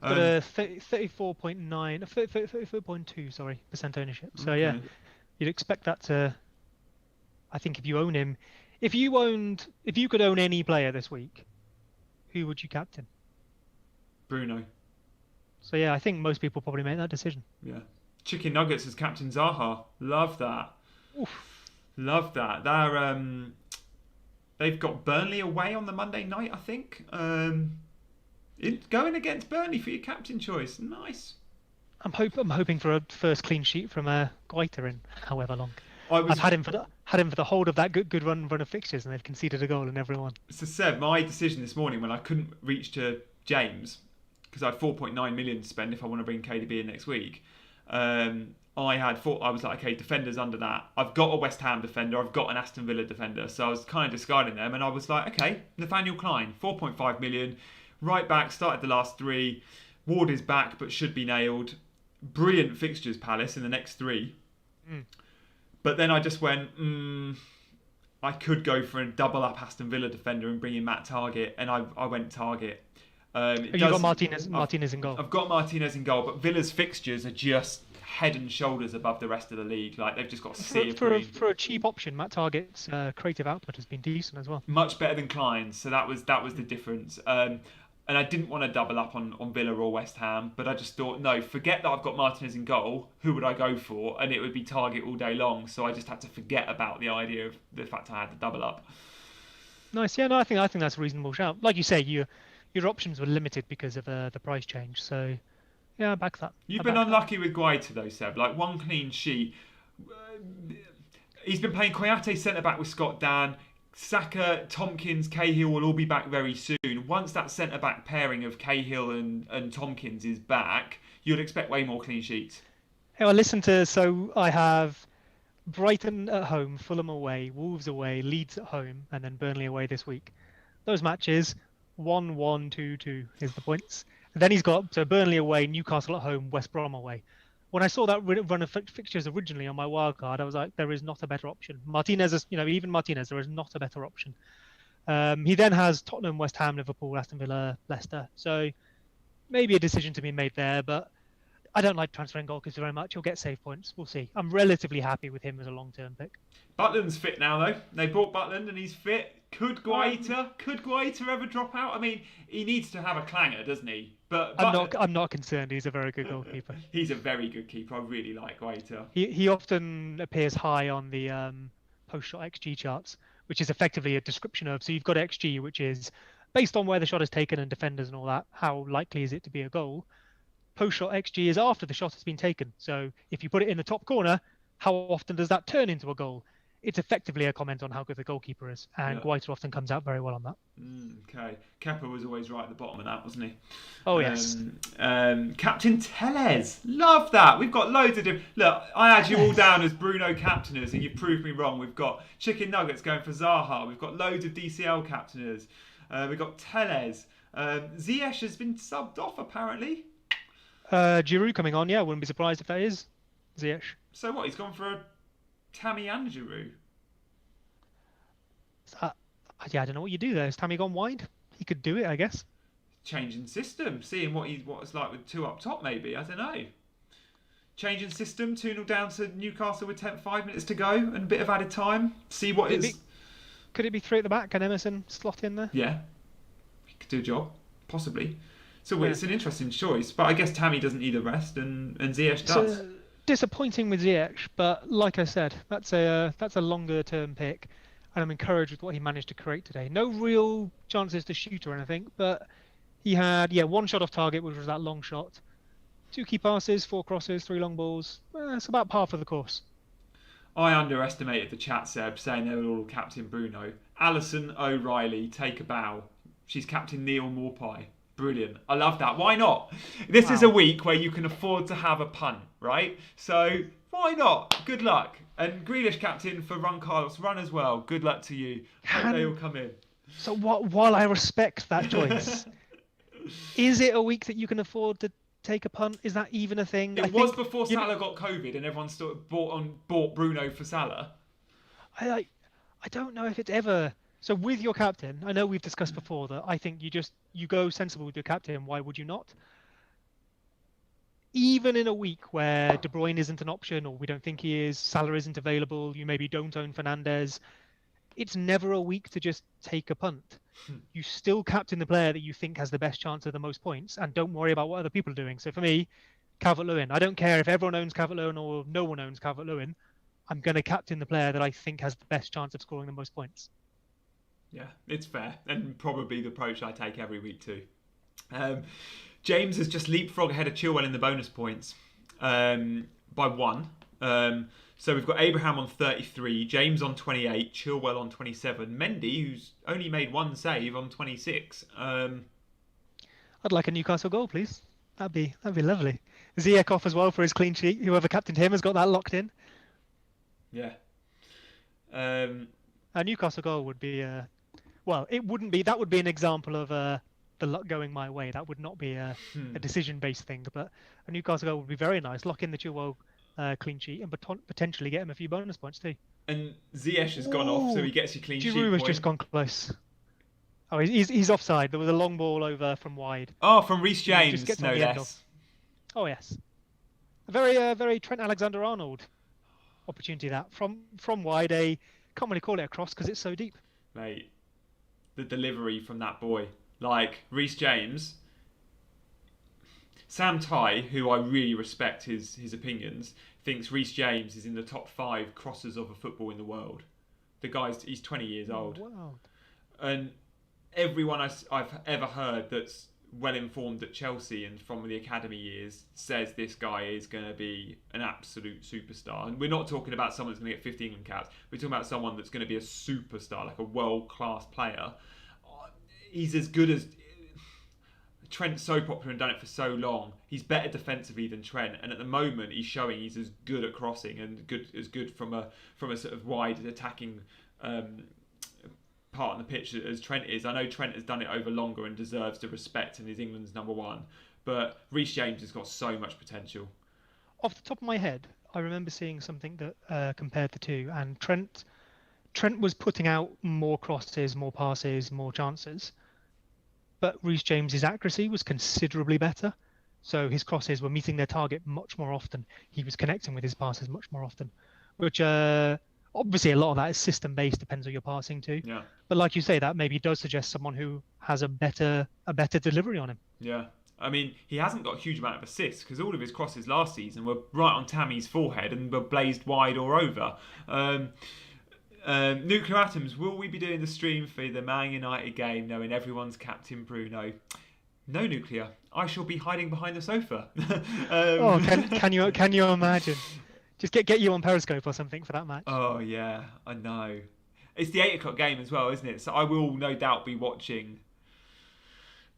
He's got a 34.2 percent ownership. So okay. Yeah, you'd expect that to. I think if you own him, if you could own any player this week, who would you captain? Bruno. So yeah, I think most people probably make that decision. Yeah. Chicken Nuggets as Captain Zaha. Love that. Oof. Love that. They've got Burnley away on the Monday night, I think. Going against Burnley for your captain choice. Nice. I'm hoping for a first clean sheet from Guaita in however long. I've had him for the hold of that good run of fixtures, and they've conceded a goal in every one. So Seb, my decision this morning when I couldn't reach to James because I had 4.9 million to spend if I want to bring KDB in next week. I was like, okay, defenders under that. I've got a West Ham defender. I've got an Aston Villa defender. So I was kind of discarding them, and I was like, okay, Nathaniel Klein, 4.5 million, right back, started the last 3. Ward is back, but should be nailed. Brilliant fixtures, Palace in the next 3. But then I just went, I could go for a double up Aston Villa defender and bring in Matt Target, and I went Target. You've got Martinez in goal. I've got Martinez in goal, but Villa's fixtures are just head and shoulders above the rest of the league. Like they've just got a sea of green. For a cheap option, Matt Target's creative output has been decent as well. Much better than Klein's, so that was the difference. and I didn't want to double up on Villa or West Ham, but I just thought, no, forget that I've got Martinez in goal. Who would I go for? And it would be Target all day long. So I just had to forget about the idea of the fact I had to double up. Nice. Yeah, no, I think that's a reasonable shout. Like you say, your options were limited because of the price change. So yeah, I back that. You've been unlucky with Guaita though, Seb. Like one clean sheet. He's been playing Koyate centre back with Scott Dan. Saka, Tompkins, Cahill will all be back very soon. Once that centre back pairing of Cahill and Tompkins is back, you'd expect way more clean sheets. Hey, so I have Brighton at home, Fulham away, Wolves away, Leeds at home, and then Burnley away this week. Those matches, 1-1, 2-2 is the points. And then he's got Burnley away, Newcastle at home, West Brom away. When I saw that run of fixtures originally on my wildcard, I was like, there is not a better option. Martinez, even Martinez, there is not a better option. He then has Tottenham, West Ham, Liverpool, Aston Villa, Leicester. So maybe a decision to be made there, but I don't like transferring goalkeepers very much. He'll get save points. We'll see. I'm relatively happy with him as a long-term pick. Butland's fit now, though. They bought Butland and he's fit. Could Guaita ever drop out? I mean, he needs to have a clanger, doesn't he? But I'm not concerned. He's a very good goalkeeper. He's a very good keeper. I really like Guaita. He often appears high on the post-shot XG charts, which is effectively a description of. So you've got XG, which is based on where the shot is taken and defenders and all that. How likely is it to be a goal? Post-shot XG is after the shot has been taken. So if you put it in the top corner, how often does that turn into a goal? It's effectively a comment on how good the goalkeeper is, and Guaita often comes out very well on that. Okay, Kepa was always right at the bottom of that, wasn't he? Oh yes. Captain Tellez, love that. We've got loads of different. Look, I had you all down as Bruno captainers, and you proved me wrong. We've got Chicken Nuggets going for Zaha. We've got loads of DCL captainers. We've got Tellez. Ziyech has been subbed off apparently. Giroud coming on, yeah. Wouldn't be surprised if that is Ziyech. So what? He's gone for a Tammy and Giroud. Yeah, I don't know what you do there. Has Tammy gone wide? He could do it, I guess. Changing system, seeing what it's like with two up top, maybe. I don't know. Changing system, 2-0 down to Newcastle with 5 minutes to go and a bit of added time. See what Could it be 3 at the back? Can Emerson slot in there? Yeah, he could do a job, possibly. So it's an interesting choice, but I guess Tammy doesn't need a rest, and Ziyech does. Disappointing with Ziyech, but like I said, that's a longer term pick, and I'm encouraged with what he managed to create today. No real chances to shoot or anything, but he had one shot off target, which was that long shot, 2 key passes, 4 crosses, 3 long balls. It's about par for the course. I underestimated the chat, Seb, saying they were all Captain Bruno. Alison O'Reilly, take a bow. She's Captain Neil Morpie. Brilliant. I love that. Why not? This is a week where you can afford to have a punt, right? So why not? Good luck. And Grealish captain for Run Carlos. Run as well. Good luck to you. Hope they all come in. So while I respect that choice, is it a week that you can afford to take a punt? Is that even a thing? It was before Salah got COVID and everyone bought Bruno for Salah. I don't know if it's ever... So with your captain, I know we've discussed before that I think you go sensible with your captain. Why would you not? Even in a week where De Bruyne isn't an option, or we don't think he is, Salah isn't available, you maybe don't own Fernandes, it's never a week to just take a punt. You still captain the player that you think has the best chance of the most points, and don't worry about what other people are doing. So for me, Calvert-Lewin, I don't care if everyone owns Calvert-Lewin or no one owns Calvert-Lewin. I'm going to captain the player that I think has the best chance of scoring the most points. Yeah, it's fair, and probably the approach I take every week too. James has just leapfrog ahead of Chilwell in the bonus points by 1. So we've got Abraham on 33, James on 28, Chilwell on 27, Mendy, who's only made 1 save, on 26. I'd like a Newcastle goal, please. That'd be lovely. Ziyech off as well for his clean sheet. Whoever captained him has got that locked in. Yeah. A Newcastle goal would be... it wouldn't be. That would be an example of the luck going my way. That would not be a decision-based thing. But a Newcastle goal would be very nice. Lock in the Chilwell clean sheet and potentially get him a few bonus points too. And Ziyech has gone off, so he gets your clean sheet point. Giroud has just gone close. Oh, he's offside. There was a long ball over from wide. Oh, from Reece James, no less. Oh yes, a very Trent Alexander-Arnold opportunity that from wide. Can't really call it a cross because it's so deep. Mate, the delivery from that boy. Like Reece James, Sam Tighe, who I really respect his opinions, thinks Reece James is in the top 5 crossers of a football in the world. He's 20 years old. Wow. And everyone I've ever heard that's well informed at Chelsea and from the academy years says this guy is going to be an absolute superstar. And we're not talking about someone that's going to get 50 England caps. We're talking about someone that's going to be a superstar, like a world-class player. He's as good as... Trent's so popular and done it for so long. He's better defensively than Trent, and at the moment he's showing he's as good at crossing and as good from a sort of wide attacking part on the pitch as Trent is. I know Trent has done it over longer and deserves the respect and is England's number 1, but Reece James has got so much potential. Off the top of my head, I remember seeing something that compared the two, and Trent was putting out more crosses, more passes, more chances. But Reece James's accuracy was considerably better. So his crosses were meeting their target much more often. He was connecting with his passes much more often, which obviously a lot of that is system-based, depends who you're passing to. Yeah. But like you say, that maybe does suggest someone who has a better delivery on him. Yeah. I mean, he hasn't got a huge amount of assists because all of his crosses last season were right on Tammy's forehead and were blazed wide or over. Nuclear Atoms, will we be doing the stream for the Man United game knowing everyone's captain Bruno? No, Nuclear. I shall be hiding behind the sofa. Can you imagine? Just get you on Periscope or something for that match. Oh yeah, I know. It's the 8 o'clock game as well, isn't it? So I will no doubt be watching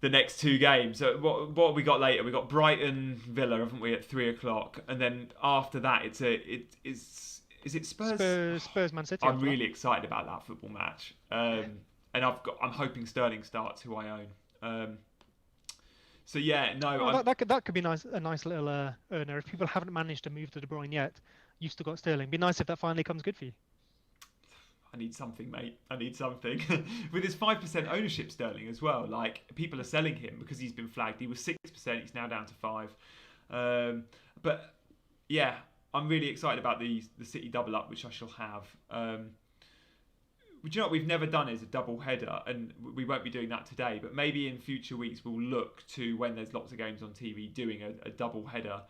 the next 2 games. So what have we got later? We got Brighton Villa, haven't we, at 3 o'clock, and then after that is it Spurs? Spurs Man City. I'm really excited about that football match, and I'm hoping Sterling starts, who I own. So yeah, no, that could be nice. A nice little earner if people haven't managed to move to De Bruyne yet. You've still got Sterling. Be nice if that finally comes good for you. I need something, mate. I need something. With his 5% ownership, Sterling as well. Like, people are selling him because he's been flagged. He was 6%. He's now down to 5%. But yeah, I'm really excited about the City double up, which I shall have. Do you know what we've never done is a double header, and we won't be doing that today, but maybe in future weeks we'll look to, when there's lots of games on TV, doing a double header.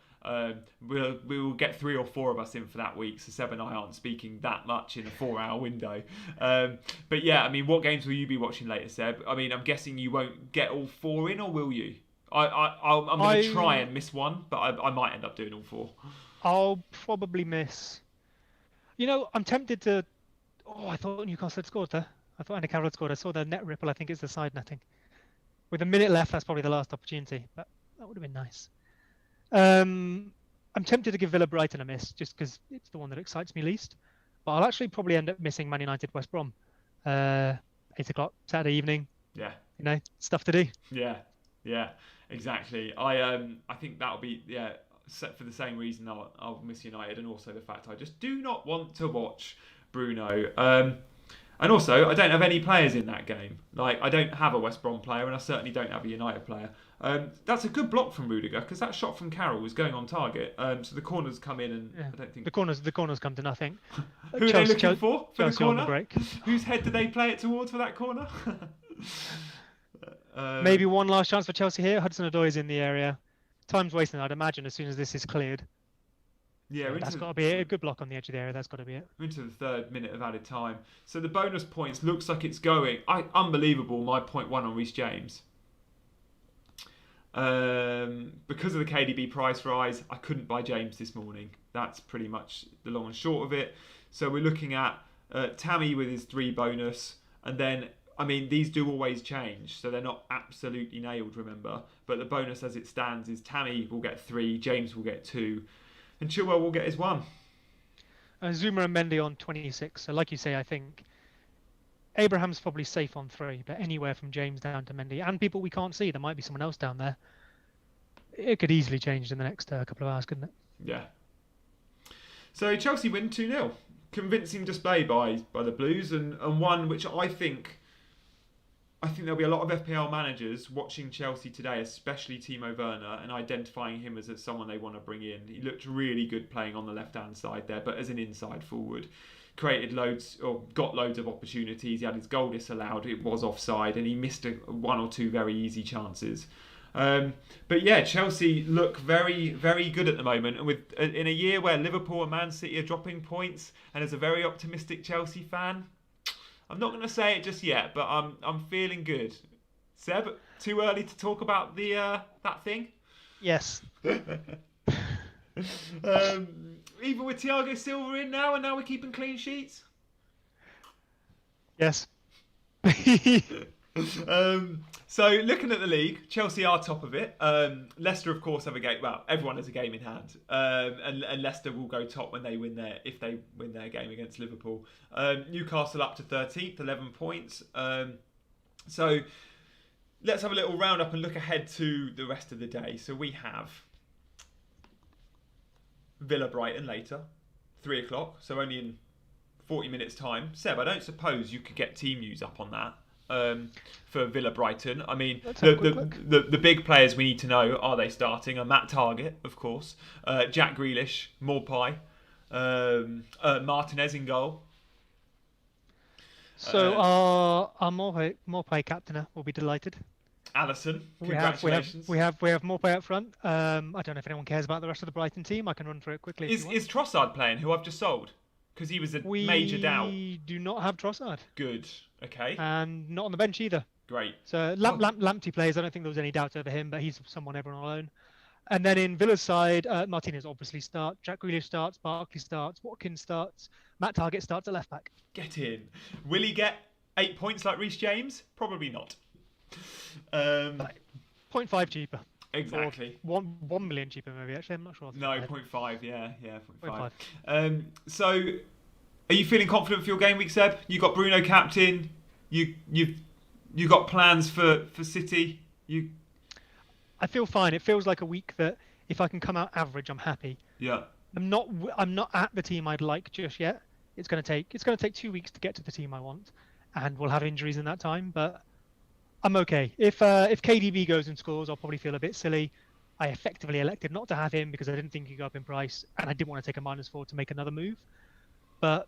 We'll get 3 or 4 of us in for that week, so Seb and I aren't speaking that much in a 4-hour window. But yeah, I mean, what games will you be watching later, Seb? I mean, I'm guessing you won't get all 4 in, or will you? I'm going to try and miss one, but I might end up doing all 4. I'll probably miss. I'm tempted to. Oh, I thought Newcastle had scored there. I thought Andy Carroll had scored. I saw the net ripple. I think it's the side netting. With a minute left, that's probably the last opportunity. But that would have been nice. I'm tempted to give Villa Brighton a miss just because it's the one that excites me least. But I'll actually probably end up missing Man United West Brom. 8 o'clock Saturday evening. Yeah. Stuff to do. Yeah, exactly. I think that'll be set for the same reason I'll miss United, and also the fact I just do not want to watch Bruno. And also, I don't have any players in that game. Like, I don't have a West Brom player, and I certainly don't have a United player. That's a good block from Rudiger, because that shot from Carroll was going on target. So the corners come in, and I don't think the corners come to nothing. Who are they looking for the corner? Break. Whose head do they play it towards for that corner? Maybe one last chance for Chelsea here. Hudson-Odoi is in the area. Time's wasting, I'd imagine, as soon as this is cleared. Yeah, that's got to be a good block on the edge of the area. That's got to be it. We're into the 3rd minute of added time. So the bonus points looks like it's going. Unbelievable, my 0.1 on Reece James. Because of the KDB price rise, I couldn't buy James this morning. That's pretty much the long and short of it. So we're looking at Tammy with his 3 bonus. And then, I mean, these do always change. So they're not absolutely nailed, remember. But the bonus as it stands is Tammy will get 3, James will get 2. And Chilwell will get his 1. Zuma and Mendy on 26. So like you say, I think Abraham's probably safe on 3, but anywhere from James down to Mendy. And people we can't see, there might be someone else down there. It could easily change in the next couple of hours, couldn't it? Yeah. So Chelsea win 2-0. Convincing display by the Blues, and one which I think there'll be a lot of FPL managers watching Chelsea today, especially Timo Werner, and identifying him as someone they want to bring in. He looked really good playing on the left-hand side there, but as an inside forward. created loads or got loads of opportunities. He had his goal disallowed. It was offside, and he missed one or two very easy chances. But yeah, Chelsea look very, very good at the moment, and with in a year where Liverpool and Man City are dropping points, and as a very optimistic Chelsea fan, I'm not going to say it just yet, but I'm feeling good. Seb, too early to talk about the that thing? Yes. Even with Thiago Silva in now, and now we're keeping clean sheets. Yes. So looking at the league, Chelsea are top of it. Leicester, of course, have a game. Well, everyone has a game in hand, and Leicester will go top when they win if they win their game against Liverpool. Newcastle up to 13th, 11 points. So let's have a little roundup and look ahead to the rest of the day. So we have Villa Brighton later, 3 o'clock. So only in 40 minutes time. Seb, I don't suppose you could get team news up on that. For Villa Brighton. I mean, the big players we need to know, are they starting? Are Matt Targett, of course, Jack Grealish, Maupay, Martinez in goal. So our Maupay captainer will be delighted. Alisson, congratulations. We have Maupay up front. I don't know if anyone cares about the rest of the Brighton team. I can run through it quickly. Is Trossard playing, who I've just sold? Because he was a major doubt. We do not have Trossard. Good. Okay. And not on the bench either. Great. So Lamptey plays. I don't think there was any doubt over him, but he's someone everyone will own. And then in Villa's side, Martinez obviously starts. Jack Grealish starts. Barkley starts. Watkins starts. Matt Targett starts at left back. Get in. Will he get 8 points like Reece James? Probably not. 0.5 cheaper. Exactly. Or 1 million cheaper, maybe. Actually, I'm not sure. No, 0.5. Yeah, 0.5. So, are you feeling confident for your game week, Seb? You got Bruno captain. You got plans for City. I feel fine. It feels like a week that if I can come out average, I'm happy. Yeah. I'm not at the team I'd like just yet. It's going to take 2 weeks to get to the team I want, and we'll have injuries in that time. But I'm okay. If KDB goes and scores, I'll probably feel a bit silly. I effectively elected not to have him because I didn't think he'd go up in price, and I didn't want to take a -4 to make another move. But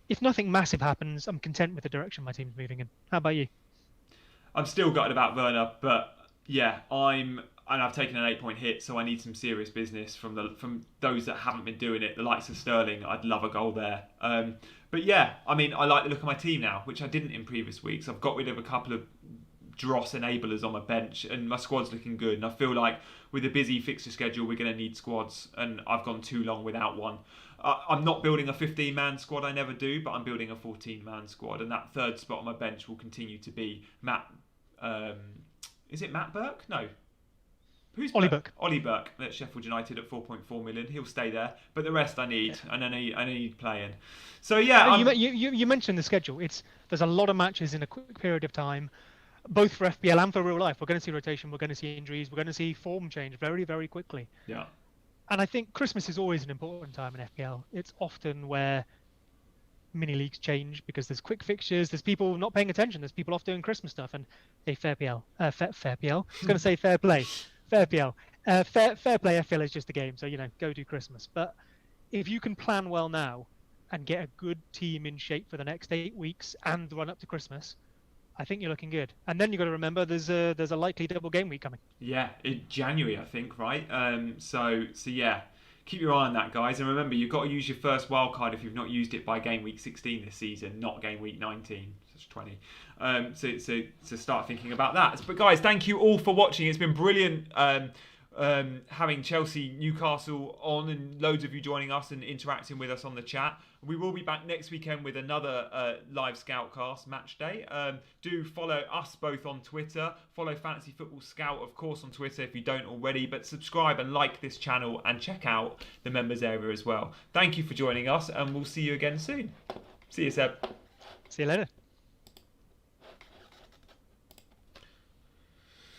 if nothing massive happens, I'm content with the direction my team's moving in. How about you? I'm still gutted about Werner, but yeah, I've taken an 8-point hit, so I need some serious business from those that haven't been doing it. The likes of Sterling, I'd love a goal there. But yeah, I mean, I like the look of my team now, which I didn't in previous weeks. I've got rid of a couple of dross enablers on my bench, and my squad's looking good. And I feel like with a busy fixture schedule, we're going to need squads, and I've gone too long without one. I'm not building a 15-man squad, I never do, but I'm building a 14-man squad, and that third spot on my bench will continue to be Matt. Is it Matt Burke? No. Who's Ollie Burke? Ollie Burke at Sheffield United at 4.4 million. He'll stay there, but the rest I need, and I need playing. So yeah, you mentioned the schedule. There's a lot of matches in a quick period of time, both for FPL and for real life. We're going to see rotation. We're going to see injuries. We're going to see form change very, very quickly. Yeah. And I think Christmas is always an important time in FPL. It's often where mini leagues change because there's quick fixtures. There's people not paying attention. There's people off doing Christmas stuff, and fair PL. I was going to say fair play. Fair PL. Fair play FPL is just a game, so go do Christmas. But if you can plan well now and get a good team in shape for the next 8 weeks and the run up to Christmas, I think you're looking good. And then you've got to remember there's a likely double game week coming. Yeah, in January, I think, right? So yeah, keep your eye on that, guys. And remember, you've got to use your first wildcard if you've not used it by game week 16 this season, not game week 19. That's 20. So start thinking about that. But guys, thank you all for watching. It's been brilliant having Chelsea, Newcastle on, and loads of you joining us and interacting with us on the chat. We will be back next weekend with another live Scoutcast match day. Do follow us both on Twitter. Follow Fantasy Football Scout, of course, on Twitter if you don't already. But subscribe and like this channel and check out the members area as well. Thank you for joining us, and we'll see you again soon. See you, Seb. See you later.